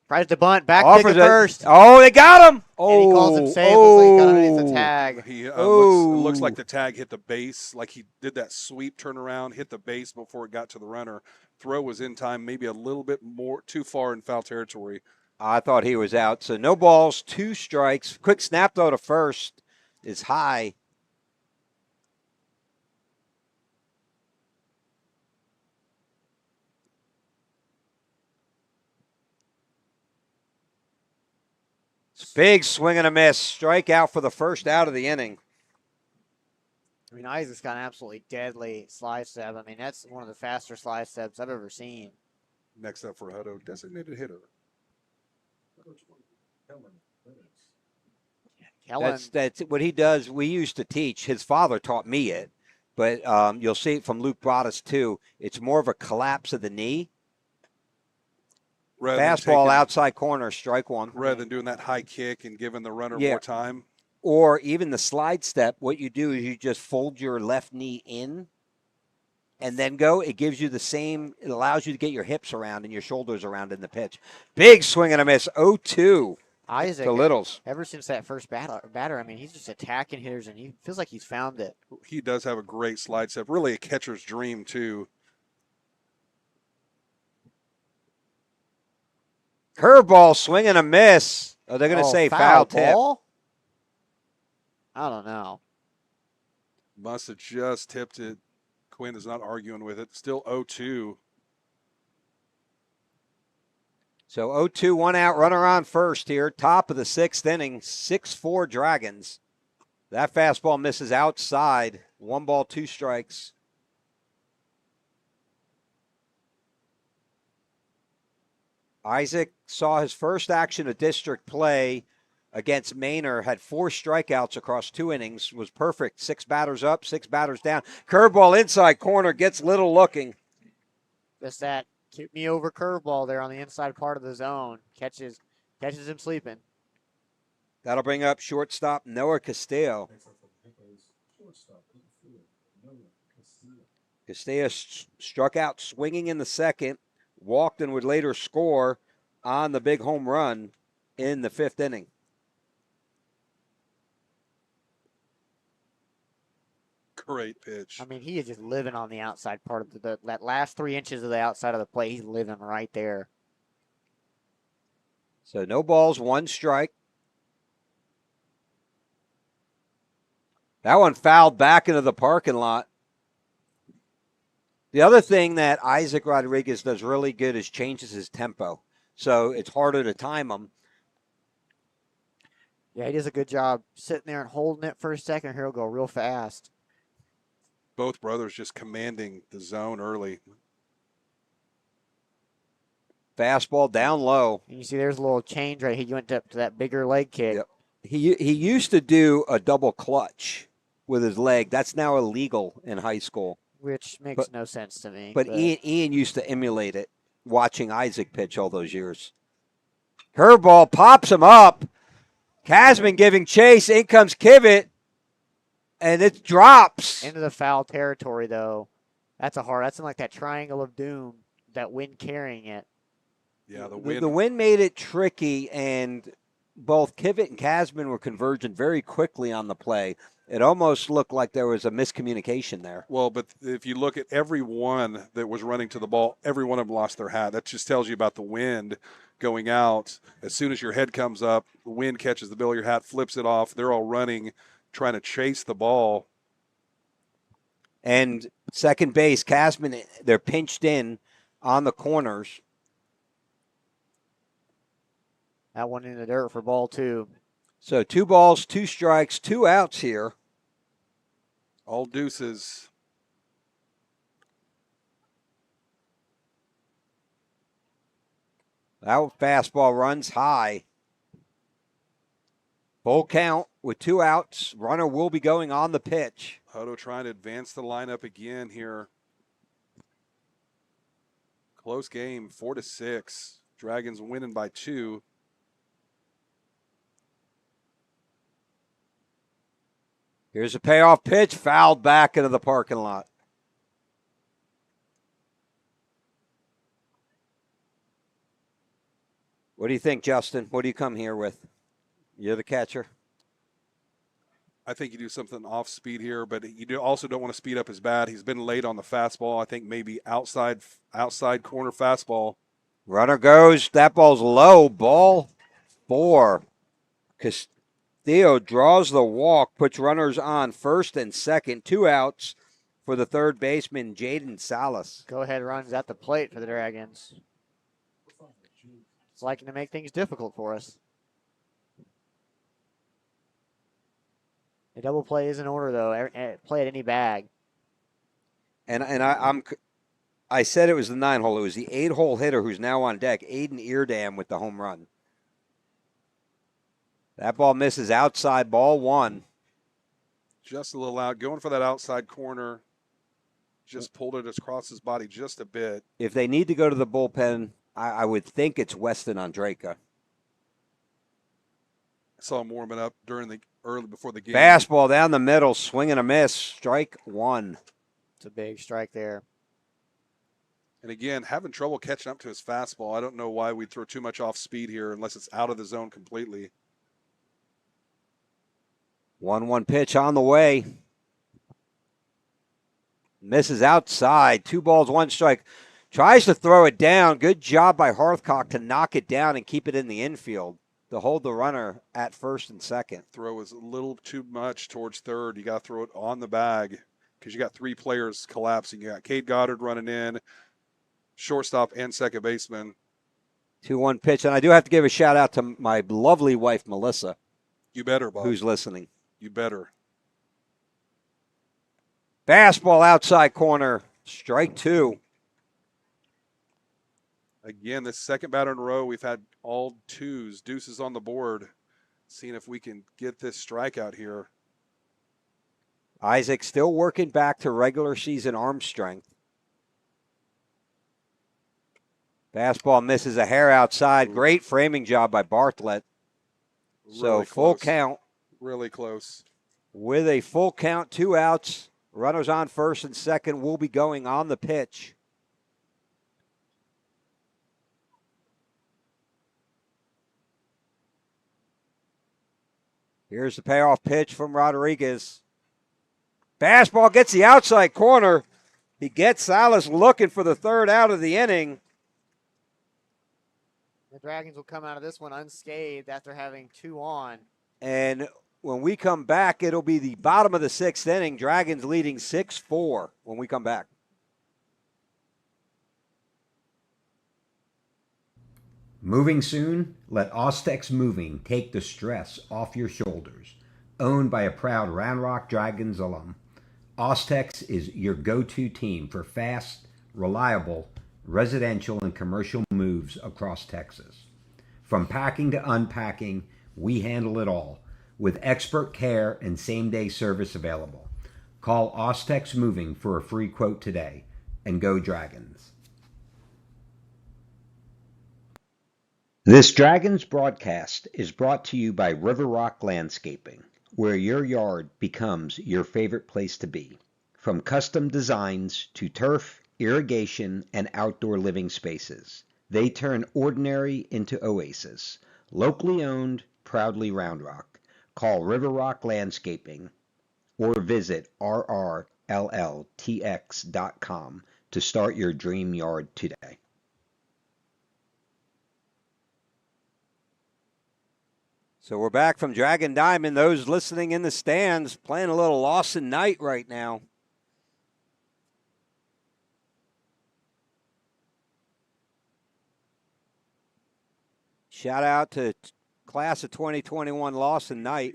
[SPEAKER 2] Tries to bunt, back kick at first.
[SPEAKER 1] Oh, they got him.
[SPEAKER 2] And he calls him safe. Looks like he got underneath the tag.
[SPEAKER 3] He looks like the tag hit the base, like he did that sweep turnaround, hit the base before it got to the runner. Throw was in time, maybe a little bit more too far in foul territory.
[SPEAKER 1] I thought he was out. So no balls, 2 strikes. Quick snap though to first is high. Big swing and a miss. Strikeout for the first out of the inning.
[SPEAKER 2] I mean, Isaac's got an absolutely deadly slide step. I mean, that's one of the faster slide steps I've ever seen.
[SPEAKER 3] Next up for Hutto, designated hitter.
[SPEAKER 5] Number 20, Kellen Lennox.
[SPEAKER 2] Kellen,
[SPEAKER 1] That's what he does. We used to teach. His father taught me it, but you'll see it from Luke Broadus too. It's more of a collapse of the knee. Fastball outside corner, strike 1.
[SPEAKER 3] Rather than doing that high kick and giving the runner
[SPEAKER 1] Yeah.
[SPEAKER 3] more time.
[SPEAKER 1] Or even the slide step, what you do is you just fold your left knee in and then go. It gives you the same, it allows you to get your hips around and your shoulders around in the pitch. Big swing and a miss, 0-2
[SPEAKER 2] Isaac,
[SPEAKER 1] to Littles.
[SPEAKER 2] ever since that first batter, I mean, he's just attacking hitters, and he feels like he's found it.
[SPEAKER 3] He does have a great slide step. Really a catcher's dream, too.
[SPEAKER 1] Curveball, swing and a miss. Oh, they're going to say foul tip.
[SPEAKER 2] Ball? I don't know.
[SPEAKER 3] Must have just tipped it. Quinn is not arguing with it. Still 0-2.
[SPEAKER 1] So 0-2, 1 out, runner on first here. Top of the 6th inning, 6-4 Dragons. That fastball misses outside. 1 ball, 2 strikes. Isaac saw his first action of district play against Manor, had 4 strikeouts across 2 innings, was perfect. 6 batters up, 6 batters down. Curveball inside corner, gets Little looking.
[SPEAKER 2] Just that keep me over curveball there on the inside part of the zone. Catches him sleeping.
[SPEAKER 1] That'll bring up shortstop Noah Castillo.
[SPEAKER 5] Next up for the Hippos, shortstop, number 4, Noah Castillo.
[SPEAKER 1] Castilla struck out swinging in the second, walked and would later score on the big home run in the 5th inning.
[SPEAKER 3] Great pitch.
[SPEAKER 2] I mean, he is just living on the outside part of that last 3 inches of the outside of the plate. He's living right there.
[SPEAKER 1] So no balls, 1 strike. That one fouled back into the parking lot. The other thing that Isaac Rodriguez does really good is changes his tempo. So it's harder to time him.
[SPEAKER 2] Yeah, he does a good job sitting there and holding it for a second. Here he'll go real fast.
[SPEAKER 3] Both brothers just commanding the zone early.
[SPEAKER 1] Fastball down low.
[SPEAKER 2] And you see there's a little change right here. He went up to that bigger leg kick.
[SPEAKER 1] Yep. He used to do a double clutch with his leg. That's now illegal in high school.
[SPEAKER 2] Which makes no sense to me.
[SPEAKER 1] But Ian used to emulate it, watching Isaac pitch all those years. Curveball pops him up. Casman giving chase. In comes Kivett. And it drops.
[SPEAKER 2] Into the foul territory, though. That's in like that triangle of doom, that wind carrying it.
[SPEAKER 3] Yeah, the wind.
[SPEAKER 1] The wind made it tricky, and both Kivett and Casman were convergent very quickly on the play. It almost looked like there was a miscommunication there.
[SPEAKER 3] Well, but if you look at every one that was running to the ball, every one of them lost their hat. That just tells you about the wind going out. As soon as your head comes up, the wind catches the bill of your hat, flips it off. They're all running, trying to chase the ball.
[SPEAKER 1] And second base, Casman, they're pinched in on the corners.
[SPEAKER 2] That one in the dirt for ball 2.
[SPEAKER 1] So 2 balls, 2 strikes, 2 outs here.
[SPEAKER 3] All deuces.
[SPEAKER 1] That fastball runs high. Full count with 2 outs. Runner will be going on the pitch.
[SPEAKER 3] Hutto trying to advance the lineup again here. Close game, 4-6. Dragons winning by 2.
[SPEAKER 1] Here's a payoff pitch, fouled back into the parking lot. What do you think, Justin? What do you come here with? You're the catcher.
[SPEAKER 3] I think you do something off speed here, but you also don't want to speed up his bat. He's been late on the fastball. I think maybe outside corner fastball.
[SPEAKER 1] Runner goes. That ball's low. Ball 4. Castillo draws the walk, puts runners on first and second. 2 outs for the third baseman, Jaden Salas.
[SPEAKER 2] Go ahead runs at the plate for the Dragons. It's liking to make things difficult for us. A double play is in order, though. Play at any bag.
[SPEAKER 1] And I said it was the 9-hole. It was the 8-hole hitter who's now on deck, Aiden Eardam with the home run. That ball misses outside, ball 1.
[SPEAKER 3] Just a little out. Going for that outside corner. Just pulled it across his body just a bit.
[SPEAKER 1] If they need to go to the bullpen, I would think it's Weston Andraka.
[SPEAKER 3] I saw him warming up early before the game.
[SPEAKER 1] Fastball down the middle, swing and a miss. Strike 1.
[SPEAKER 2] It's a big strike there.
[SPEAKER 3] And again, having trouble catching up to his fastball. I don't know why we'd throw too much off speed here unless it's out of the zone completely.
[SPEAKER 1] 1-1 pitch on the way. Misses outside. 2 balls, 1 strike. Tries to throw it down. Good job by Hearthcock to knock it down and keep it in the infield to hold the runner at first and second.
[SPEAKER 3] Throw was a little too much towards third. You got to throw it on the bag because you got 3 players collapsing. You got Cade Goddard running in, shortstop and second baseman.
[SPEAKER 1] 2-1 pitch. And I do have to give a shout out to my lovely wife, Melissa.
[SPEAKER 3] You better, Bob.
[SPEAKER 1] Who's listening.
[SPEAKER 3] You better.
[SPEAKER 1] Fastball outside corner. Strike 2.
[SPEAKER 3] Again, this second batter in a row, we've had all 2s, deuces on the board. Seeing if we can get this strikeout here.
[SPEAKER 1] Isaac still working back to regular season arm strength. Fastball misses a hair outside. Great framing job by Bartlett. So
[SPEAKER 3] Really
[SPEAKER 1] full
[SPEAKER 3] close.
[SPEAKER 1] count.
[SPEAKER 3] Really close.
[SPEAKER 1] With a full count, 2 outs. Runners on first and second will be going on the pitch. Here's the payoff pitch from Rodriguez. Fastball gets the outside corner. He gets Salas looking for the third out of the inning.
[SPEAKER 2] The Dragons will come out of this one unscathed after having 2 on.
[SPEAKER 1] And when we come back, it'll be the bottom of the 6th inning. Dragons leading 6-4 when we come back.
[SPEAKER 4] Moving soon? Let Ostex Moving take the stress off your shoulders. Owned by a proud Round Rock Dragons alum, Ostex is your go-to team for fast, reliable, residential and commercial moves across Texas. From packing to unpacking, we handle it all, with expert care and same-day service available. Call Ostex Moving for a free quote today, and go Dragons. This Dragons broadcast is brought to you by River Rock Landscaping, where your yard becomes your favorite place to be. From custom designs to turf, irrigation, and outdoor living spaces, they turn ordinary into oasis. Locally owned, proudly Round Rock. Call River Rock Landscaping or visit rrlltx.com to start your dream yard today.
[SPEAKER 1] So we're back from Dragon Diamond. Those listening in the stands playing a little Lawson Knight right now. Shout out to class of 2021 Lawson Knight.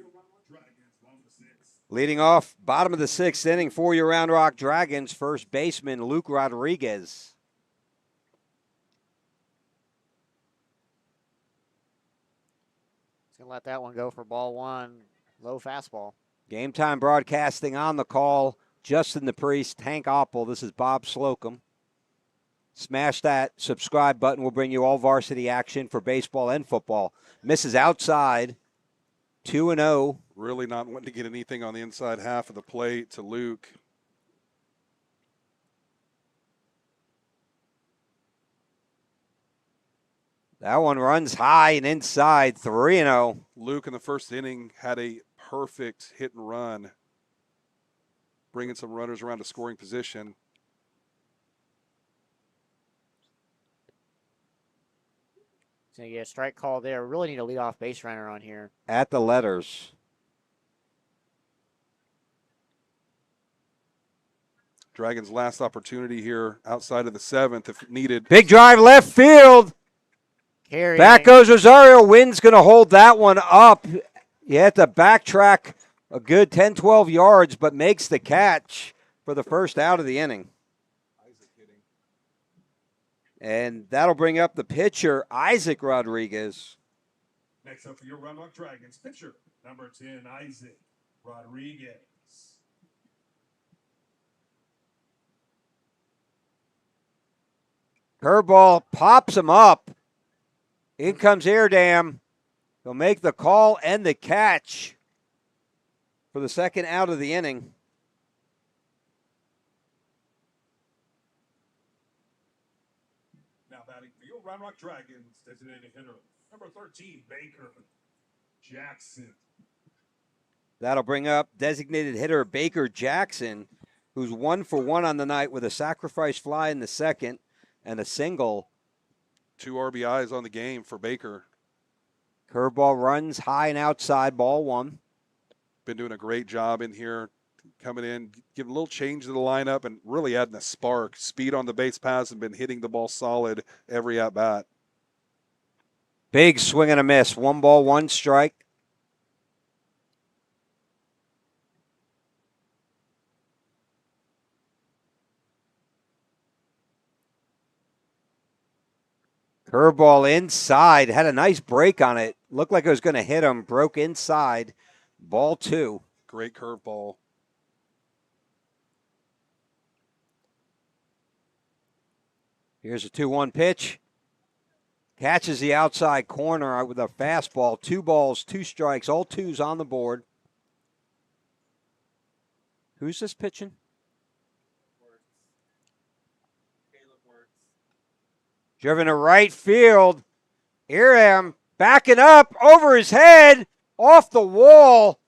[SPEAKER 1] Leading off bottom of the 6th inning for your Round Rock Dragons, first baseman Luke Rodriguez.
[SPEAKER 2] He's going to let that one go for ball 1. Low fastball.
[SPEAKER 1] Game Time Broadcasting on the call. Justin the Priest, Hank Oppel. This is Bob Slocum. Smash that subscribe button. We'll bring you all varsity action for baseball and football. Misses outside. 2-0.
[SPEAKER 3] Really not wanting to get anything on the inside half of the plate to Luke.
[SPEAKER 1] That one runs high and inside. 3-0.
[SPEAKER 3] Luke in the first inning had a perfect hit and run, bringing some runners around to scoring position.
[SPEAKER 2] He's going to get a strike call there. Really need a leadoff base runner on here.
[SPEAKER 1] At the letters.
[SPEAKER 3] Dragons' last opportunity here outside of the 7th if needed.
[SPEAKER 1] Big drive left field.
[SPEAKER 2] Carrying.
[SPEAKER 1] Back goes Rosario. Wind's going to hold that one up. You have to backtrack a good 10, 12 yards, but makes the catch for the first out of the inning. And that'll bring up the pitcher, Isaac Rodriguez.
[SPEAKER 5] Next up for your Round Rock Dragons, pitcher, number 10, Isaac Rodriguez.
[SPEAKER 1] Curveball pops him up. In comes Airdam. He'll make the call and the catch for the second out of the inning.
[SPEAKER 5] Now batting for your Round Rock Dragons, designated hitter, number 13, Baker Jackson.
[SPEAKER 1] That'll bring up designated hitter Baker Jackson, who's 1 for 1 on the night with a sacrifice fly in the second and a single.
[SPEAKER 3] 2 RBIs on the game for Baker.
[SPEAKER 1] Curveball runs high and outside, ball 1.
[SPEAKER 3] Been doing a great job in here, coming in, giving a little change to the lineup and really adding a spark. Speed on the base paths and been hitting the ball solid every at-bat.
[SPEAKER 1] Big swing and a miss. 1 ball, 1 strike. Curveball inside. Had a nice break on it. Looked like it was going to hit him. Broke inside. Ball 2.
[SPEAKER 3] Great curveball.
[SPEAKER 1] Here's a 2-1 pitch. Catches the outside corner with a fastball. 2 balls, 2 strikes. All 2s on the board. Who's this pitching? Driven to right field. Iram backing up over his head, off the wall.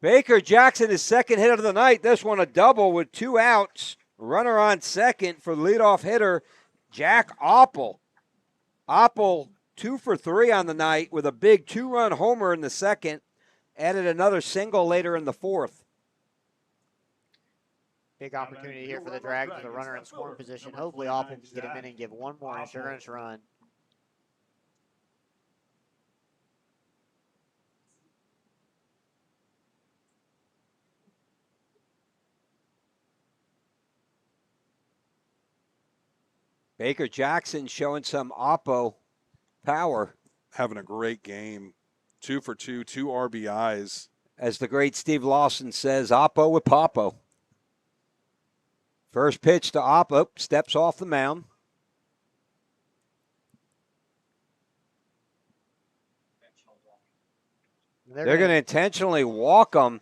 [SPEAKER 1] Baker Jackson, his second hit of the night. This one a double with 2 outs. Runner on second for leadoff hitter Jack Oppel. Oppel 2 for 3 on the night with a big 2-run homer in the second. Added another single later in the fourth.
[SPEAKER 2] Big opportunity here for the Dragons with a runner in scoring position. Hopefully Oppel can get him in and give one more insurance run.
[SPEAKER 1] Baker Jackson showing some Oppo power.
[SPEAKER 3] Having a great game. 2 for 2, 2 RBIs.
[SPEAKER 1] As the great Steve Lawson says, Oppo with Popo. First pitch to Oppo, steps off the mound. They're going to intentionally walk him.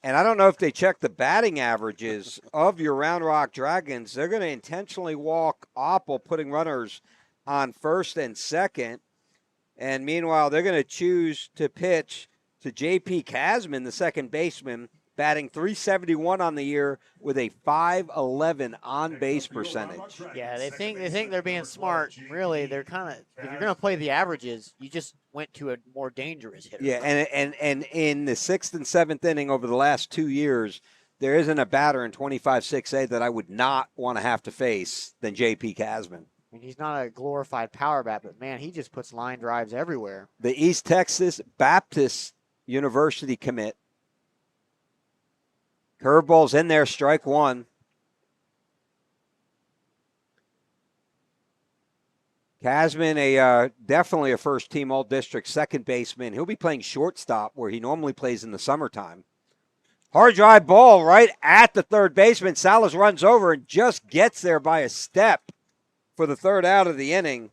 [SPEAKER 1] And I don't know if they check the batting averages of your Round Rock Dragons. They're going to intentionally walk Opple, putting runners on first and second. And meanwhile, they're going to choose to pitch to J.P. Casman, the second baseman, batting .371 on the year with a .511 on-base percentage.
[SPEAKER 2] Yeah, they think they're being smart. Really, they're kind of, if you're going to play the averages, you just went to a more dangerous hitter.
[SPEAKER 1] Yeah, and in the 6th and 7th inning over the last 2 years, there isn't a batter in 25-6A that I would not want to have to face than J.P. Casman.
[SPEAKER 2] I mean, he's not a glorified power bat, but, man, he just puts line drives everywhere.
[SPEAKER 1] The East Texas Baptist University commit. Curveball's in there, strike one. Casman, definitely a first-team All-District second baseman. He'll be playing shortstop where he normally plays in the summertime. Hard drive ball right at the third baseman. Salas runs over and just gets there by a step for the third out of the inning.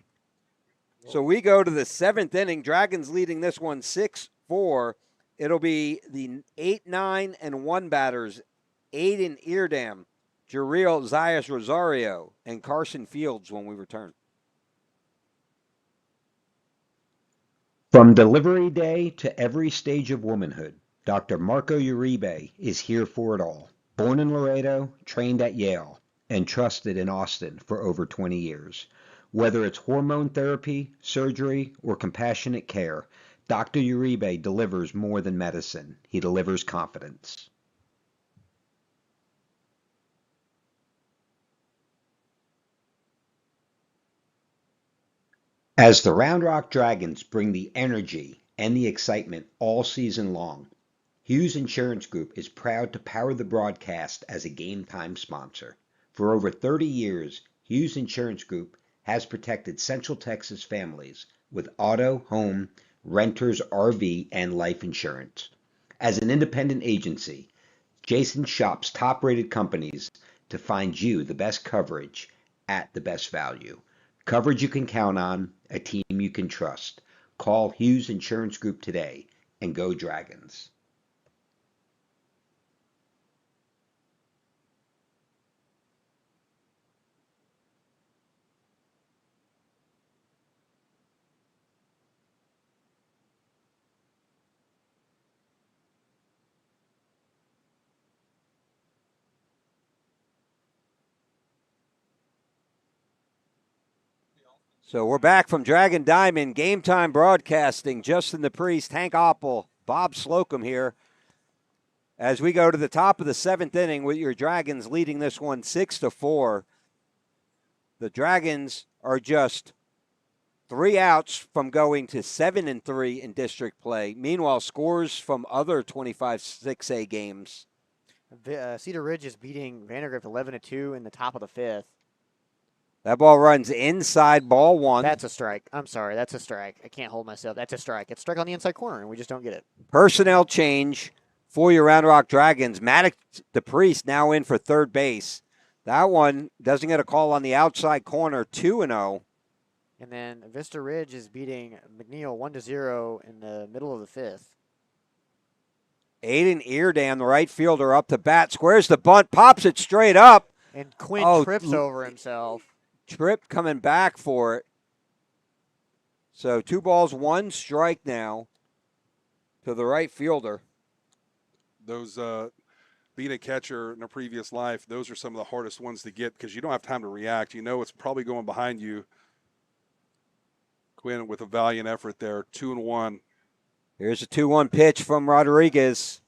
[SPEAKER 1] So we go to the 7th inning. Dragons leading this one 6-4. It'll be the 8, 9, and 1 batters, Aiden Eardam, Jareel Zayas Rosario, and Carson Fields when we return.
[SPEAKER 4] From delivery day to every stage of womanhood, Dr. Marco Uribe is here for it all. Born in Laredo, trained at Yale, and trusted in Austin for over 20 years. Whether it's hormone therapy, surgery, or compassionate care, Dr. Uribe delivers more than medicine. He delivers confidence. As the Round Rock Dragons bring the energy and the excitement all season long, Hughes Insurance Group is proud to power the broadcast as a Game Time sponsor. For over 30 years, Hughes Insurance Group has protected Central Texas families with auto, home, renters, RV, and life insurance. As an independent agency, Jason shops top-rated companies to find you the best coverage at the best value. Coverage you can count on, a team you can trust. Call Hughes Insurance Group today and go Dragons.
[SPEAKER 1] So we're back from Dragon Diamond, Game Time Broadcasting. Justin the Priest, Hank Oppel, Bob Slocum here. As we go to the top of the 7th inning with your Dragons leading this one 6-4. The Dragons are just 3 outs from going to 7-3 in district play. Meanwhile, scores from other 25-6A games.
[SPEAKER 2] Cedar Ridge is beating Vandergrift 11-2 in the top of the 5th.
[SPEAKER 1] That ball runs inside, ball 1.
[SPEAKER 2] That's a strike. I'm sorry, that's a strike. I can't hold myself. That's a strike. It's a strike on the inside corner, and we just don't get it.
[SPEAKER 1] Personnel change for your Round Rock Dragons. Maddox the Priest now in for third base. That one doesn't get a call on the outside corner, 2-0.
[SPEAKER 2] And then Vista Ridge is beating McNeil 1-0 in the middle of the 5th.
[SPEAKER 1] Aiden Eardam, the right fielder, up to bat, squares the bunt, pops it straight up.
[SPEAKER 2] And Quinn trips over himself.
[SPEAKER 1] Tripp coming back for it. So 2 balls, 1 strike now to the right fielder.
[SPEAKER 3] Those being a catcher in a previous life, those are some of the hardest ones to get because you don't have time to react. You know it's probably going behind you. Quinn with a valiant effort there, 2-1.
[SPEAKER 1] Here's a 2-1 pitch from Rodriguez.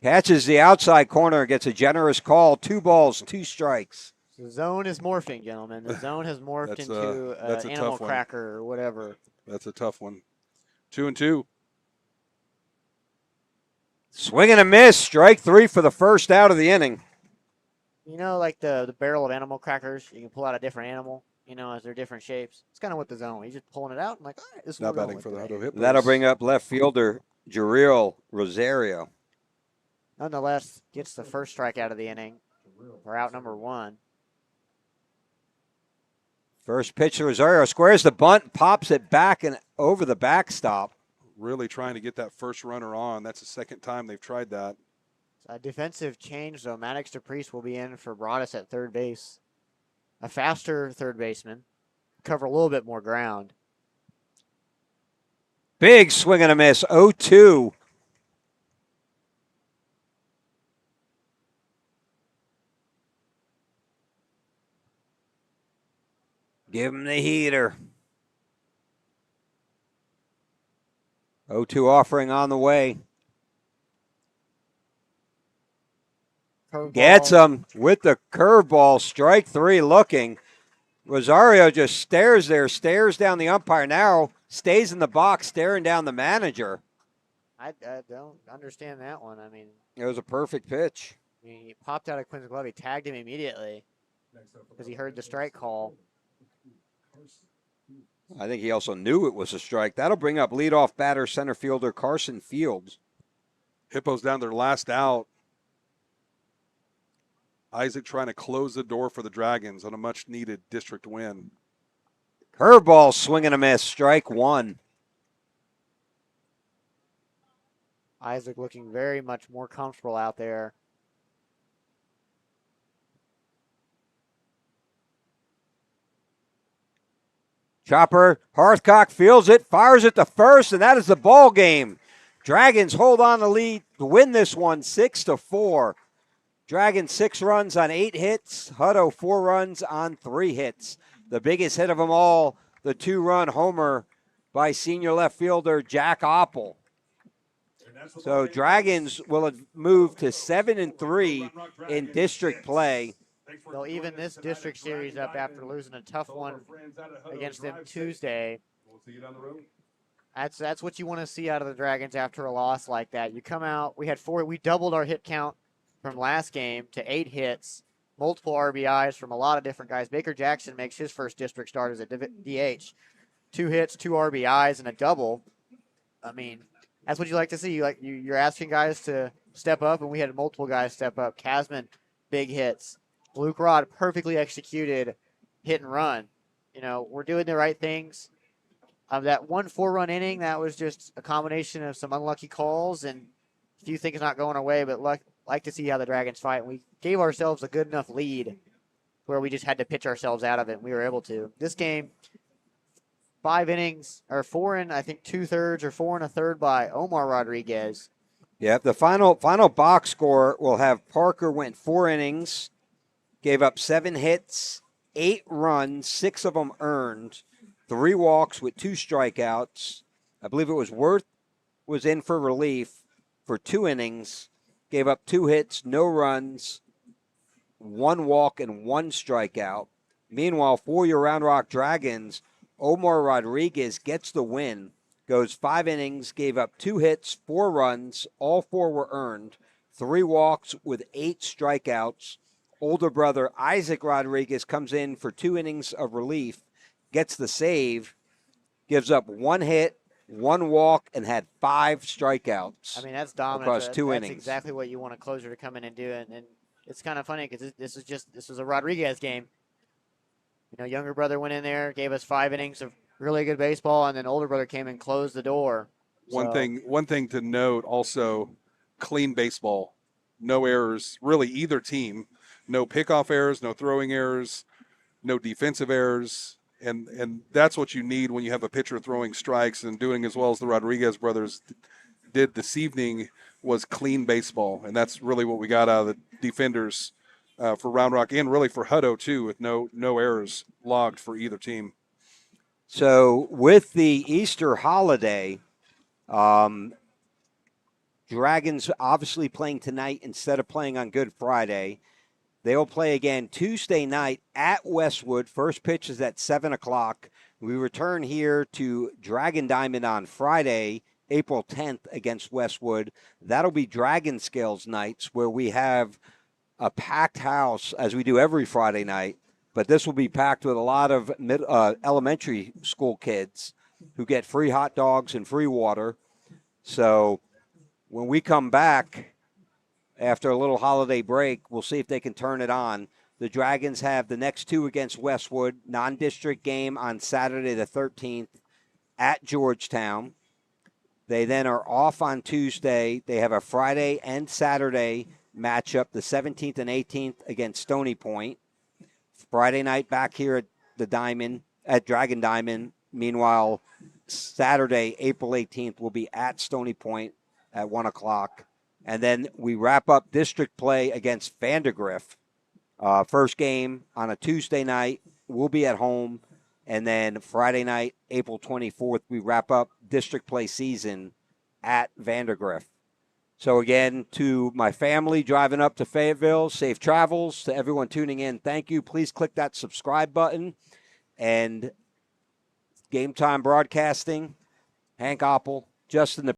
[SPEAKER 1] Catches the outside corner, gets a generous call. 2 balls, 2 strikes.
[SPEAKER 2] The zone is morphing, gentlemen. The zone has morphed into
[SPEAKER 3] that's a
[SPEAKER 2] animal
[SPEAKER 3] tough one.
[SPEAKER 2] cracker or whatever.
[SPEAKER 3] That's a tough one. 2-2.
[SPEAKER 1] Swing and a miss. Strike 3 for the first out of the inning.
[SPEAKER 2] You know, like the barrel of animal crackers, you can pull out a different animal, as they're different shapes. It's kind of what the zone. You're just pulling it out and like, all right, this is
[SPEAKER 3] Not
[SPEAKER 2] what we're
[SPEAKER 3] batting for
[SPEAKER 2] going
[SPEAKER 3] the
[SPEAKER 2] with
[SPEAKER 3] Hutto
[SPEAKER 2] today.
[SPEAKER 3] Hippos.
[SPEAKER 1] That'll bring up left fielder Jariel Rosario.
[SPEAKER 2] Nonetheless, gets the first strikeout of the inning for out number 1.
[SPEAKER 1] First pitch to Rosario, squares the bunt, pops it back and over the backstop.
[SPEAKER 3] Really trying to get that first runner on. That's the second time they've tried that.
[SPEAKER 2] A defensive change, though. Maddox DePriest will be in for Broadus at third base. A faster third baseman. Cover a little bit more ground.
[SPEAKER 1] Big swing and a miss, 0-2. Give him the heater. 0-2 offering on the way.
[SPEAKER 2] Curveball.
[SPEAKER 1] Gets him with the curveball. Strike 3 looking. Rosario just stares there, stares down the umpire. Now stays in the box staring down the manager.
[SPEAKER 2] I don't understand that one. I mean,
[SPEAKER 1] It was a perfect pitch.
[SPEAKER 2] he popped out of Quinn's glove. He tagged him immediately because he heard the strike call.
[SPEAKER 1] I think he also knew it was a strike. That'll bring up leadoff batter center fielder Carson Fields.
[SPEAKER 3] Hippos down their last out. Isaac trying to close the door for the Dragons on a much-needed district win.
[SPEAKER 1] Curveball, swing and a miss, strike 1.
[SPEAKER 2] Isaac looking very much more comfortable out there.
[SPEAKER 1] Chopper, Hearthcock fields it, fires it to first, and that is the ball game. Dragons hold on the lead to win this one 6-4. Dragons 6 runs on 8 hits. Hutto 4 runs on 3 hits. The biggest hit of them all, the 2-run homer by senior left fielder Jack Oppel. So Dragons will have moved to 7-3 in district play.
[SPEAKER 2] They'll even this district series up after losing a tough one against them Tuesday. That's what you want to see out of the Dragons after a loss like that. You come out, we doubled our hit count from last game to 8 hits, multiple RBIs from a lot of different guys. Baker Jackson makes his first district start as a DH. 2 hits, 2 RBIs, and a double. I mean, that's what you like to see. You're asking guys to step up, and we had multiple guys step up. Casman, big hits. Luke Rod, perfectly executed hit and run. We're doing the right things. That 1 4-run inning, that was just a combination of some unlucky calls and a few things not going away, but like to see how the Dragons fight. We gave ourselves a good enough lead where we just had to pitch ourselves out of it, and we were able to. This game, 5 innings, or 4 and I think 2/3 or 4 1/3 by Omar Rodriguez.
[SPEAKER 1] Yep, the final box score will have Parker went 4 innings, gave up 7 hits, 8 runs, 6 of them earned, 3 walks with 2 strikeouts. I believe it was Worth was in for relief for 2 innings, gave up 2 hits, no runs, 1 walk, and 1 strikeout. Meanwhile, for your Round Rock Dragons, Omar Rodriguez gets the win, goes 5 innings, gave up 2 hits, 4 runs, all 4 were earned, 3 walks with 8 strikeouts. Older brother Isaac Rodriguez comes in for 2 innings of relief, gets the save, gives up 1 hit, 1 walk, and had 5 strikeouts.
[SPEAKER 2] I mean, that's dominant.
[SPEAKER 1] Across 2
[SPEAKER 2] that's
[SPEAKER 1] innings.
[SPEAKER 2] Exactly what you want a closer to come in and do. And it's kind of funny because this is a Rodriguez game. Younger brother went in there, gave us 5 innings of really good baseball, and then older brother came and closed the door.
[SPEAKER 3] One thing to note also, clean baseball. No errors, really either team. no pickoff errors, no throwing errors, no defensive errors. And that's what you need when you have a pitcher throwing strikes and doing as well as the Rodriguez brothers did this evening was clean baseball. And that's really what we got out of the defenders for Round Rock and really for Hutto too, with no errors logged for either team.
[SPEAKER 1] So with the Easter holiday, Dragons obviously playing tonight instead of playing on Good Friday. They'll play again Tuesday night at Westwood. First pitch is at 7 o'clock. We return here to Dragon Diamond on Friday, April 10th against Westwood. That'll be Dragon Scales nights where we have a packed house as we do every Friday night. But this will be packed with a lot of elementary school kids who get free hot dogs and free water. So when we come back after a little holiday break, we'll see if they can turn it on. The Dragons have the next two against Westwood, non-district game on Saturday the 13th at Georgetown. They then are off on Tuesday. They have a Friday and Saturday matchup, the 17th and 18th against Stony Point. Friday night back here at the Diamond, at Dragon Diamond. Meanwhile, Saturday, April 18th, will be at Stony Point at 1 o'clock. And then we wrap up district play against Vandergrift. First game on a Tuesday night. We'll be at home. And then Friday night, April 24th, we wrap up district play season at Vandergrift. So again, to my family driving up to Fayetteville, safe travels. To everyone tuning in, thank you. Please click that subscribe button. And Game Time Broadcasting, Hank Oppel, Justin the